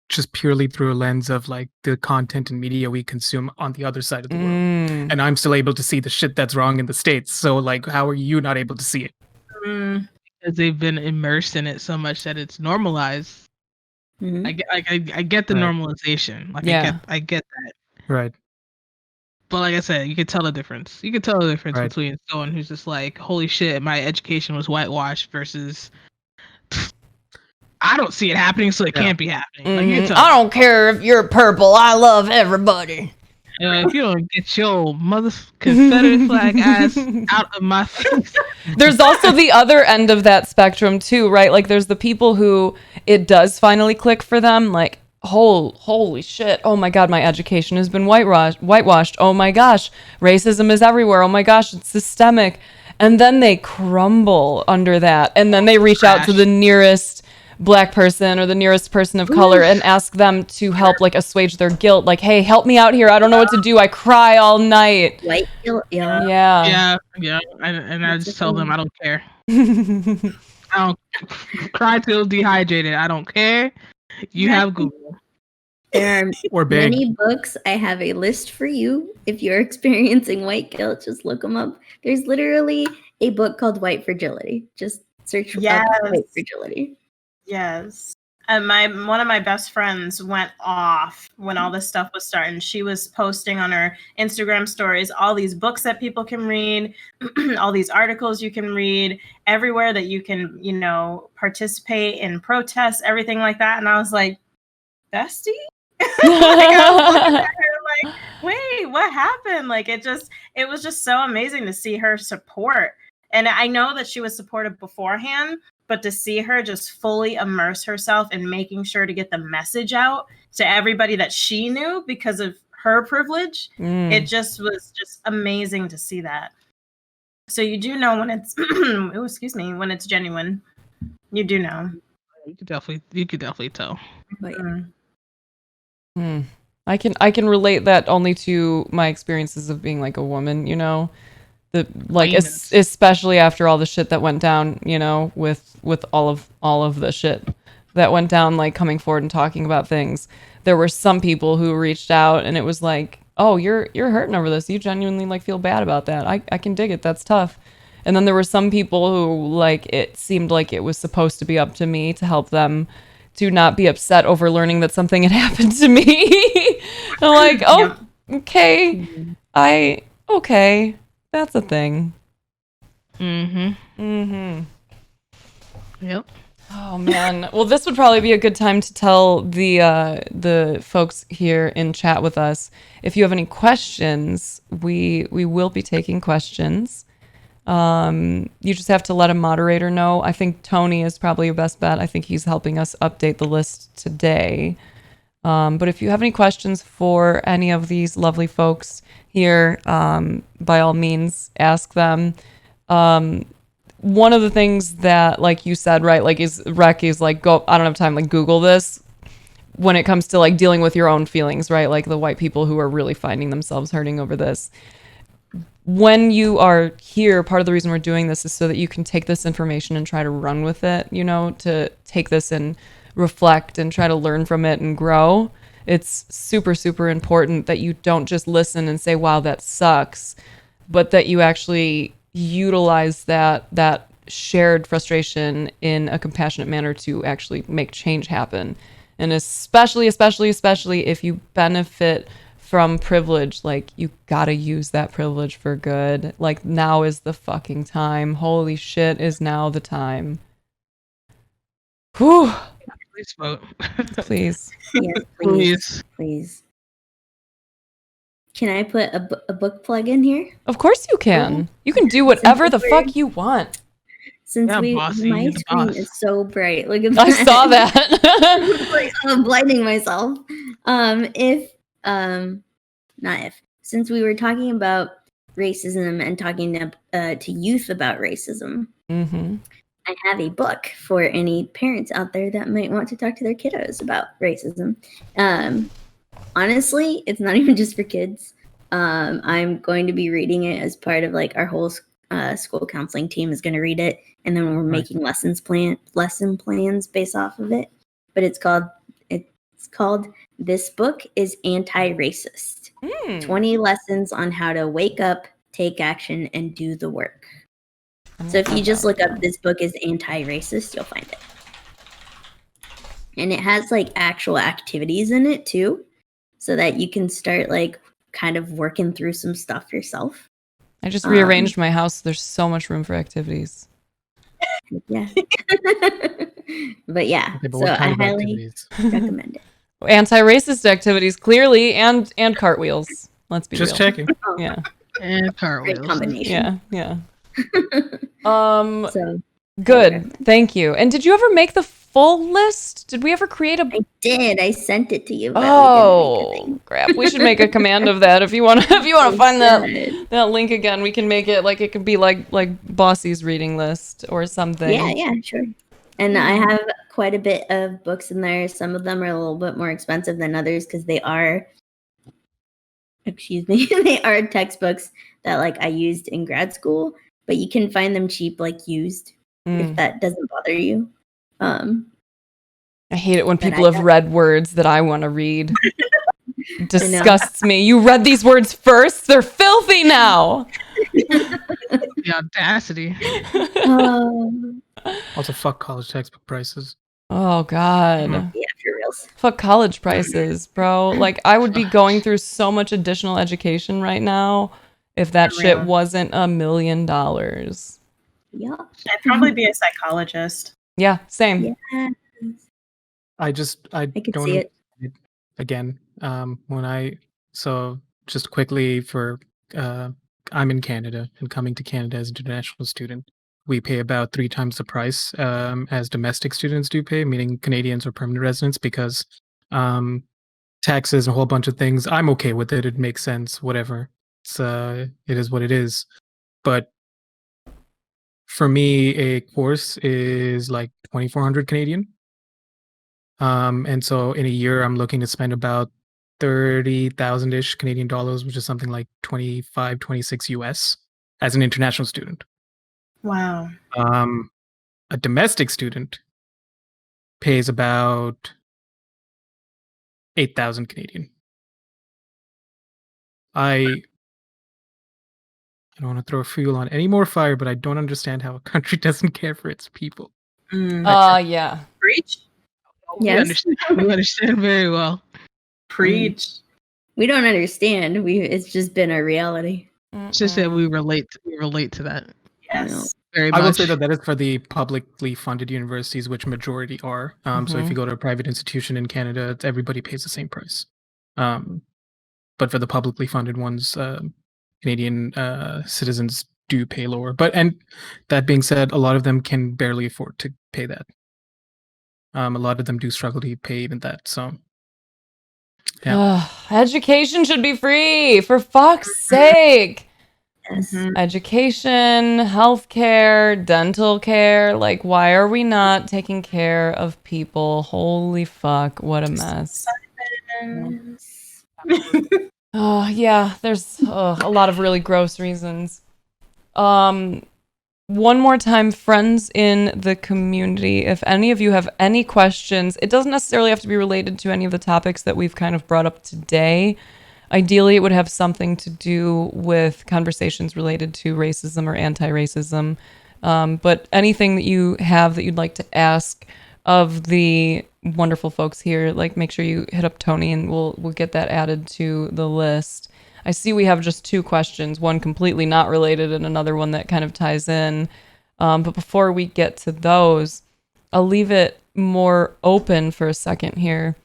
Speaker 2: just purely through a lens of like the content and media we consume on the other side of the world.
Speaker 1: Mm.
Speaker 2: And I'm still able to see the shit that's wrong in the States. So like, how are you not able to see it?
Speaker 5: Mm,
Speaker 3: Because they've been immersed in it so much that it's normalized.
Speaker 4: Mm-hmm.
Speaker 3: I get the
Speaker 2: Right.
Speaker 3: normalization. Like
Speaker 1: Yeah.
Speaker 3: I get that.
Speaker 2: Right.
Speaker 3: But like I said, you can tell the difference. You can tell the difference
Speaker 2: Right.
Speaker 3: between someone who's just like, holy shit, my education was whitewashed versus I don't see it happening, so it
Speaker 2: Yeah.
Speaker 3: can't be happening. Like you can
Speaker 1: Mhm.
Speaker 3: tell.
Speaker 1: I don't care if you're purple. I love everybody.
Speaker 3: If you don't get your mother Confederate flag ass out of my face.
Speaker 1: There's also the other end of that spectrum too, right? Like there's the people who it does finally click for them, like, holy shit, oh my god, my education has been whitewashed. Oh my gosh, racism is everywhere. Oh my gosh, it's systemic. And then they crumble under that. And then they reach out to
Speaker 3: Crash.
Speaker 1: the nearest black person or the nearest person of color and ask them to help like assuage their guilt. Like, hey, help me out here. I don't know what to do. I cry all night.
Speaker 4: White guilt, yeah.
Speaker 1: Yeah.
Speaker 3: And I
Speaker 4: That's
Speaker 3: just
Speaker 4: the
Speaker 3: tell them
Speaker 4: thing.
Speaker 3: I don't care. I don't cry till dehydrated. I don't care. You have Google.
Speaker 4: There are
Speaker 2: Or big.
Speaker 4: many books. I have a list for you. If you're experiencing white guilt, just look them up. There's literally a book called White Fragility. Just search up
Speaker 5: Yes.
Speaker 4: White Fragility.
Speaker 5: yes. And one of my best friends went off when all this stuff was starting. She was posting on her Instagram stories all these books that people can read, all these articles you can read, everywhere that you can, participate in protests, everything like that. And I was like, bestie? I was looking at her like, wait, what happened? Like it was just so amazing to see her support. And I know that she was supportive beforehand, but to see her just fully immerse herself in making sure to get the message out to everybody that she knew because of her privilege, it just was just amazing to see that. So you do know when it's when it's genuine. You do know.
Speaker 3: You could definitely tell.
Speaker 4: But yeah.
Speaker 5: Mm.
Speaker 1: I can relate that only to my experiences of being like a woman, you know,
Speaker 3: Layman's.
Speaker 1: especially after all the shit that went down, you know, with all of the shit that went down, like coming forward and talking about things. There were some people who reached out and it was like, oh, you're hurting over this. You genuinely like feel bad about that. I can dig it. That's tough. And then there were some people who like it seemed like it was supposed to be up to me to help them to not be upset over learning that something had happened to me. I'm like, oh, okay. Okay. That's a thing.
Speaker 3: Mm-hmm. Yep.
Speaker 1: Oh man. Well, this would probably be a good time to tell the folks here in chat with us if you have any questions. We will be taking questions. You just have to let a moderator know. I think Tony is probably your best bet. I think he's helping us update the list today. But if you have any questions for any of these lovely folks here, by all means, ask them. One of the things that, like you said, right, like is like, go, I don't have time, like Google this when it comes to like dealing with your own feelings, right? Like the white people who are really finding themselves hurting over this. When you are here, part of the reason we're doing this is so that you can take this information and try to run with it, you know, to take this and reflect and try to learn from it and grow. It's super, super important that you don't just listen and say, wow, that sucks, but that you actually utilize that shared frustration in a compassionate manner to actually make change happen. And especially if you benefit from privilege, like you gotta use that privilege for good. Like now is the fucking time. Holy shit, is now the time. Whew.
Speaker 3: Please vote.
Speaker 1: Please.
Speaker 4: Yes, please. Can I put a book plug in here?
Speaker 1: Of course you can. You can do whatever the fuck you want.
Speaker 4: Since
Speaker 3: Yeah,
Speaker 4: my
Speaker 3: bossy,
Speaker 4: screen
Speaker 3: boss.
Speaker 4: is so bright. Look at that.
Speaker 1: I saw that.
Speaker 4: Like, I'm blinding myself. Since we were talking about racism and talking to youth about racism,
Speaker 1: Mm-hmm.
Speaker 4: I have a book for any parents out there that might want to talk to their kiddos about racism. Honestly, it's not even just for kids. I'm going to be reading it as part of like our whole school counseling team is going to read it, and then we're making lesson plans based off of it. But it's called "This Book is Anti-Racist: 20 Lessons on How to Wake Up, Take Action, and Do the Work." So if you just look up "This Book is Anti-Racist," you'll find it. And it has like actual activities in it too, so that you can start like kind of working through some stuff yourself.
Speaker 1: I just rearranged my house. There's so much room for activities.
Speaker 4: Yeah. But yeah,
Speaker 2: Okay, but
Speaker 4: so
Speaker 2: what kind
Speaker 4: I
Speaker 2: of
Speaker 4: highly
Speaker 2: activities?
Speaker 4: recommend it.
Speaker 1: Anti-racist activities, clearly, and cartwheels. Let's be
Speaker 2: Just
Speaker 1: real.
Speaker 2: checking.
Speaker 1: Yeah.
Speaker 3: And
Speaker 4: Great
Speaker 3: cartwheels.
Speaker 4: combination.
Speaker 1: Yeah.
Speaker 4: So
Speaker 1: Good. Thank you. And did you ever make the full list? Did we ever create a?
Speaker 4: I did. I sent it to you. But we
Speaker 1: Oh,
Speaker 4: didn't make a
Speaker 1: crap! We should make a command of that. If you want to
Speaker 4: thing.
Speaker 1: find
Speaker 4: Good.
Speaker 1: that link again, we can make it like it could be like Bossy's reading list or something.
Speaker 4: Yeah, sure. And I have quite a bit of books in there. Some of them are a little bit more expensive than others because they are, they are textbooks that like I used in grad school, but you can find them cheap, like used, if that doesn't bother you.
Speaker 1: I hate it when
Speaker 4: But
Speaker 1: people
Speaker 4: I
Speaker 1: have read words that I want to read. It
Speaker 4: I know.
Speaker 1: disgusts me. You read these words first? They're filthy now.
Speaker 3: The audacity.
Speaker 2: Also, fuck college textbook prices.
Speaker 1: Oh, God.
Speaker 4: Yeah, for reals.
Speaker 1: Fuck college prices, bro. Like, I would be going through so much additional education right now if that
Speaker 5: For
Speaker 1: shit
Speaker 5: real.
Speaker 1: wasn't $1 million.
Speaker 4: Yeah.
Speaker 5: I'd probably be a psychologist.
Speaker 1: Yeah, same.
Speaker 4: Yeah.
Speaker 2: I
Speaker 4: could
Speaker 2: don't
Speaker 4: see it.
Speaker 2: again. So just quickly for I'm in Canada, and coming to Canada as an international student, we pay about 3 times the price as domestic students do pay, meaning Canadians or permanent residents, because taxes and a whole bunch of things. I'm okay with it. It makes sense. Whatever. It is what it is. But for me, a course is like 2,400 Canadian. And so in a year, I'm looking to spend about 30,000-ish Canadian dollars, which is something like 25, 26 US as an international student.
Speaker 5: Wow.
Speaker 2: A domestic student pays about 8,000 Canadian. I don't want to throw fuel on any more fire, but I don't understand how a country doesn't care for its people.
Speaker 1: Yeah.
Speaker 5: Preach.
Speaker 3: We
Speaker 4: Yes.
Speaker 3: understand. We understand very well.
Speaker 5: Preach.
Speaker 4: We don't understand. It's just been our reality.
Speaker 3: It's just that we relate to that
Speaker 5: Yes.
Speaker 3: very
Speaker 2: I will
Speaker 3: much.
Speaker 2: say that is for the publicly funded universities, which majority are. So if you go to a private institution in Canada, everybody pays the same price. But for the publicly funded ones, Canadian citizens do pay lower. And that being said, a lot of them can barely afford to pay that. A lot of them do struggle to pay even that. So, yeah.
Speaker 1: Education should be free, for fuck's sake.
Speaker 4: Yes.
Speaker 1: Education, healthcare, dental care. Like, why are we not taking care of people? Holy fuck, what a mess. Oh, yeah, there's a lot of really gross reasons. One more time, friends in the community, if any of you have any questions, it doesn't necessarily have to be related to any of the topics that we've kind of brought up today. Ideally, it would have something to do with conversations related to racism or anti-racism. But anything that you have that you'd like to ask of the wonderful folks here, like, make sure you hit up Tony and we'll get that added to the list. I see we have just 2 questions, one completely not related and another one that kind of ties in. But before we get to those, I'll leave it more open for a second here.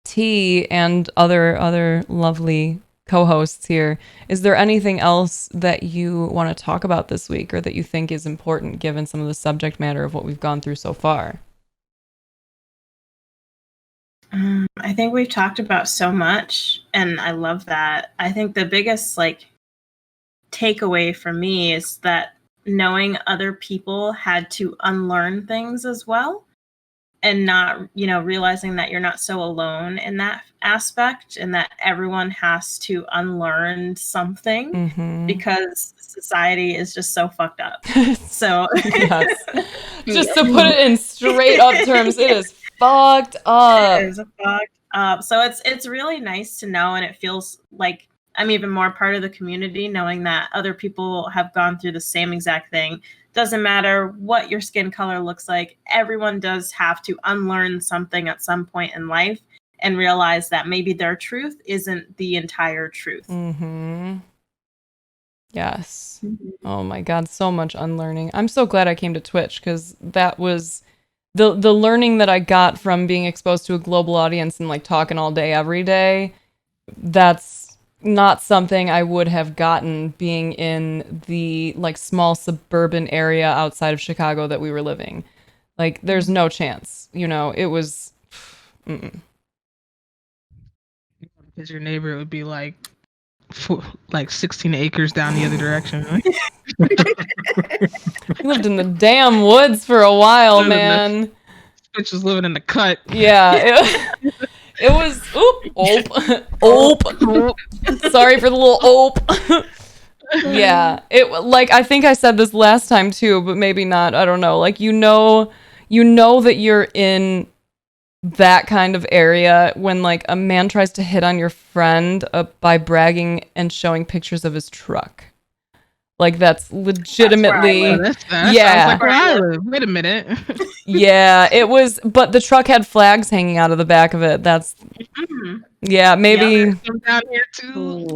Speaker 1: T and other lovely co-hosts here, is there anything else that you want to talk about this week or that you think is important given some of the subject matter of what we've gone through so far?
Speaker 5: I think we've talked about so much, and I love that. I think the biggest takeaway for me is that knowing other people had to unlearn things as well, and not, realizing that you're not so alone in that aspect, and that everyone has to unlearn something because society is just so fucked up. So
Speaker 1: yes. Just to put it in straight up terms, it is fucked up.
Speaker 5: It is fucked up. So it's really nice to know, and it feels like I'm even more part of the community, knowing that other people have gone through the same exact thing. Doesn't matter what your skin color looks like. Everyone does have to unlearn something at some point in life and realize that maybe their truth isn't the entire truth.
Speaker 1: Yes. Oh my God, so much unlearning. I'm so glad I came to Twitch because that was the learning that I got from being exposed to a global audience and talking all day, every day. That's not something I would have gotten being in the small suburban area outside of Chicago that we were living. There's no chance, it was
Speaker 3: Because your neighbor would be 16 acres down the other direction. Right?
Speaker 1: We lived in the damn woods for a while, man.
Speaker 3: Bitch was living in the cut.
Speaker 1: Yeah, it was oop. Sorry for the little oop. Yeah, I think I said this last time too, but maybe not. I don't know. You know that you're in that kind of area when a man tries to hit on your friend by bragging and showing pictures of his truck. That's legitimately
Speaker 3: That
Speaker 1: yeah.
Speaker 3: sounds like where I live. Wait a minute.
Speaker 1: Yeah, it was, but the truck had flags hanging out of the back of it. That's yeah, maybe
Speaker 3: Down here too.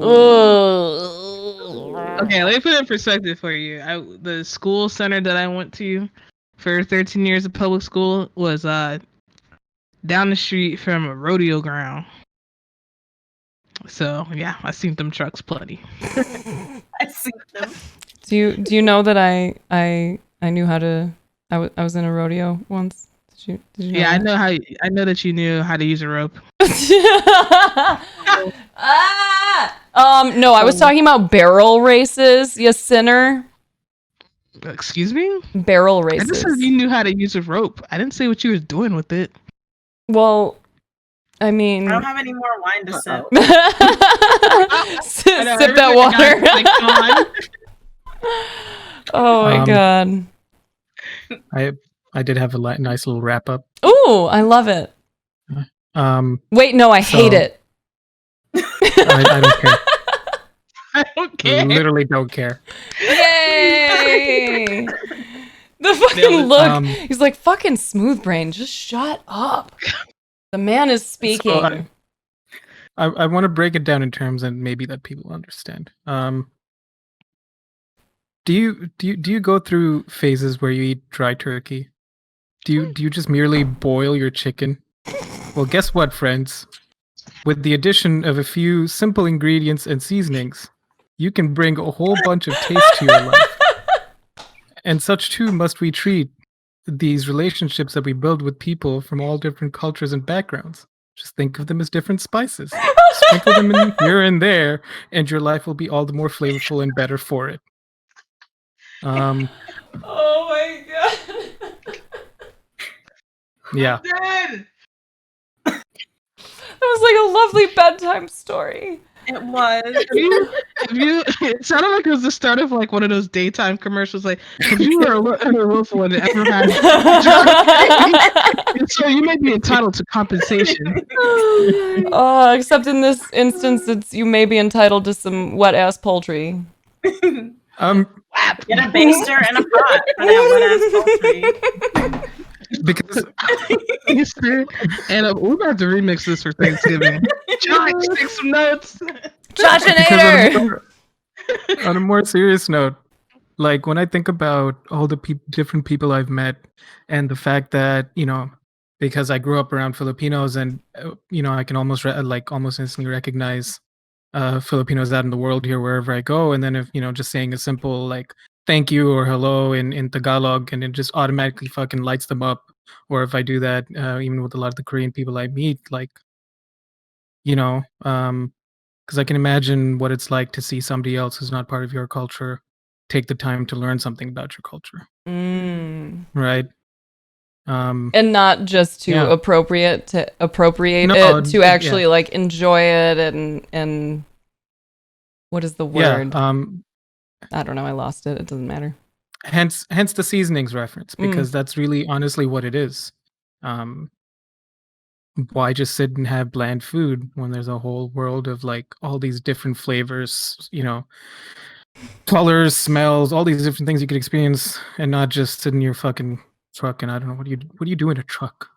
Speaker 3: Okay, let me put it in perspective for you. The school center that I went to for 13 years of public school was down the street from a rodeo ground. So yeah, I seen them trucks plenty.
Speaker 5: I see them.
Speaker 1: Do you know that I knew how to I was in a rodeo once? Did you know
Speaker 3: Yeah,
Speaker 1: that?
Speaker 3: I know that you knew how to use a rope.
Speaker 1: No, I was talking about barrel races, you sinner.
Speaker 3: Excuse me?
Speaker 1: Barrel
Speaker 3: I
Speaker 1: races.
Speaker 3: just said you knew how to use a rope. I didn't say what you was doing with it.
Speaker 1: Well, I mean,
Speaker 5: I don't have any more wine to sip.
Speaker 1: sip that water. Oh my God.
Speaker 2: I did have a nice little wrap up.
Speaker 1: Ooh, I love it. Wait, no, I hate it.
Speaker 2: I don't care.
Speaker 3: I don't care.
Speaker 2: Literally don't care.
Speaker 1: Yay! The fucking
Speaker 3: Nailed it.
Speaker 1: look. He's like, fucking smooth brain, just shut up. The man is speaking.
Speaker 2: I want to break it down in terms and maybe that people understand. Do you go through phases where you eat dry turkey? Do you just merely boil your chicken? Well, guess what, friends? With the addition of a few simple ingredients and seasonings, you can bring a whole bunch of taste to your life. And such too must we treat these relationships that we build with people from all different cultures and backgrounds. Just think of them as different spices. Sprinkle them in here and there, and your life will be all the more flavorful and better for it.
Speaker 1: Oh my god.
Speaker 2: Yeah.
Speaker 3: Dead.
Speaker 1: That was like a lovely bedtime story.
Speaker 5: It was.
Speaker 3: Have you, it sounded like it was the start of like one of those daytime commercials. Like, have you or a willful and ever had? So you may be entitled to compensation.
Speaker 1: Except in this instance, it's you may be entitled to some wet ass poultry.
Speaker 5: Get a baster and a pot for that wet ass poultry.
Speaker 2: Because
Speaker 3: and we're about to remix this for Thanksgiving. Josh, take some notes.
Speaker 1: Joshinator!
Speaker 2: On a more serious note, like when I think about all the different people I've met and the fact that, because I grew up around Filipinos and, I can almost almost instantly recognize Filipinos out in the world here wherever I go. And then if, just saying a simple like thank you or hello in Tagalog and it just automatically fucking lights them up. Or if I do that, even with a lot of the Korean people I meet, like, because I can imagine what it's like to see somebody else who's not part of your culture take the time to learn something about your culture. Right?
Speaker 1: And not just to appropriate it, to actually like enjoy it and what is the word? I don't know, I lost it. It doesn't matter.
Speaker 2: Hence the seasonings reference, because that's really honestly what it is. Why just sit and have bland food when there's a whole world of like all these different flavors, colors, smells, all these different things you could experience, and not just sit in your fucking truck and I don't know what do you do in a truck.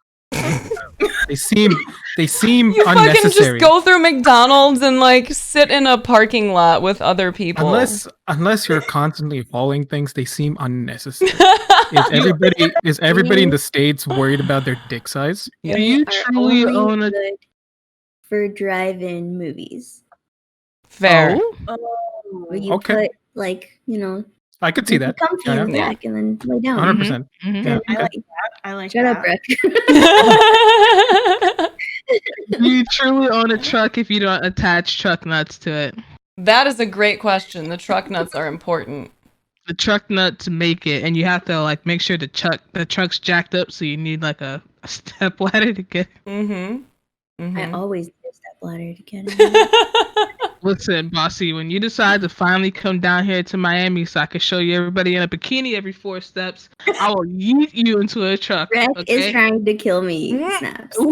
Speaker 2: They seem
Speaker 1: You
Speaker 2: unnecessary.
Speaker 1: fucking just go through McDonald's and like sit in a parking lot with other people.
Speaker 2: Unless you're constantly hauling things, they seem unnecessary. Is everybody in the States worried about their dick size?
Speaker 3: Do you truly own a
Speaker 4: for drive-in movies?
Speaker 1: Fair.
Speaker 4: Where you put like,
Speaker 2: I could see that.
Speaker 4: Comfy in the back and then lay down.
Speaker 2: 100%. Yeah,
Speaker 5: I like that. I like
Speaker 4: Shut
Speaker 5: that.
Speaker 4: up, Rick.
Speaker 3: You truly own a truck if you don't attach truck nuts to it.
Speaker 1: That is a great question. The truck nuts are important.
Speaker 3: The truck nuts make it, and you have to like make sure the truck's jacked up, so you need like a step ladder to get.
Speaker 4: I always need a step ladder to get it.
Speaker 3: Listen, Bossy, when you decide to finally come down here to Miami so I can show you everybody in a bikini every 4 steps, I will yeet you into a truck.
Speaker 4: Rick
Speaker 3: okay?
Speaker 4: is trying to kill me, Snaps.
Speaker 5: We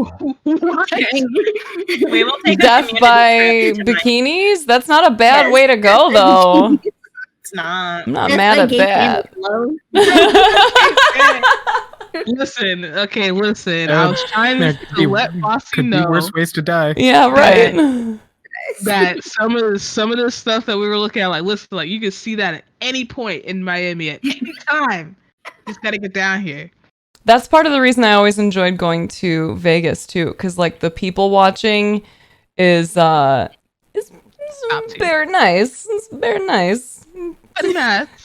Speaker 5: will take
Speaker 1: Death by bikinis? That's not a bad way to go, though.
Speaker 5: It's not.
Speaker 1: I'm not mad at that.
Speaker 3: Listen. I was trying to let Bossy know.
Speaker 2: Could be worse ways to die.
Speaker 1: Yeah, right.
Speaker 3: That some of the stuff that we were looking at, like, listen, like you can see that at any point in Miami at any time. Just gotta get down here.
Speaker 1: That's part of the reason I always enjoyed going to Vegas too, because like the people watching is very nice. It's very nice.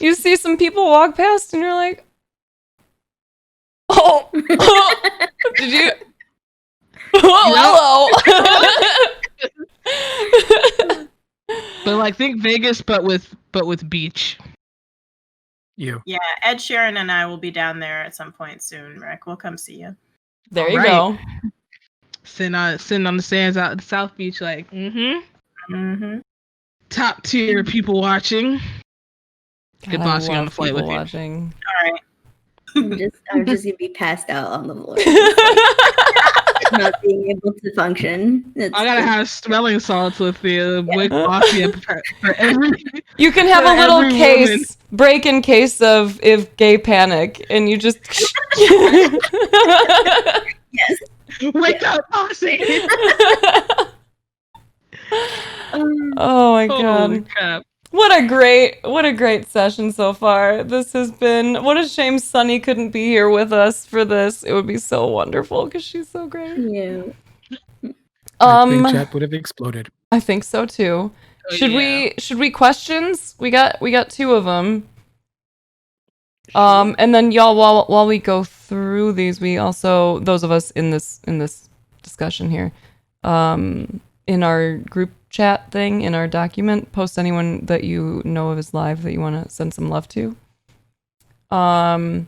Speaker 1: You see some people walk past and you're like, oh, did you? Oh, hello.
Speaker 3: But like think Vegas, but with beach.
Speaker 2: Yeah,
Speaker 5: Ed Sheeran and I will be down there at some point soon, Rick. We'll come see you.
Speaker 1: There you go.
Speaker 3: Sitting on the sands out at the South Beach, like, top tier people watching. Get Bossy on the flight with
Speaker 1: watching.
Speaker 5: All right.
Speaker 4: I'm just gonna be passed out on the floor. not being able to function.
Speaker 3: I gotta have smelling salts with the wig coffee for every.
Speaker 1: You can have
Speaker 3: For
Speaker 1: a little
Speaker 3: every
Speaker 1: case, break in case of if gay panic, and you just.
Speaker 4: Yes.
Speaker 3: Wake up, posse!
Speaker 1: Oh my god.
Speaker 3: Holy crap.
Speaker 1: What a great session so far. This has been, what a shame Sunny couldn't be here with us for this. It would be so wonderful because she's so great.
Speaker 4: Yeah.
Speaker 2: I think chat would have exploded.
Speaker 1: I think so too.
Speaker 3: Oh,
Speaker 1: Should
Speaker 3: yeah.
Speaker 1: we questions? We got 2 of them. And then y'all, while we go through these, we also, those of us in this discussion here, in our group chat thing, in our document, post anyone that you know of is live that you want to send some love to. But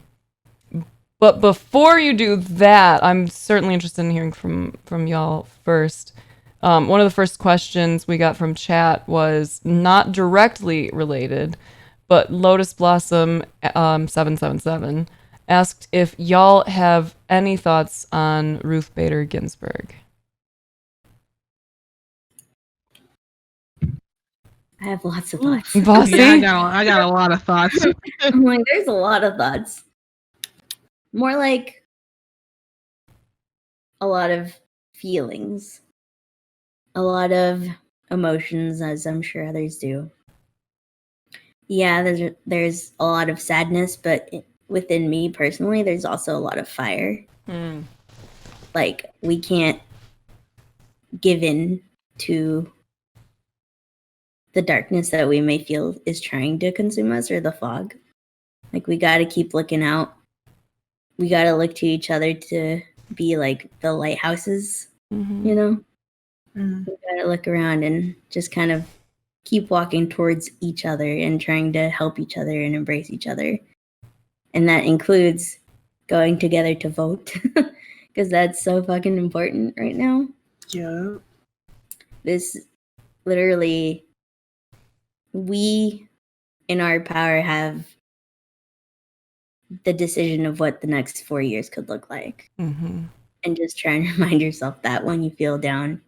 Speaker 1: before you do that, I'm certainly interested in hearing from y'all first. One of the first questions we got from chat was not directly related, but Lotus Blossom 777 asked if y'all have any thoughts on Ruth Bader Ginsburg.
Speaker 4: I have lots of thoughts.
Speaker 1: Bossy?
Speaker 3: Yeah, I got a lot of thoughts.
Speaker 4: I'm like, there's a lot of thoughts. More like a lot of feelings, a lot of emotions, as I'm sure others do. Yeah, there's a lot of sadness, but within me personally, there's also a lot of fire. Like, we can't give in to the darkness that we may feel is trying to consume us, or the fog. Like, we got to keep looking out. We got to look to each other to be like the lighthouses, you know? We got to look around and just kind of keep walking towards each other and trying to help each other and embrace each other. And that includes going together to vote, because that's so fucking important right now.
Speaker 5: Yeah.
Speaker 4: This literally, we in our power have the decision of what the next 4 years could look like. And just try and remind yourself that when you feel down,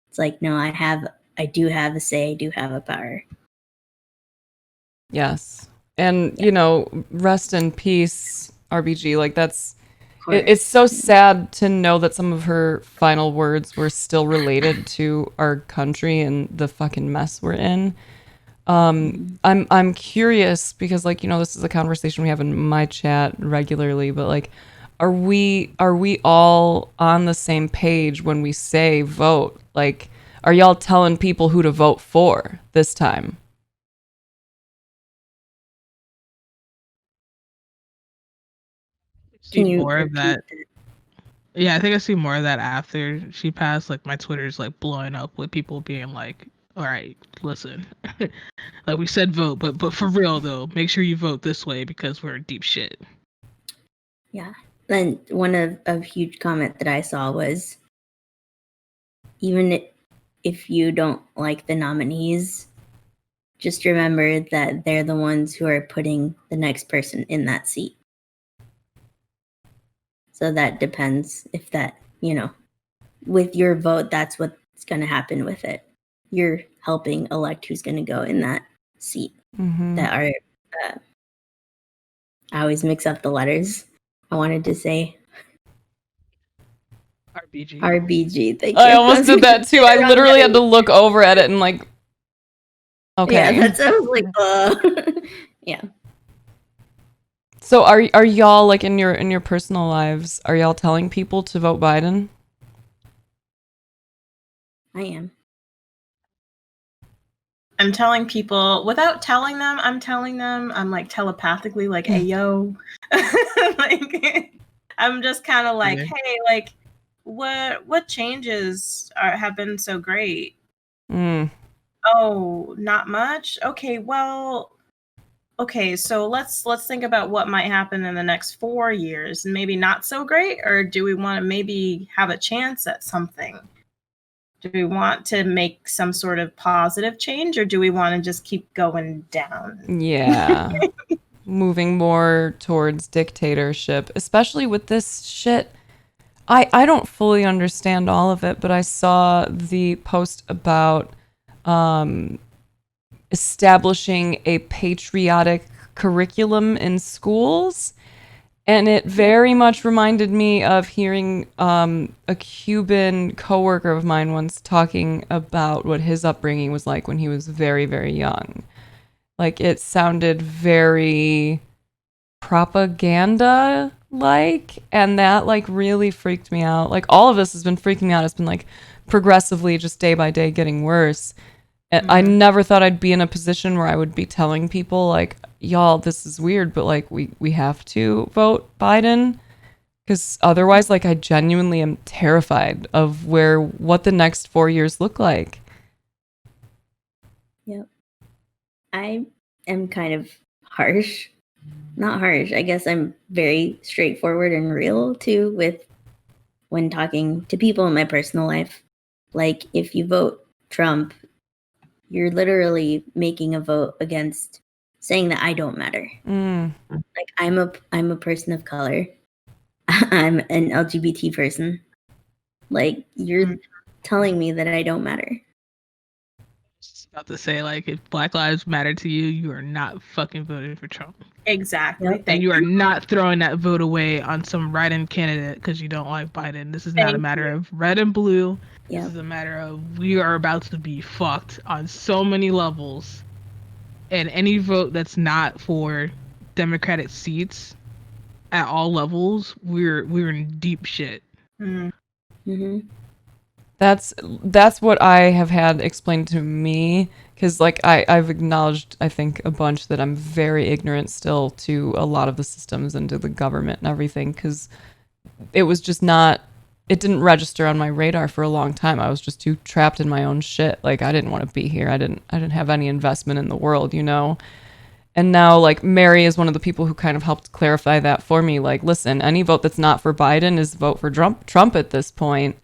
Speaker 4: it's like, no, I do have a say, I do have a power.
Speaker 1: Yes. And, you know, rest in peace, RBG. Like, that's, it's so sad to know that some of her final words were still related to our country and the fucking mess we're in. I'm curious because, like, you know, this is a conversation we have in my chat regularly, but like, are we all on the same page when we say vote? Like, are y'all telling people who to vote for this time?
Speaker 4: Can you
Speaker 3: more of
Speaker 4: repeat
Speaker 3: that? Yeah, I think I see more of that after she passed. Like, my Twitter's like blowing up with people being like, all right, listen, like, we said vote, but for real though, make sure you vote this way because we're in deep shit.
Speaker 4: Yeah. And one of a huge comment that I saw was, even if you don't like the nominees, just remember that they're the ones who are putting the next person in that seat. So that depends if that, you know, with your vote, that's what's going to happen with it. You're helping elect who's going to go in that seat. That are, I always mix up the letters. I wanted to say
Speaker 3: RBG.
Speaker 4: RBG. Thank you.
Speaker 1: I almost did that too. I literally had to look over at it and like, okay.
Speaker 4: Yeah, that sounds like, yeah.
Speaker 1: So are y'all, like, in your personal lives, are y'all telling people to vote Biden?
Speaker 4: I am.
Speaker 5: I'm telling people without telling them. I'm like telepathically, like, hey, yo, like, I'm just kind of like, hey, like, what changes have been so great? Oh, not much. Okay, well, okay, so let's think about what might happen in the next 4 years. Maybe not so great, or do we want to maybe have a chance at something? Do we want to make some sort of positive change, or do we want to just keep going down?
Speaker 1: Yeah. Moving more towards dictatorship, especially with this shit. I don't fully understand all of it, but I saw the post about establishing a patriotic curriculum in schools. And it very much reminded me of hearing a Cuban coworker of mine once talking about what his upbringing was like when he was very, very young. Like, it sounded very propaganda like, and that like really freaked me out. Like, all of this has been freaking me out. It's been like progressively just day by day getting worse. And I never thought I'd be in a position where I would be telling people like, y'all, this is weird, but like we have to vote Biden, because otherwise, like, I genuinely am terrified of what the next 4 years look like.
Speaker 4: Yep. I am kind of harsh. Not harsh. I guess I'm very straightforward and real too with when talking to people in my personal life. Like, if you vote Trump, you're literally making a vote against saying that I don't matter. Like, I'm a person of color. I'm an LGBT person. Like, you're telling me that I don't matter.
Speaker 3: Just about to say, like, if Black Lives Matter to you, you are not fucking voting for Trump.
Speaker 5: Exactly.
Speaker 4: Yep.
Speaker 3: And you are not throwing that vote away on some write-in candidate because you don't like Biden. This is not a matter of red and blue.
Speaker 4: Yep.
Speaker 3: This is a matter of we are about to be fucked on so many levels. And any vote that's not for Democratic seats at all levels, we're in deep shit.
Speaker 4: Mm-hmm.
Speaker 1: That's what I have had explained to me, because like I've acknowledged, I think, a bunch that I'm very ignorant still to a lot of the systems and to the government and everything, because it was just not, it didn't register on my radar for a long time. I was just too trapped in my own shit. Like, I didn't want to be here. I didn't have any investment in the world, you know? And now, like, Mary is one of the people who kind of helped clarify that for me. Like, listen, any vote that's not for Biden is a vote for Trump at this point.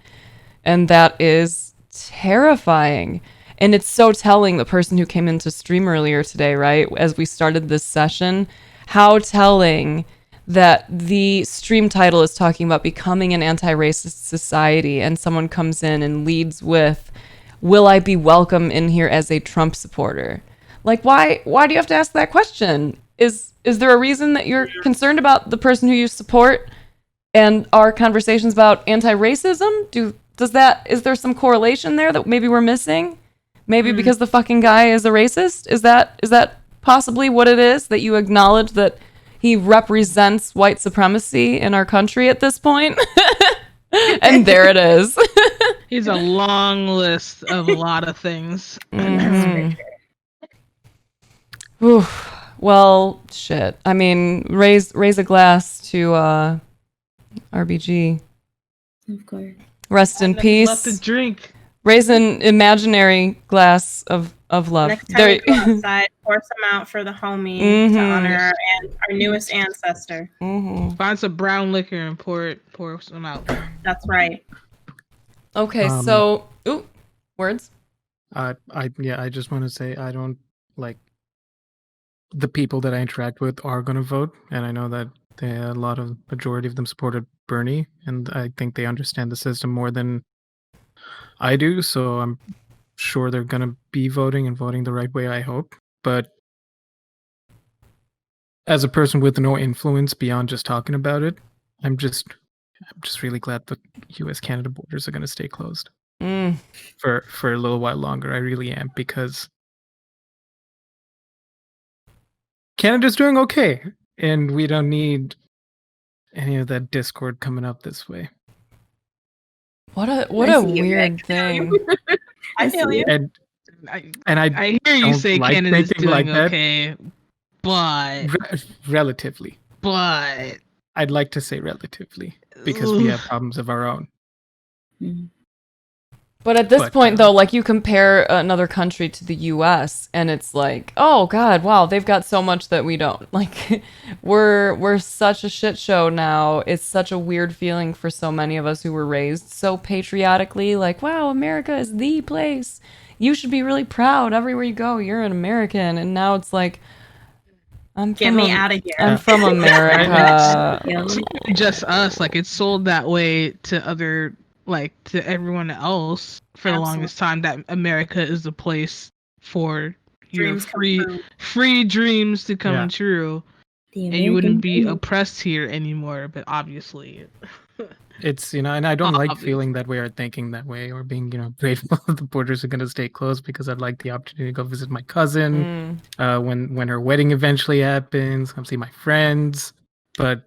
Speaker 1: And that is terrifying. And it's so telling, the person who came into stream earlier today, right, as we started this session, how telling that the stream title is talking about becoming an anti-racist society, and someone comes in and leads with, will I be welcome in here as a Trump supporter? Like, why do you have to ask that question? Is there a reason that you're concerned about the person who you support and our conversations about anti-racism? Is there some correlation there that maybe we're missing? Maybe because the fucking guy is a racist? Is that possibly what it is, that you acknowledge that he represents white supremacy in our country at this point? And there it is.
Speaker 3: He's a long list of a lot of things.
Speaker 1: Oof. Well, shit. I mean, raise a glass to RBG.
Speaker 4: Of course.
Speaker 1: Rest in
Speaker 3: Love
Speaker 1: peace.
Speaker 3: to drink.
Speaker 1: Raise an imaginary glass of love.
Speaker 5: Next time we go outside, pour some out for the homie to honor our newest ancestor.
Speaker 3: Find some brown liquor and pour some out.
Speaker 5: That's right.
Speaker 1: Okay, so words.
Speaker 2: I just want to say, I don't like, the people that I interact with are going to vote, and I know that a majority of them supported Bernie, and I think they understand the system more than I do, so I'm sure they're going to be voting and voting the right way, I hope. But as a person with no influence beyond just talking about it, I'm just really glad the US-Canada borders are going to stay closed for a little while longer. I really am, because Canada's doing okay, and we don't need any of that discord coming up this way.
Speaker 1: What a weird thing.
Speaker 5: I feel you.
Speaker 2: And
Speaker 3: I hear you
Speaker 2: don't
Speaker 3: say
Speaker 2: like
Speaker 3: Canada's
Speaker 2: thinking
Speaker 3: doing
Speaker 2: like that.
Speaker 3: okay, but
Speaker 2: Relatively.
Speaker 3: but
Speaker 2: I'd like to say relatively, because we have problems of our own.
Speaker 1: But at this point, though, like, you compare another country to the U.S. and it's like, oh God, wow, they've got so much that we don't. Like, we're such a shit show now. It's such a weird feeling for so many of us who were raised so patriotically. Like, wow, America is the place. You should be really proud everywhere you go. You're an American. And now it's like,
Speaker 5: Get me out of here.
Speaker 1: I'm from America.
Speaker 3: It's not just us. Like it's sold that way to to everyone else for the longest time. That America is the place for your
Speaker 5: Dreams come true.
Speaker 3: free dreams to come true,
Speaker 4: The
Speaker 3: and you wouldn't be
Speaker 4: dream.
Speaker 3: oppressed here anymore. But obviously,
Speaker 2: It's, and I don't like feeling that way or thinking that way or being, grateful that the borders are going to stay closed, because I'd like the opportunity to go visit my cousin when her wedding eventually happens, come see my friends. But,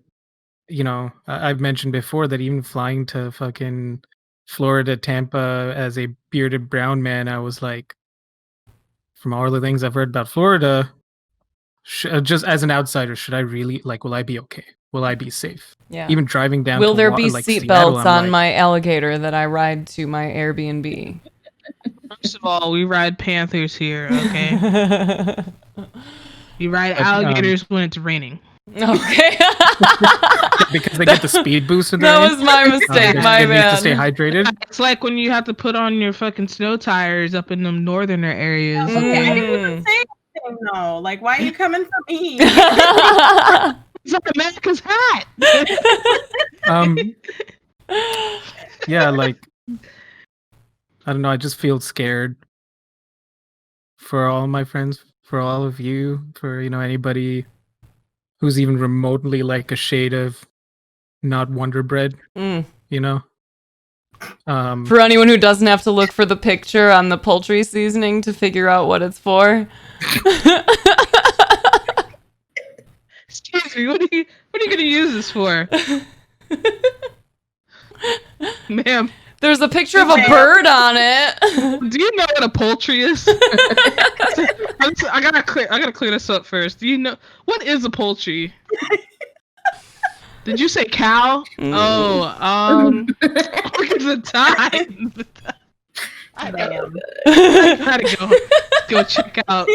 Speaker 2: I've mentioned before that even flying to fucking Florida, Tampa as a bearded brown man, I was like, from all the things I've heard about Florida, just as an outsider, should I really, will I be okay? Will I be safe?
Speaker 1: Yeah.
Speaker 2: Even driving down
Speaker 1: Will
Speaker 2: to
Speaker 1: there be
Speaker 2: Seattle,
Speaker 1: seatbelts
Speaker 2: I'm
Speaker 1: on
Speaker 2: like,
Speaker 1: my alligator that I ride to my Airbnb?
Speaker 3: first of all, we ride panthers here. Okay, you ride alligators when it's raining.
Speaker 1: Okay.
Speaker 2: because they get the speed boost in
Speaker 1: That
Speaker 2: their
Speaker 1: was my mistake, my
Speaker 2: they need to stay
Speaker 1: bad.
Speaker 2: hydrated.
Speaker 3: It's like when you have to put on your fucking snow tires up in them northerner areas. Okay,
Speaker 5: I didn't even say anything though. Like, why are you coming for me?
Speaker 3: it's like America's hat.
Speaker 2: Yeah, I don't know, I just feel scared for all my friends, for all of you, for anybody who's even remotely like a shade of not Wonder Bread,
Speaker 1: For anyone who doesn't have to look for the picture on the poultry seasoning to figure out what it's for.
Speaker 3: Excuse me, what are you gonna use this for? Ma'am,
Speaker 1: there's a picture of a bird on it.
Speaker 3: Do you know what a poultry is? I gotta clear this up first. Do you know what is a poultry? Did you say cow? Oh, look at the time. I gotta go check out.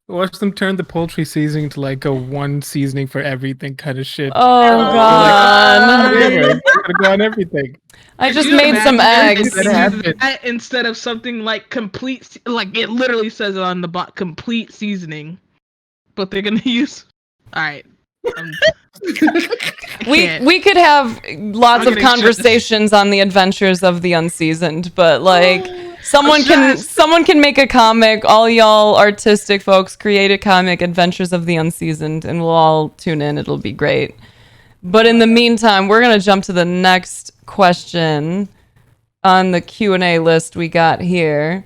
Speaker 2: Watch them turn the poultry seasoning to like a one seasoning for everything kind of shit.
Speaker 1: Oh god.
Speaker 2: Gotta go on everything.
Speaker 1: I just made some eggs.
Speaker 3: Instead of something like complete, like it literally says it on the complete seasoning, but they're gonna use. All right.
Speaker 1: We could have lots of conversations on the adventures of the unseasoned, but someone can make a comic. All y'all artistic folks create a comic, Adventures of the Unseasoned, and we'll all tune in. It'll be great. But in the meantime, we're gonna jump to the next question on the Q&A list we got here.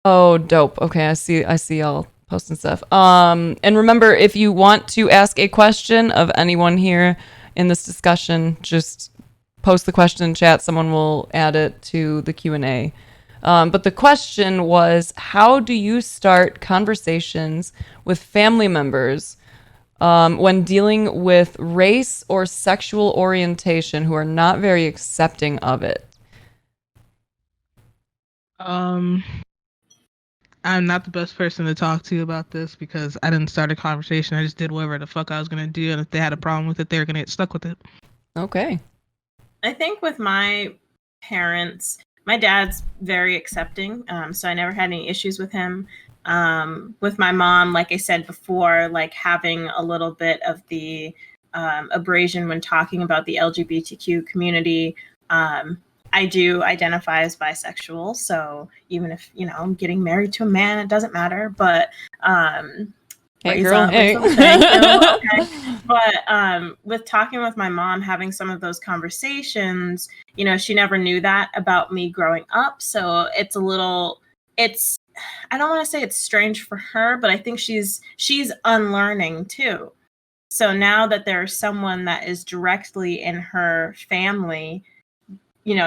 Speaker 1: Oh, dope. Okay, I see y'all posting stuff. And remember, if you want to ask a question of anyone here in this discussion, just post the question in chat. Someone will add it to the Q&A. But the question was, how do you start conversations with family members when dealing with race or sexual orientation who are not very accepting of it?
Speaker 3: I'm not the best person to talk to about this because I didn't start a conversation. I just did whatever the fuck I was going to do. And if they had a problem with it, they were going to get stuck with it.
Speaker 1: Okay.
Speaker 5: I think with my parents, my dad's very accepting. So I never had any issues with him. With my mom, like I said before, like having a little bit of the abrasion when talking about the LGBTQ community. I do identify as bisexual, so even if I'm getting married to a man, it doesn't matter. But
Speaker 1: hey girl, hey.
Speaker 5: Okay. But with talking with my mom, having some of those conversations, she never knew that about me growing up, so it's I don't want to say it's strange for her, but I think she's unlearning too. So now that there's someone that is directly in her family,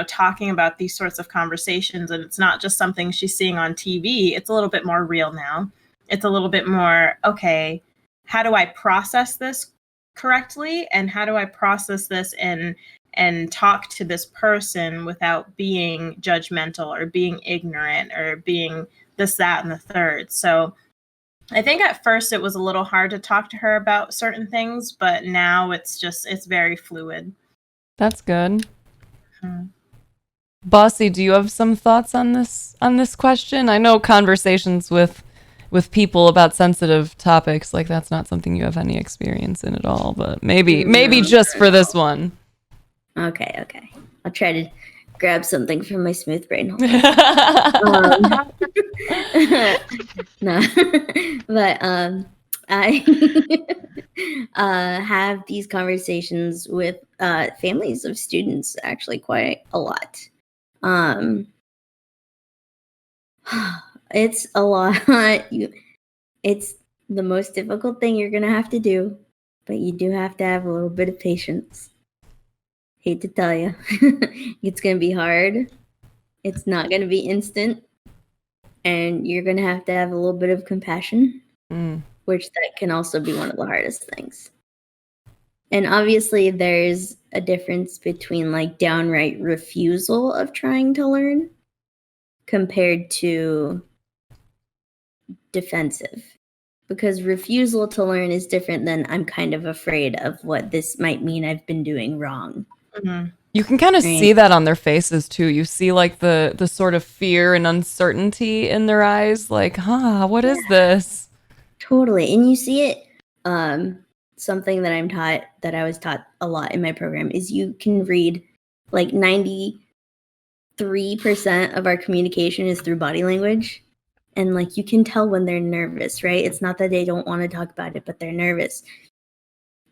Speaker 5: talking about these sorts of conversations, and it's not just something she's seeing on TV, it's a little bit more real now. It's a little bit more, okay, how do I process this correctly? And how do I process this and talk to this person without being judgmental or being ignorant or being this, that, and the third? So I think at first it was a little hard to talk to her about certain things, but now it's very fluid.
Speaker 1: That's good. Bossy, do you have some thoughts on this question? I know conversations with with people about sensitive topics, like that's not something you have any experience in at all. But maybe just for this one.
Speaker 4: Okay. I'll try to grab something from my smooth brain. Hold on. No, but I have these conversations with families of students actually quite a lot. It's a lot. It's the most difficult thing you're gonna have to do, but you do have to have a little bit of patience. Hate to tell you, it's gonna be hard. It's not gonna be instant, and you're gonna have to have a little bit of compassion, which that can also be one of the hardest things. And obviously, there's a difference between like downright refusal of trying to learn compared to defensive, because refusal to learn is different than I'm kind of afraid of what this might mean I've been doing wrong.
Speaker 5: Mhm.
Speaker 1: You can kind of see that on their faces too. You see like the sort of fear and uncertainty in their eyes, like, what is this?
Speaker 4: Totally. And you see it, something that I was taught a lot in my program is you can read like 93% of our communication is through body language. And like you can tell when they're nervous, right? It's not that they don't want to talk about it, but they're nervous.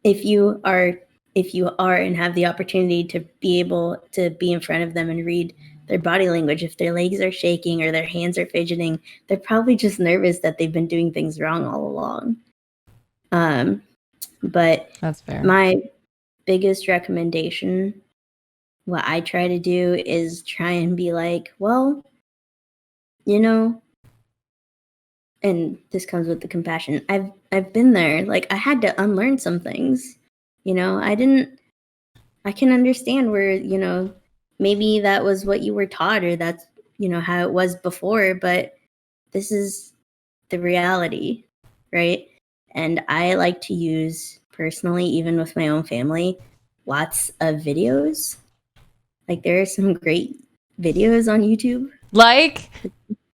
Speaker 4: If you are and have the opportunity to be able to be in front of them and read their body language, if their legs are shaking or their hands are fidgeting, they're probably just nervous that they've been doing things wrong all along. But
Speaker 1: That's fair.
Speaker 4: My biggest recommendation, what I try to do is try and be like, well, and this comes with the compassion. I've been there. Like I had to unlearn some things. I can understand where, maybe that was what you were taught or that's, how it was before, but this is the reality, right? And I like to use personally, even with my own family, lots of videos. Like there are some great videos on YouTube.
Speaker 1: Like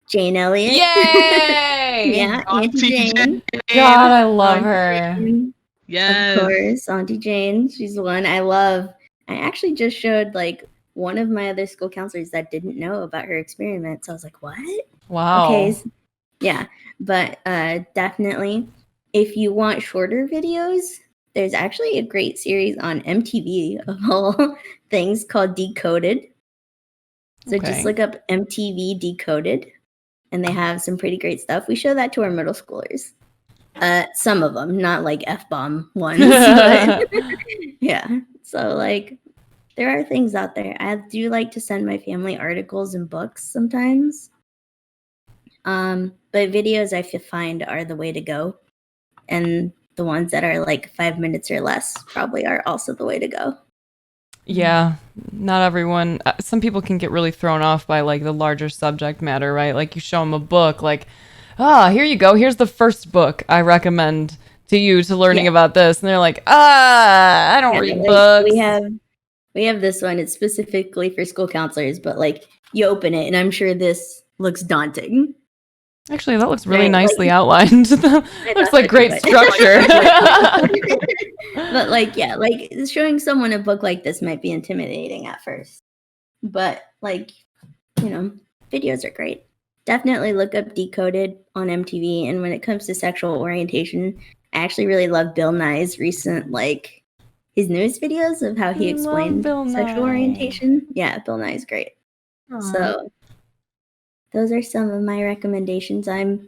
Speaker 4: Jane Elliott.
Speaker 1: Yay!
Speaker 4: Yeah, Auntie Jane.
Speaker 1: God, I love
Speaker 4: Auntie
Speaker 1: her.
Speaker 4: Jane.
Speaker 3: Yes.
Speaker 4: Of course, Auntie Jane. She's the one I love. I actually just showed like one of my other school counselors that didn't know about her experiment. So I was like, what?
Speaker 1: Wow.
Speaker 4: Okay. Yeah. But definitely, if you want shorter videos, there's actually a great series on MTV of all things called Decoded. So just look up MTV Decoded, and they have some pretty great stuff. We show that to our middle schoolers. Some of them, not like F-bomb ones. But yeah. So like there are things out there. I do like to send my family articles and books sometimes. But videos I find are the way to go. And the ones that are like 5 minutes or less probably are also the way to go.
Speaker 1: Yeah, not everyone. Some people can get really thrown off by like the larger subject matter, right? Like you show them a book, like, here you go. Here's the first book I recommend to you to learning about this, and they're like, I don't read books.
Speaker 4: We have this one. It's specifically for school counselors, but like you open it, and I'm sure this looks daunting.
Speaker 1: Actually, that looks really nicely outlined. Looks like great structure.
Speaker 4: But like, yeah, like showing someone a book like this might be intimidating at first. But like, videos are great. Definitely look up Decoded on MTV. And when it comes to sexual orientation, I actually really love Bill Nye's recent, like, his newest videos of how he explained sexual orientation. Yeah, Bill Nye's great.
Speaker 5: Aww.
Speaker 4: So those are some of my recommendations. I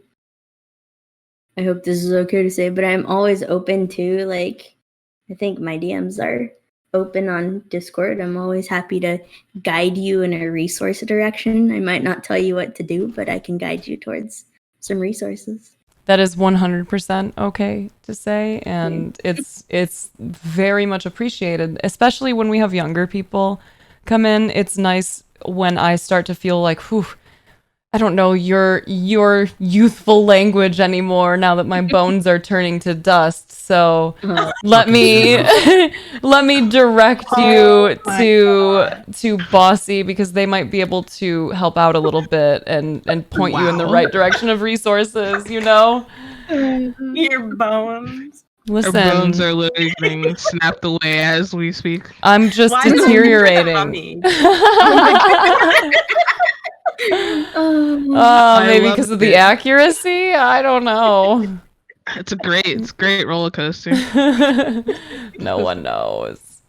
Speaker 4: hope this is okay to say, but I'm always open to, like, I think my DMs are open on Discord. I'm always happy to guide you in a resource direction. I might not tell you what to do, but I can guide you towards some resources.
Speaker 1: That is 100% okay to say, and it's very much appreciated, especially when we have younger people come in. It's nice when I start to feel like, I don't know your youthful language anymore now that my bones are turning to dust. So let
Speaker 2: Fucking
Speaker 1: me
Speaker 2: Zoomers.
Speaker 1: let me direct
Speaker 5: Oh
Speaker 1: you
Speaker 5: my
Speaker 1: to Bossy, because they might be able to help out a little bit and point you in the
Speaker 3: Wow.
Speaker 1: right direction of resources, you know?
Speaker 5: Your bones.
Speaker 3: Our bones
Speaker 1: Listen,
Speaker 3: are literally getting snapped away as we speak.
Speaker 1: I'm just
Speaker 5: Why did I picture the
Speaker 1: deteriorating.
Speaker 5: mummy?
Speaker 4: Oh,
Speaker 3: I
Speaker 1: Maybe
Speaker 3: love
Speaker 1: because of the
Speaker 3: it.
Speaker 1: accuracy? I don't know.
Speaker 3: It's a great roller coaster.
Speaker 1: No one knows.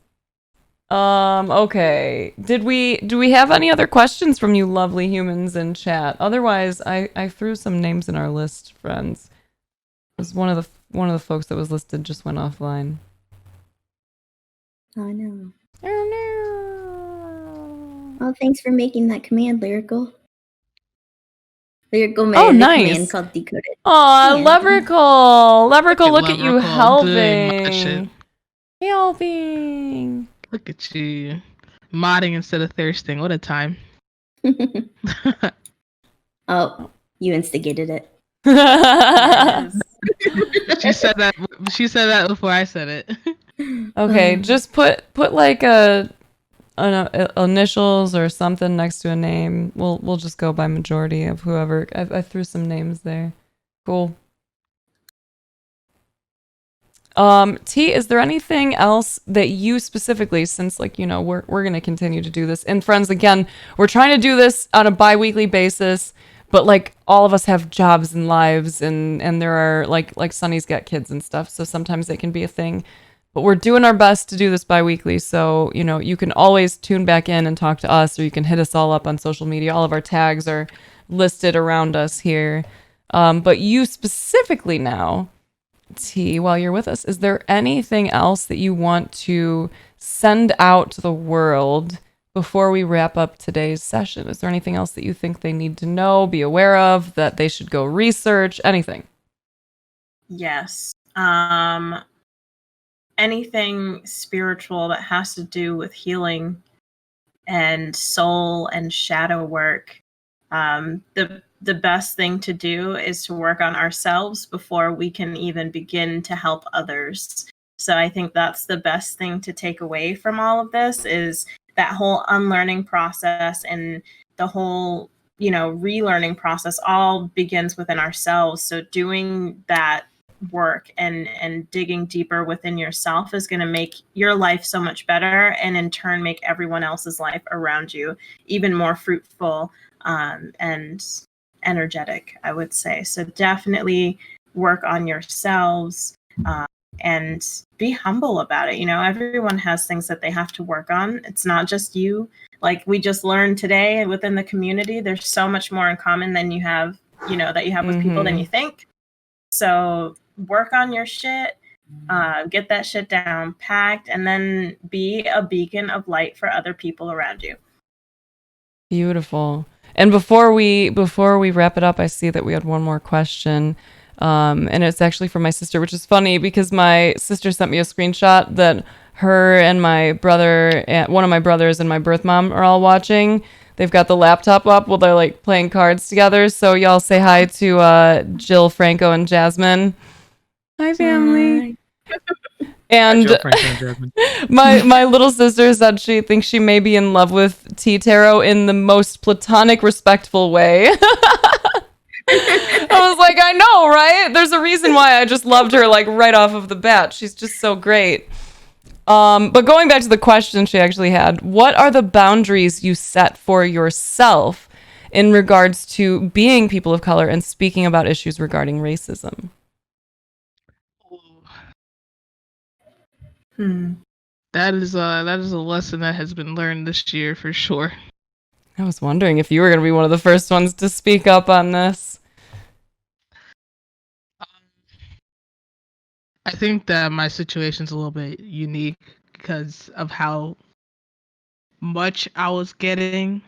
Speaker 1: Okay. Do we have any other questions from you lovely humans in chat? Otherwise, I threw some names in our list, friends. Because one of the folks that was listed just went offline.
Speaker 4: I know.
Speaker 1: Oh no.
Speaker 4: Oh, thanks for making that command, Lyrical. Lyrical made
Speaker 1: Oh,
Speaker 4: a
Speaker 1: nice.
Speaker 4: command called decoded.
Speaker 1: Aw,
Speaker 4: Yeah.
Speaker 1: Leverical, look at you
Speaker 3: Leverical doing my shit.
Speaker 1: helping.
Speaker 3: Look at you. Modding instead of thirsting. What a time.
Speaker 4: Oh, you instigated it.
Speaker 5: Yes.
Speaker 3: She said that before I said it.
Speaker 1: Okay, just put like initials or something next to a name. We'll just go by majority of whoever. I threw some names there. Cool. T, is there anything else that you specifically, since like, you know, we're going to continue to do this. And friends, again, we're trying to do this on a bi-weekly basis, but like all of us have jobs and lives, and there are like Sunny's got kids and stuff, so sometimes it can be a thing. But we're doing our best to do this bi-weekly, so, you know, you can always tune back in and talk to us, or you can hit us all up on social media. All of our tags are listed around us here. But you specifically now, T, while you're with us, is there anything else that you want to send out to the world before we wrap up today's session? Is there anything else that you think they need to know, be aware of, that they should go research, anything?
Speaker 5: Yes. Anything spiritual that has to do with healing and soul and shadow work. The best thing to do is to work on ourselves before we can even begin to help others. So I think that's the best thing to take away from all of this, is that whole unlearning process, and the whole, you know, relearning process all begins within ourselves. So doing that work and digging deeper within yourself is going to make your life so much better, and in turn make everyone else's life around you even more fruitful and energetic, I would say. So definitely work on yourselves, and be humble about it. You know, everyone has things that they have to work on. It's not just you. Like we just learned today within the community, there's so much more in common than you have, you know, that you have with people than you think. So work on your shit, get that shit down packed, and then be a beacon of light for other people around you.
Speaker 1: Beautiful. And before we wrap it up, I see that we had one more question. And it's actually from my sister, which is funny because my sister sent me a screenshot that her and my brother, and one of my brothers and my birth mom are all watching. They've got the laptop up while they're like playing cards together. So y'all say hi to Jill, Franco, and Jasmine. Hi, family. And
Speaker 2: Joe, Franco, and Jasmine.
Speaker 1: my little sister said she thinks she may be in love with TeeTarot in the most platonic, respectful way. I was like, I know, right? There's a reason why I just loved her like right off of the bat. She's just so great. But going back to the question she actually had, what are the boundaries you set for yourself in regards to being people of color and speaking about issues regarding racism?
Speaker 3: That is a lesson that has been learned this year for sure.
Speaker 1: I was wondering if you were going to be one of the first ones to speak up on this.
Speaker 3: I think that my situation's a little bit unique because of how much I was getting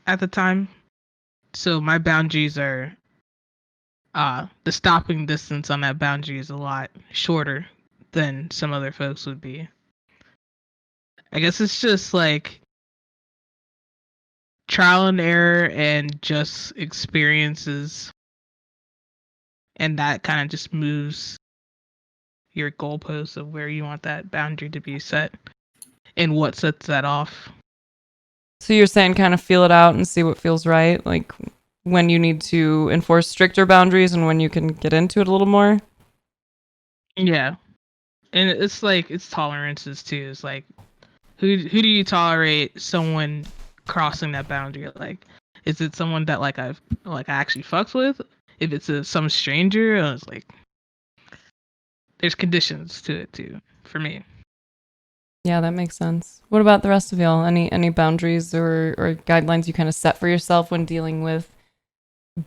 Speaker 3: at the time. So my boundaries are the stopping distance on that boundary is a lot shorter than some other folks would be. I guess it's just like trial and error and just experiences, and that kind of just moves your goalposts of where you want that boundary to be set and what sets that off.
Speaker 1: So you're saying kind of feel it out and see what feels right, like when you need to enforce stricter boundaries and when you can get into it a little more?
Speaker 3: Yeah. And it's like, it's tolerances too. It's like, who do you tolerate someone crossing that boundary? Like, is it someone that I actually fucks with? If it's some stranger, I was like, there's conditions to it too, for me.
Speaker 1: Yeah, that makes sense. What about the rest of y'all? Any boundaries or guidelines you kind of set for yourself when dealing with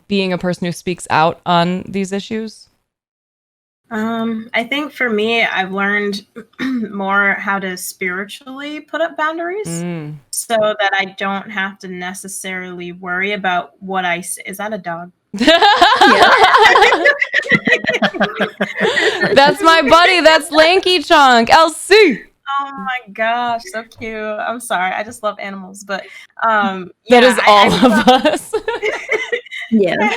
Speaker 1: being a person who speaks out on these issues?
Speaker 5: I think for me, I've learned more how to spiritually put up boundaries so that I don't have to necessarily worry about what I say. Is that a dog?
Speaker 1: That's my buddy. That's Lanky Chunk. LC.
Speaker 5: Oh my gosh, so cute. I'm sorry. I just love animals, but
Speaker 1: that is all of us.
Speaker 4: Yeah.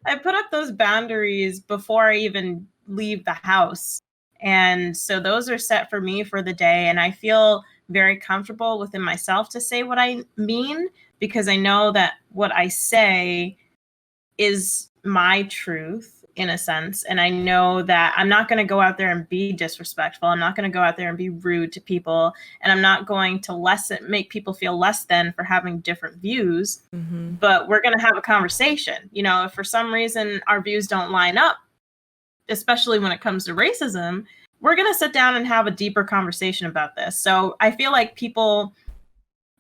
Speaker 5: I put up those boundaries before I even leave the house. And so those are set for me for the day. And I feel very comfortable within myself to say what I mean, because I know that what I say is my truth in a sense. And I know that I'm not going to go out there and be disrespectful. I'm not going to go out there and be rude to people. And I'm not going to make people feel less than for having different views. Mm-hmm. But we're going to have a conversation. You know, if for some reason our views don't line up, especially when it comes to racism, we're going to sit down and have a deeper conversation about this. So I feel like people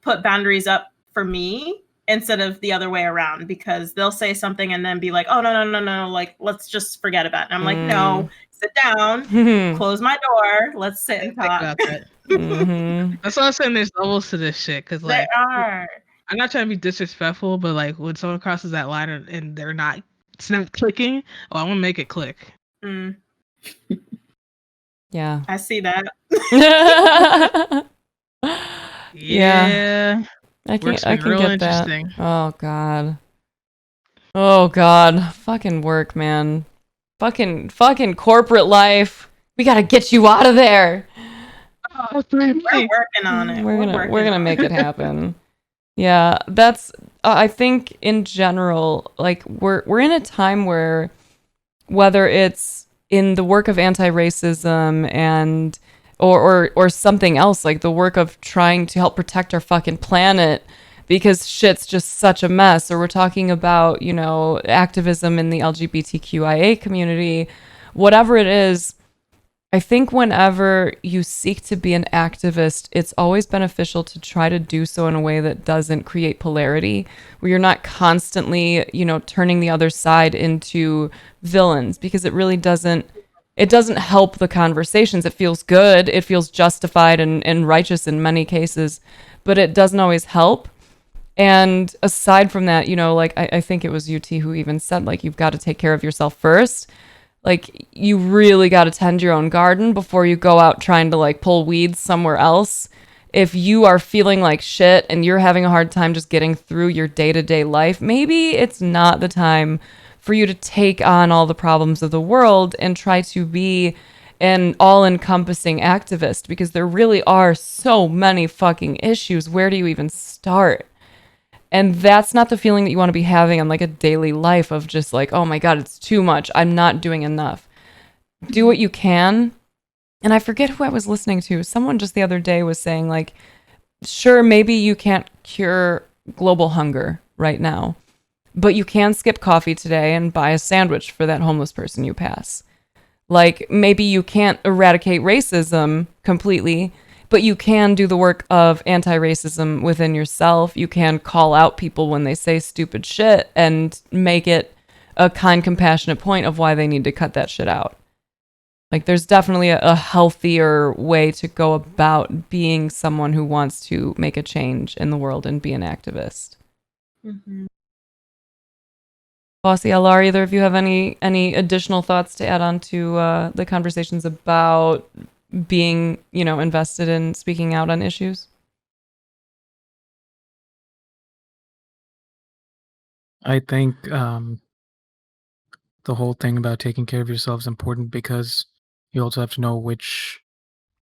Speaker 5: put boundaries up for me instead of the other way around, because they'll say something and then be like, oh, no, like, let's just forget about it. And I'm like, no, sit down, close my door, let's sit and talk.
Speaker 3: About that. That's why I'm saying there's levels to this shit, because like,
Speaker 5: there are.
Speaker 3: I'm not trying to be disrespectful, but like when someone crosses that line and it's not clicking, oh, I'm gonna make it click.
Speaker 1: Yeah.
Speaker 5: I see that.
Speaker 3: Yeah.
Speaker 1: I can get that. Oh god. Fucking work, man. Fucking corporate life. We gotta get you out of there.
Speaker 5: Oh, we're working on it.
Speaker 1: We're gonna make it happen. Yeah, that's I think in general, like we're in a time where, whether it's in the work of anti-racism and or something else, like the work of trying to help protect our fucking planet because shit's just such a mess, or we're talking about, you know, activism in the LGBTQIA community, whatever it is, I think whenever you seek to be an activist, it's always beneficial to try to do so in a way that doesn't create polarity, where you're not constantly, you know, turning the other side into villains, because it really doesn't help the conversations. It feels good. It feels justified and righteous in many cases, but it doesn't always help. And aside from that, you know, like I think it was UT who even said, like, you've got to take care of yourself first. Like, you really got to tend your own garden before you go out trying to like pull weeds somewhere else. If you are feeling like shit and you're having a hard time just getting through your day-to-day life, maybe it's not the time for you to take on all the problems of the world and try to be an all-encompassing activist, because there really are so many fucking issues. Where do you even start? And that's not the feeling that you want to be having on like a daily life of just like, oh my God, it's too much. I'm not doing enough. Do what you can. And I forget who I was listening to. Someone just the other day was saying, like, sure, maybe you can't cure global hunger right now, but you can skip coffee today and buy a sandwich for that homeless person you pass. Like, maybe you can't eradicate racism completely, but you can do the work of anti-racism within yourself. You can call out people when they say stupid shit and make it a kind, compassionate point of why they need to cut that shit out. Like, there's definitely a healthier way to go about being someone who wants to make a change in the world and be an activist.
Speaker 5: Mm-hmm.
Speaker 1: Bossy, LR, either of you have any additional thoughts to add on to the conversations about being, you know, invested in speaking out on issues?
Speaker 2: I think the whole thing about taking care of yourself is important because you also have to know which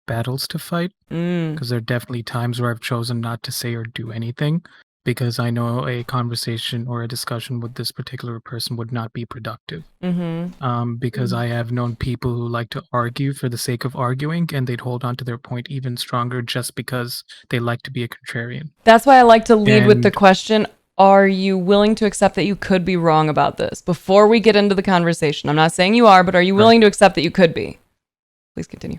Speaker 2: battles to fight. Because there are definitely times where I've chosen not to say or do anything because I know a conversation or a discussion with this particular person would not be productive. Because I have known people who like to argue for the sake of arguing, and they'd hold on to their point even stronger just because they like to be a contrarian.
Speaker 1: That's why I like to lead with the
Speaker 2: And-
Speaker 1: question, are you willing to accept that you could be wrong about this before we get into the conversation? I'm not saying you are, but are you willing to accept that you could be? Please continue.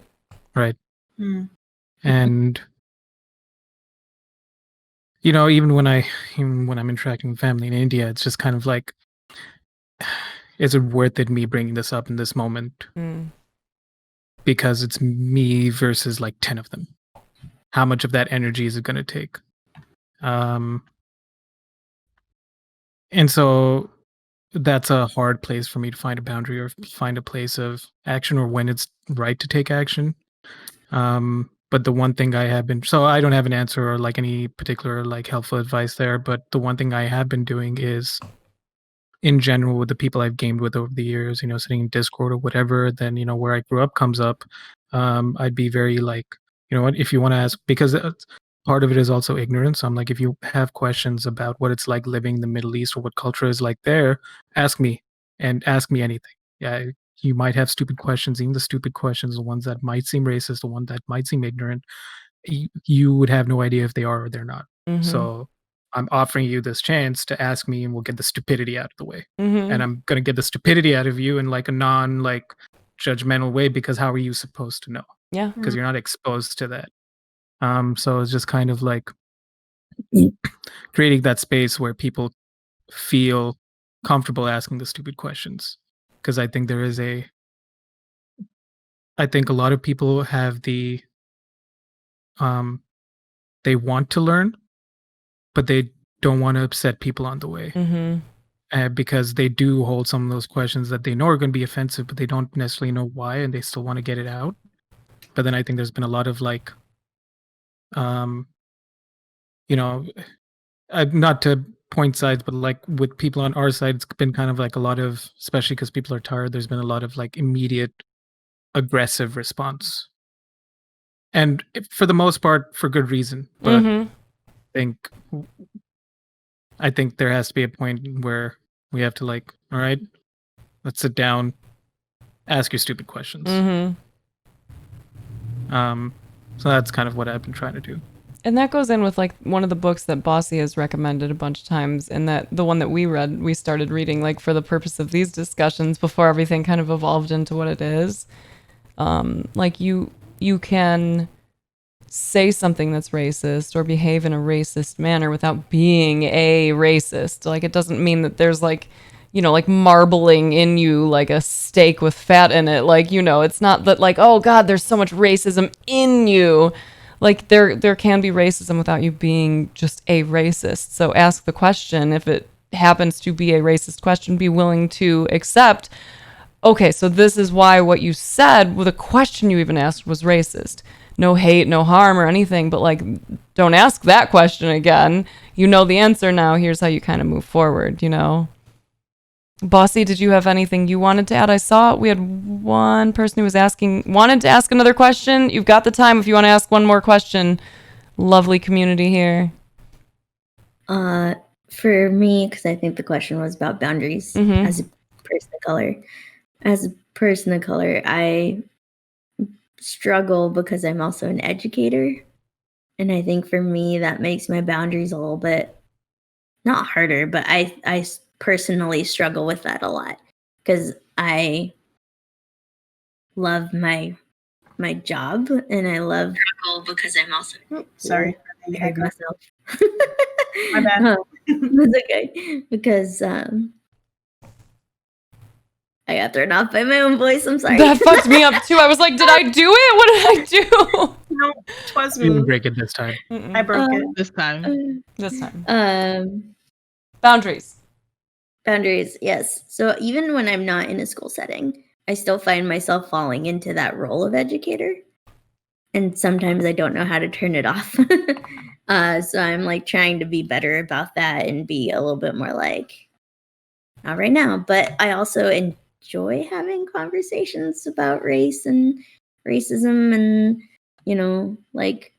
Speaker 2: Right.
Speaker 5: Mm.
Speaker 2: And you know, even when I'm interacting with family in India, it's just kind of like, is it worth it me bringing this up in this moment? Because it's me versus like 10 of them. How much of that energy is it going to take? And so that's a hard place for me to find a boundary or find a place of action or when it's right to take action. But the one thing I have been, so I don't have an answer or like any particular like helpful advice there, but the one thing I have been doing is in general with the people I've gamed with over the years, you know, sitting in Discord or whatever, then, you know, where I grew up comes up, I'd be very like, you know what, if you want to ask, because part of it is also ignorance. I'm like, if you have questions about what it's like living in the Middle East or what culture is like there, ask me and ask me anything. Yeah, you might have stupid questions, even the stupid questions, the ones that might seem racist, the one that might seem ignorant, you would have no idea if they are or they're not. So I'm offering you this chance to ask me and we'll get the stupidity out of the way. And I'm going to get the stupidity out of you in like a non like judgmental way because how are you supposed to know?
Speaker 1: Yeah.
Speaker 2: Because you're not exposed to that. So it's just kind of like creating that space where people feel comfortable asking the stupid questions. Because I think I think a lot of people have the they want to learn, but they don't want to upset people on the way. Because they do hold some of those questions that they know are going to be offensive, but they don't necessarily know why, and they still want to get it out. But then I think there's been a lot of like, you know, not to point sides, but like with people on our side, it's been kind of like a lot of, especially because people are tired. There's been a lot of like immediate aggressive response, and for the most part, for good reason. But think I think there has to be a point where we have to like, all right, let's sit down, ask your stupid questions. So that's kind of what I've been trying to do.
Speaker 1: And that goes in with like one of the books that Bossy has recommended a bunch of times, and that the one that we started reading like for the purpose of these discussions before everything kind of evolved into what it is. Like you can say something that's racist or behave in a racist manner without being a racist. Like it doesn't mean that there's like, you know, like marbling in you like a steak with fat in it. Like, you know, it's not that like, oh God, there's so much racism in you. Like there can be racism without you being just a racist. So ask the question. If it happens to be a racist question, be willing to accept, okay, so this is why what you said, well, the question you even asked was racist. No hate, no harm or anything, but like, don't ask that question again. You know the answer now. Here's how you kind of move forward, you know? Bossy, did you have anything you wanted to add? I saw we had one person who was wanted to ask another question. You've got the time if you want to ask one more question. Lovely community here.
Speaker 4: For me, because I think the question was about boundaries as a person of color. As a person of color, I struggle because I'm also an educator. And I think for me, that makes my boundaries a little bit, not harder, but I personally struggle with that a lot because I love my job and I love because I'm also
Speaker 5: Sorry.
Speaker 4: I heard myself.
Speaker 5: My bad.
Speaker 4: That's okay because I got thrown off by my own voice. I'm sorry.
Speaker 1: That fucked me up too. I was like, did I do it? What did I do?
Speaker 5: No, 'twas
Speaker 2: You didn't
Speaker 5: me.
Speaker 2: break it this time.
Speaker 5: I broke it.
Speaker 3: This time.
Speaker 1: This time.
Speaker 4: Boundaries,
Speaker 1: Boundaries.
Speaker 4: yes. So even when I'm not in a school setting, I still find myself falling into that role of educator. And sometimes I don't know how to turn it off. So I'm like trying to be better about that and be a little bit more like, not right now, but I also enjoy having conversations about race and racism and, you know, like,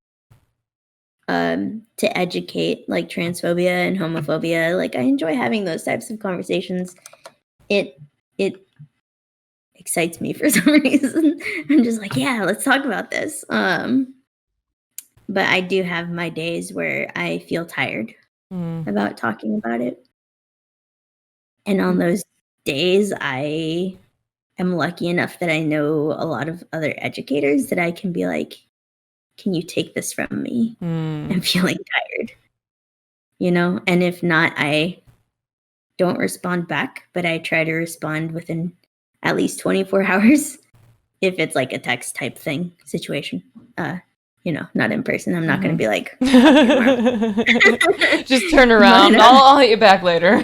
Speaker 4: to educate, like, transphobia and homophobia. Like, I enjoy having those types of conversations. It excites me for some reason. I'm just like, yeah, let's talk about this. But I do have my days where I feel tired about talking about it. And on those days, I am lucky enough that I know a lot of other educators that I can be like, can you take this from me? I'm feeling tired. You know? And if not, I don't respond back, but I try to respond within at least 24 hours if it's like a text type thing situation. You know, not in person. I'm not going to be like,
Speaker 1: just turn around.
Speaker 4: But,
Speaker 1: I'll hit you back later.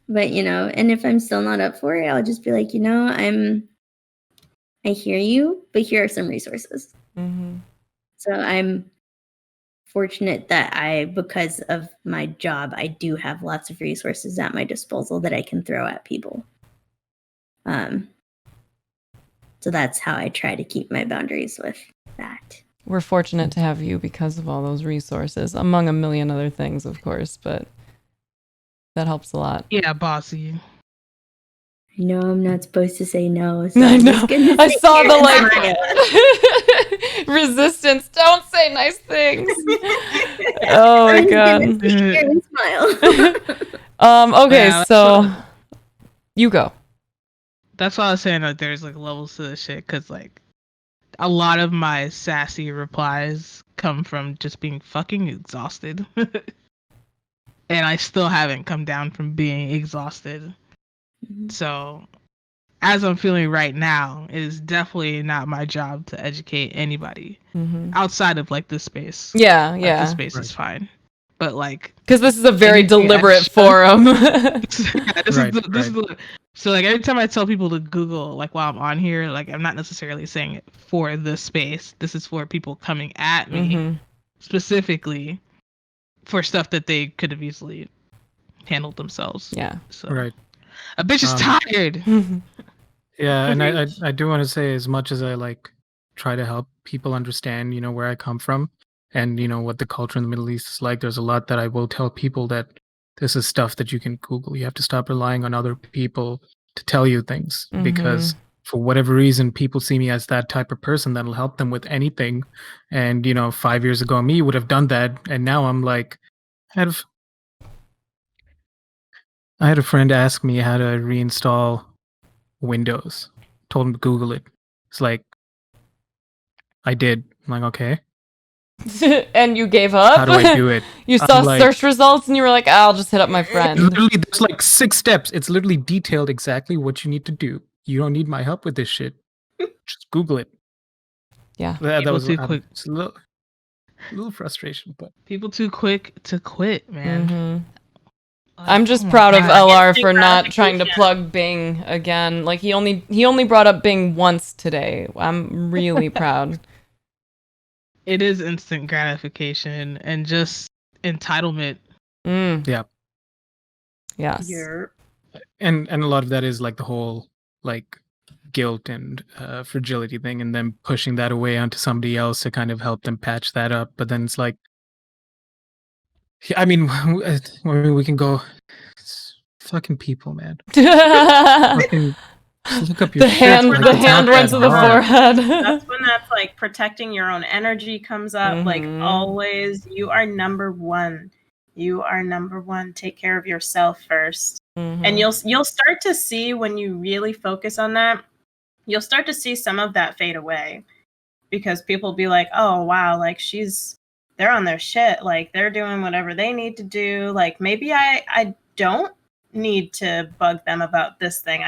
Speaker 4: but, you know, and if I'm still not up for it, I'll just be like, you know, I hear you, but here are some resources. So I'm fortunate that because of my job, I do have lots of resources at my disposal that I can throw at people. So that's how I try to keep my boundaries with that.
Speaker 1: We're fortunate to have you because of all those resources, among a million other things, of course, but that helps a lot.
Speaker 3: Yeah, bossy.
Speaker 4: I know I'm not supposed to say no. So
Speaker 1: I
Speaker 4: I'm
Speaker 1: know.
Speaker 4: just gonna
Speaker 1: I
Speaker 4: sit
Speaker 1: saw
Speaker 4: here
Speaker 1: the
Speaker 4: and smile.
Speaker 1: resistance. Don't say nice things. Oh my
Speaker 4: I'm
Speaker 1: god.
Speaker 4: gonna sit here and smile.
Speaker 1: Okay,
Speaker 3: Yeah,
Speaker 1: so you go.
Speaker 3: That's why I was saying that there's like levels to this shit, because like a lot of my sassy replies come from just being fucking exhausted. And I still haven't come down from being exhausted. So as I'm feeling right now, it is definitely not my job to educate anybody outside of like this space.
Speaker 1: Yeah,
Speaker 3: Like,
Speaker 1: yeah.
Speaker 3: this space is fine. But like,
Speaker 1: because this is a very
Speaker 3: anything
Speaker 1: deliberate
Speaker 3: extra-
Speaker 1: forum.
Speaker 3: So like every time I tell people to Google, like while I'm on here, like I'm not necessarily saying it for this space. This is for people coming at me specifically for stuff that they could have easily handled themselves.
Speaker 1: Yeah.
Speaker 3: So
Speaker 2: Right.
Speaker 3: a bitch is tired.
Speaker 2: Yeah, and I do want to say, as much as I like try to help people understand, you know, where I come from and, you know, what the culture in the Middle East is like, there's a lot that I will tell people that this is stuff that you can Google. You have to stop relying on other people to tell you things, because for whatever reason, people see me as that type of person that'll help them with anything. And, you know, 5 years ago, me would have done that. And now I'm like, I had a friend ask me how to reinstall Windows. Told him to Google it. It's like, I did. I'm like, okay.
Speaker 1: And you gave up?
Speaker 2: How do I do it?
Speaker 1: You saw
Speaker 2: like,
Speaker 1: search results and you were like, I'll just hit up my friend.
Speaker 2: Literally, there's like 6 steps. It's literally detailed exactly what you need to do. You don't need my help with this shit. Just Google it.
Speaker 1: Yeah.
Speaker 2: That was
Speaker 3: too quick.
Speaker 2: It's a little frustration, but
Speaker 3: People too quick to quit, man. Like,
Speaker 1: I'm just
Speaker 3: oh my
Speaker 1: proud of
Speaker 3: God.
Speaker 1: LR
Speaker 5: Instant
Speaker 1: for not trying to
Speaker 5: gratification.
Speaker 1: plug Bing again. Like he only brought up Bing once today. I'm really proud.
Speaker 3: It is instant gratification and just entitlement.
Speaker 2: yeah.
Speaker 1: Yes.
Speaker 2: And a lot of that is like the whole like guilt and fragility thing, and then pushing that away onto somebody else to kind of help them patch that up. But then it's like, I mean, we can go, it's fucking people, man. Fucking just look up your
Speaker 1: the
Speaker 2: shit,
Speaker 1: hand
Speaker 2: like,
Speaker 1: the
Speaker 2: it's
Speaker 1: hand
Speaker 2: not
Speaker 1: runs
Speaker 2: that
Speaker 1: to the
Speaker 2: hard.
Speaker 1: forehead.
Speaker 5: That's when that's like protecting your own energy comes up. Like always, you are number one. You are number one. Take care of yourself first. And you'll start to see, when you really focus on that, you'll start to see some of that fade away, because people be like, oh wow, like they're on their shit, like they're doing whatever they need to do. Like maybe I don't need to bug them about this thing.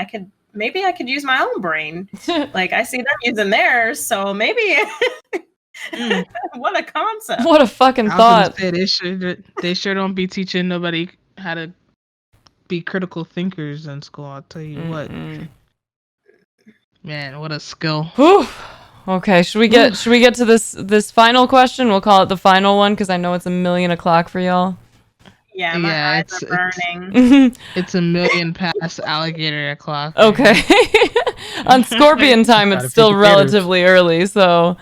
Speaker 5: Maybe I could use my own brain. Like I see them using theirs, so maybe what a concept.
Speaker 1: What a fucking
Speaker 3: I was
Speaker 1: thought.
Speaker 3: gonna say they sure don't be teaching nobody how to be critical thinkers in school. I'll tell you what. Man, what a skill.
Speaker 1: Whew. Okay, should we get to this final question? We'll call it the final one because I know it's 1,000,000 o'clock for y'all.
Speaker 5: Yeah, my
Speaker 3: Yeah,
Speaker 5: eyes
Speaker 3: it's
Speaker 5: are burning.
Speaker 3: it's a million past alligator o'clock.
Speaker 1: Okay. On Scorpion time,
Speaker 2: Gotta
Speaker 1: it's
Speaker 2: feed
Speaker 1: still
Speaker 2: the gators.
Speaker 1: relatively early, so.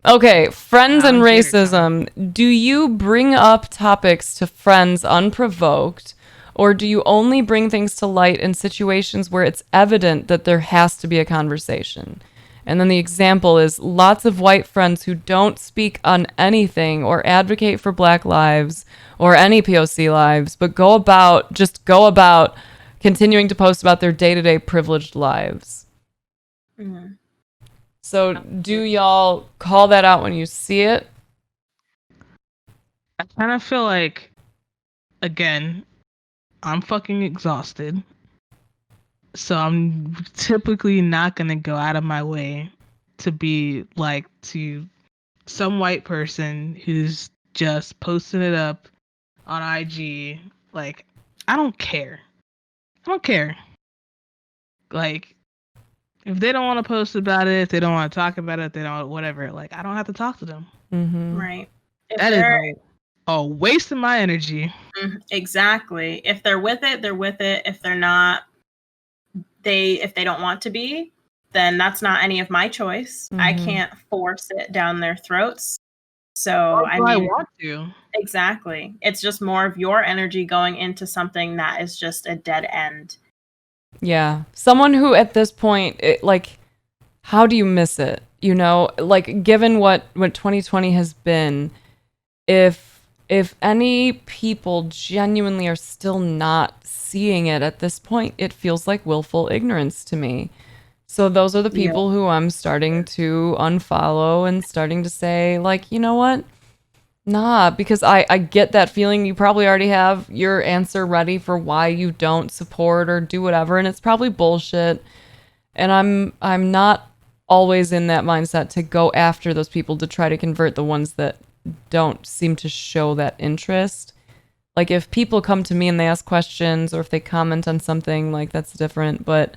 Speaker 1: Okay, friends and
Speaker 3: Alligator time.
Speaker 1: racism. Do you bring up topics to friends unprovoked, or do you only bring things to light in situations where it's evident that there has to be a conversation? And then the example is lots of white friends who don't speak on anything or advocate for Black lives or any POC lives, but go about continuing to post about their day-to-day privileged lives.
Speaker 5: Mhm.
Speaker 1: So do y'all call that out when you see it?
Speaker 3: I kind of feel like, again, I'm fucking exhausted. So I'm typically not going to go out of my way to be like to some white person who's just posting it up on IG. Like, I don't care. I don't care. Like, if they don't want to post about it, if they don't want to talk about it, they don't, whatever. Like, I don't have to talk to them.
Speaker 1: Mm-hmm.
Speaker 5: Right. If
Speaker 3: That is
Speaker 5: they're
Speaker 3: a waste of my energy.
Speaker 5: exactly. If they're with it, they're with it. If they're not, if they don't want to be, then that's not any of my choice. I
Speaker 1: Mhm.
Speaker 5: can't force it down their throats. So
Speaker 3: Why
Speaker 5: I
Speaker 3: do I
Speaker 5: mean,
Speaker 3: want to?
Speaker 5: exactly. It's just more of your energy going into something that is just a dead end.
Speaker 1: Yeah. Someone who at this point, like, how do you miss it? You know, like, given what 2020 has been, if any people genuinely are still not seeing it at this point, it feels like willful ignorance to me. So those are the
Speaker 5: Yeah.
Speaker 1: people who I'm starting to unfollow and starting to say, like, you know what? Nah, because I get that feeling. You probably already have your answer ready for why you don't support or do whatever, and it's probably bullshit. And I'm not always in that mindset to go after those people to try to convert the ones that don't seem to show that interest. Like if people come to me and they ask questions or if they comment on something, like that's different, but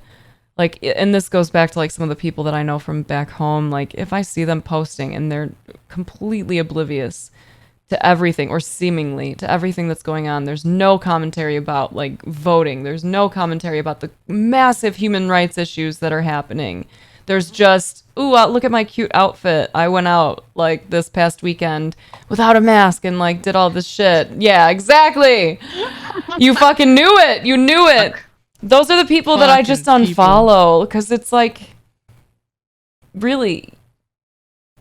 Speaker 1: like, and this goes back to like some of the people that I know from back home, like if I see them posting and they're completely oblivious to everything or seemingly to everything that's going on, there's no commentary about like voting, there's no commentary about the massive human rights issues that are happening. There's just, ooh, look at my cute outfit. I went out like this past weekend without a mask and like did all this shit. Yeah, exactly. You fucking knew it. You knew it. Those are the people that I just
Speaker 3: Fucking people.
Speaker 1: unfollow because it's like, really,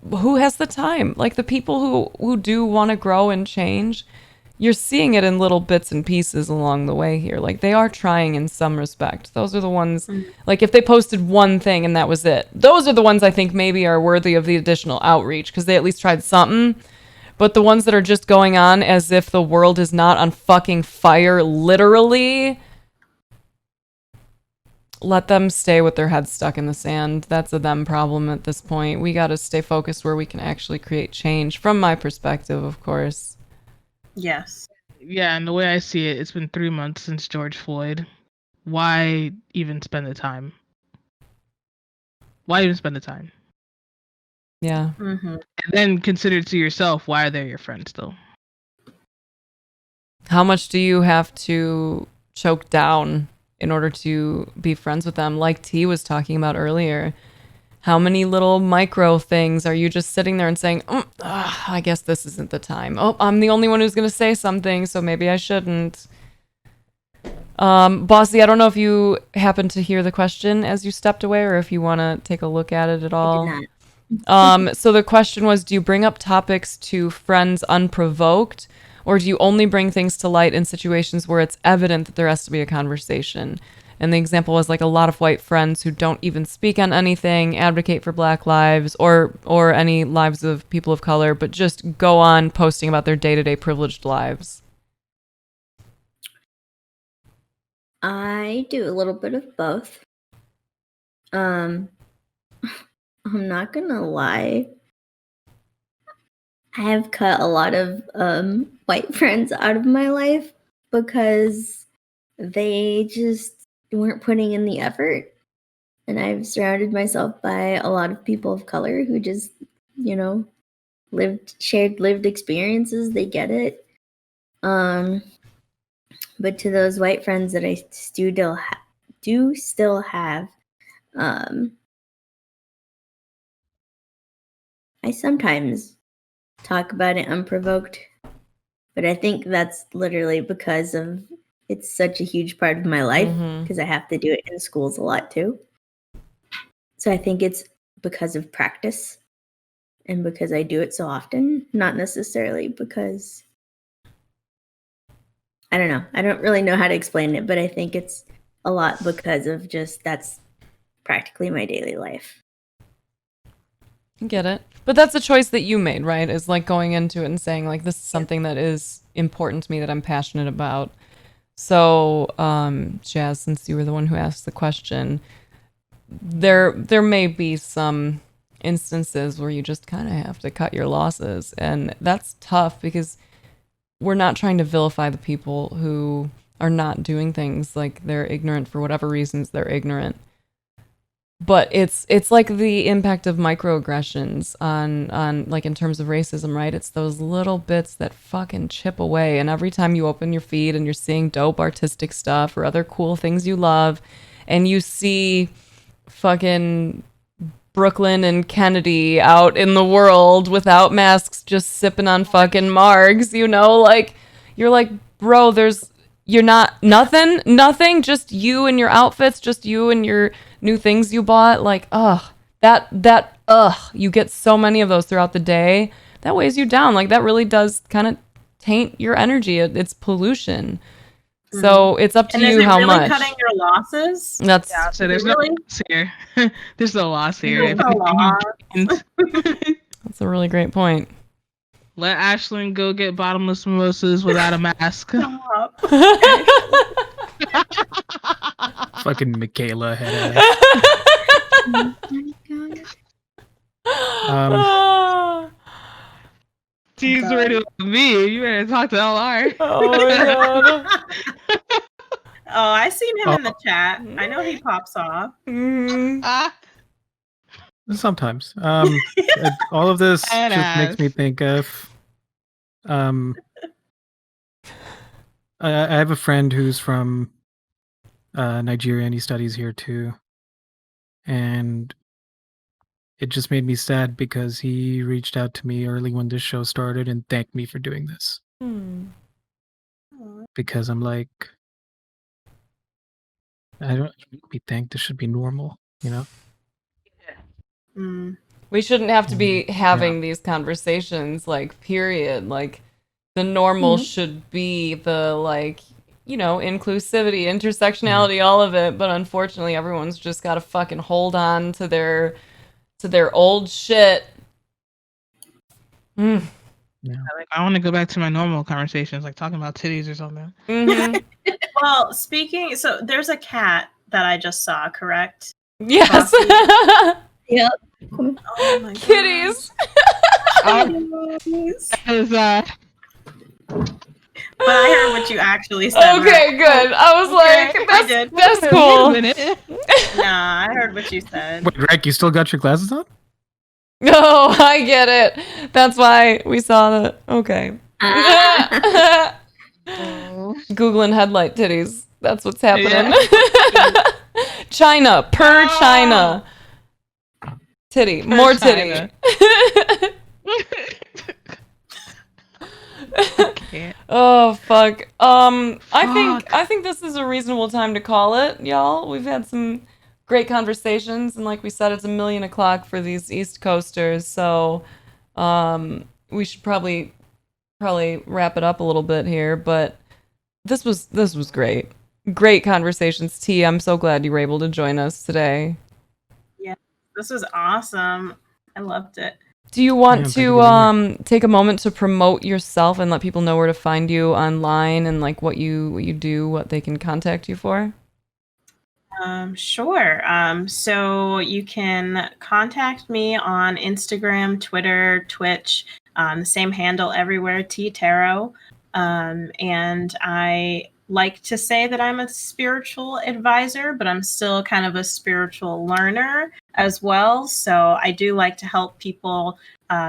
Speaker 1: who has the time? Like the people who do want to grow and change, you're seeing it in little bits and pieces along the way here. Like they are trying in some respect. Those are the ones, like if they posted one thing and that was it, those are the ones I think maybe are worthy of the additional outreach because they at least tried something. But the ones that are just going on as if the world is not on fucking fire, literally, let them stay with their heads stuck in the sand. That's a them problem at this point. We got to stay focused where we can actually create change, from my perspective, of course.
Speaker 5: Yes.
Speaker 3: Yeah, and the way I see it, it's been 3 months since George Floyd. Why even spend the time? Why even spend the time?
Speaker 1: Yeah.
Speaker 5: Mm-hmm.
Speaker 3: And then consider to yourself, why are they your friends still?
Speaker 1: How much do you have to choke down in order to be friends with them? Like T was talking about earlier. How many little micro things are you just sitting there and saying, I guess this isn't the time. Oh, I'm the only one who's going to say something, so maybe I shouldn't. Bossy, I don't know if you happened to hear the question as you stepped away or if you want to take a look at it at all.
Speaker 4: I did not.
Speaker 1: So the question was, do you bring up topics to friends unprovoked, or do you only bring things to light in situations where it's evident that there has to be a conversation? And the example was like a lot of white friends who don't even speak on anything, advocate for Black lives or any lives of people of color, but just go on posting about their day-to-day privileged lives.
Speaker 4: I do a little bit of both. I'm not gonna lie. I have cut a lot of white friends out of my life because they just weren't putting in the effort. And I've surrounded myself by a lot of people of color who just, you know, shared lived experiences. They get it. But to those white friends that I do still have, I sometimes talk about it unprovoked, but I think that's literally because of it's such a huge part of my life because I have to do it in schools a lot too. So I think it's because of practice and because I do it so often, not necessarily because I don't know. I don't really know how to explain it, but I think it's a lot because of just that's practically my daily life.
Speaker 1: I get it. But that's a choice that you made, right? Is like going into it and saying like this is something that is important to me that I'm passionate about. So, Jazz, since you were the one who asked the question, there may be some instances where you just kind of have to cut your losses, and that's tough because we're not trying to vilify the people who are not doing things like they're ignorant for whatever reasons they're ignorant. But it's like the impact of microaggressions on like in terms of racism, right? It's those little bits that fucking chip away. And every time you open your feed and you're seeing dope artistic stuff or other cool things you love, and you see fucking Brooklyn and Kennedy out in the world without masks, just sipping on fucking margs, you know, like you're like, bro, you're not nothing, just you and your outfits, just you and your new things you bought. Like, you get so many of those throughout the day. That weighs you down. Like that really does kind of taint your energy. It's pollution. So it's up to
Speaker 5: And is
Speaker 1: you
Speaker 5: it
Speaker 1: how
Speaker 5: really
Speaker 1: much.
Speaker 5: cutting your losses?
Speaker 1: That's
Speaker 3: Yeah, so there's
Speaker 5: really?
Speaker 3: no loss here. There's no loss here.
Speaker 5: There's no loss.
Speaker 1: that's a really great point.
Speaker 3: Let Ashlyn go get bottomless mimosas without a mask.
Speaker 5: Stop.
Speaker 2: Fucking Michaela head ass.
Speaker 3: She's ready with me. You better talk to LR.
Speaker 1: Oh my god.
Speaker 5: Oh, I seen him in the chat. I know he pops off.
Speaker 2: Sometimes. All of this just makes me think of I have a friend who's from Nigeria and he studies here too. And it just made me sad because he reached out to me early when this show started and thanked me for doing this. Because I'm like, I don't be thanked. This should be normal, you know?
Speaker 1: We shouldn't have to be having these conversations, like, period. Like, the normal should be the, like, you know, inclusivity, intersectionality, all of it. But unfortunately, everyone's just got to fucking hold on to their old shit.
Speaker 3: Yeah. Like, I want to go back to my normal conversations, like talking about titties or something.
Speaker 5: Well, so there's a cat that I just saw, correct?
Speaker 1: Yes.
Speaker 4: Yep.
Speaker 5: Oh my
Speaker 1: Kitties.
Speaker 5: Kitties.
Speaker 3: But
Speaker 5: I heard what you actually said.
Speaker 1: Okay, good. I was like, that's cool.
Speaker 5: Nah, I heard what you said.
Speaker 2: Wait, Greg, you still got your glasses on?
Speaker 1: No, I get it. That's why we saw the. Okay. Googling headlight titties. That's what's happening. China, China. Titty, more
Speaker 3: China.
Speaker 1: titty. Oh fuck. I think this is a reasonable time to call it, y'all. We've had some great conversations, and like we said, it's 1:00 for these East Coasters, so we should probably wrap it up a little bit here. But this was great. Great conversations, T. I'm so glad you were able to join us today.
Speaker 5: Yeah, this was awesome. I loved it.
Speaker 1: Do you want to take a moment to promote yourself and let people know where to find you online and like what you do, what they can contact you for?
Speaker 5: Sure. So you can contact me on Instagram, Twitter, Twitch, the same handle everywhere, TeeTarot. And I like to say that I'm a spiritual advisor, but I'm still kind of a spiritual learner as well. So I do like to help people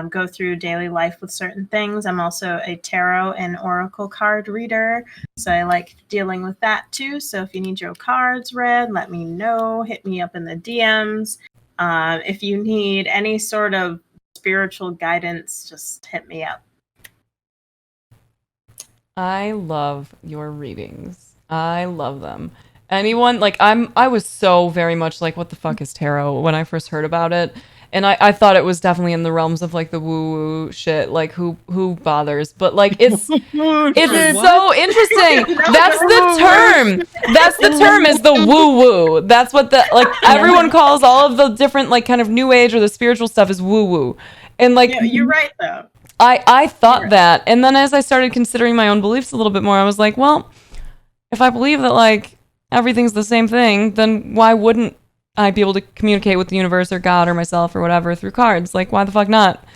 Speaker 5: go through daily life with certain things. I'm also a tarot and oracle card reader, so I like dealing with that too. So if you need your cards read, let me know. Hit me up in the DMs. If you need any sort of spiritual guidance, just hit me up.
Speaker 1: I love your readings. I love them. Anyone like I was so very much like, what the fuck is tarot when I first heard about it? And I thought it was definitely in the realms of like the woo-woo shit, like who bothers? But like it's so interesting. That's the term. That's the term, is the woo-woo. That's what the like everyone calls all of the different like kind of new age or the spiritual stuff is woo-woo. And like
Speaker 5: Yeah, you're right though.
Speaker 1: I thought that. And then as I started considering my own beliefs a little bit more, I was like, well, if I believe that like everything's the same thing, then why wouldn't I be able to communicate with the universe or God or myself or whatever through cards? Like, why the fuck not?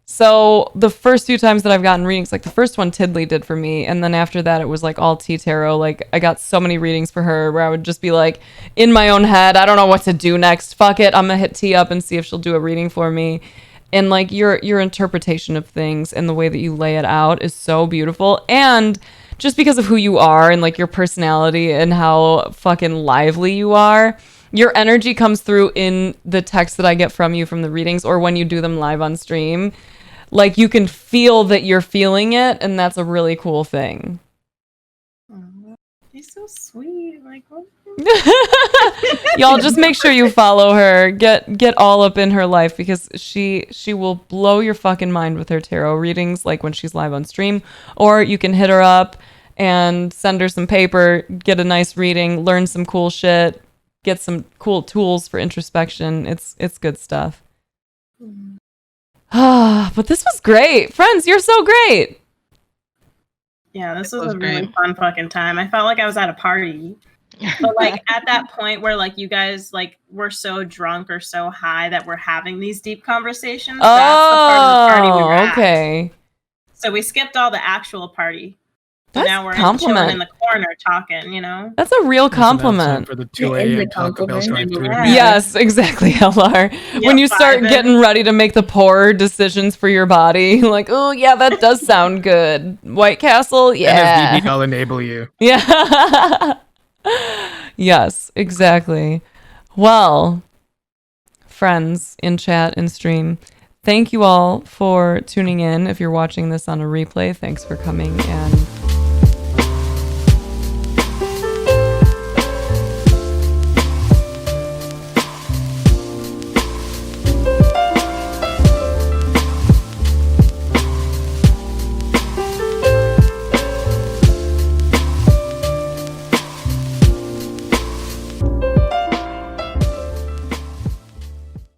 Speaker 1: So the first few times that I've gotten readings, like the first one Tidley did for me, and then after that it was like all TeeTarot. Like I got so many readings for her where I would just be like in my own head, I don't know what to do next. Fuck it, I'm gonna hit T up and see if she'll do a reading for me. And like your interpretation of things and the way that you lay it out is so beautiful. And just because of who you are and like your personality and how fucking lively you are, your energy comes through in the text that I get from you from the readings or when you do them live on stream. Like you can feel that you're feeling it, and that's a really cool thing.
Speaker 5: She's so sweet. Like, what?
Speaker 1: Y'all just make sure you follow her. Get all up in her life because she will blow your fucking mind with her tarot readings, like when she's live on stream. Or you can hit her up and send her some paper, get a nice reading, learn some cool shit, get some cool tools for introspection. It's good stuff. But this was great. Friends, you're so great.
Speaker 5: Yeah, this was a really fun fucking time. I felt like I was at a party. But like at that point where like you guys like were so drunk or so high that we're having these deep conversations, that's the part of the party we were at.
Speaker 1: Okay.
Speaker 5: So we skipped all the actual party. So
Speaker 1: That's
Speaker 5: now we're
Speaker 1: a compliment.
Speaker 5: chilling in the corner talking, you know?
Speaker 1: That's a real compliment.
Speaker 2: For the 2 a.m. Taco Bell drive-thru.
Speaker 5: Yeah.
Speaker 1: Yes, exactly, LR. When you start getting ready to make the poor decisions for your body, like, oh yeah, that does sound good. White Castle, yeah.
Speaker 2: NSDB, I'll enable you.
Speaker 1: Yeah. Yes, exactly. Well, friends in chat and stream, thank you all for tuning in. If you're watching this on a replay, thanks for coming and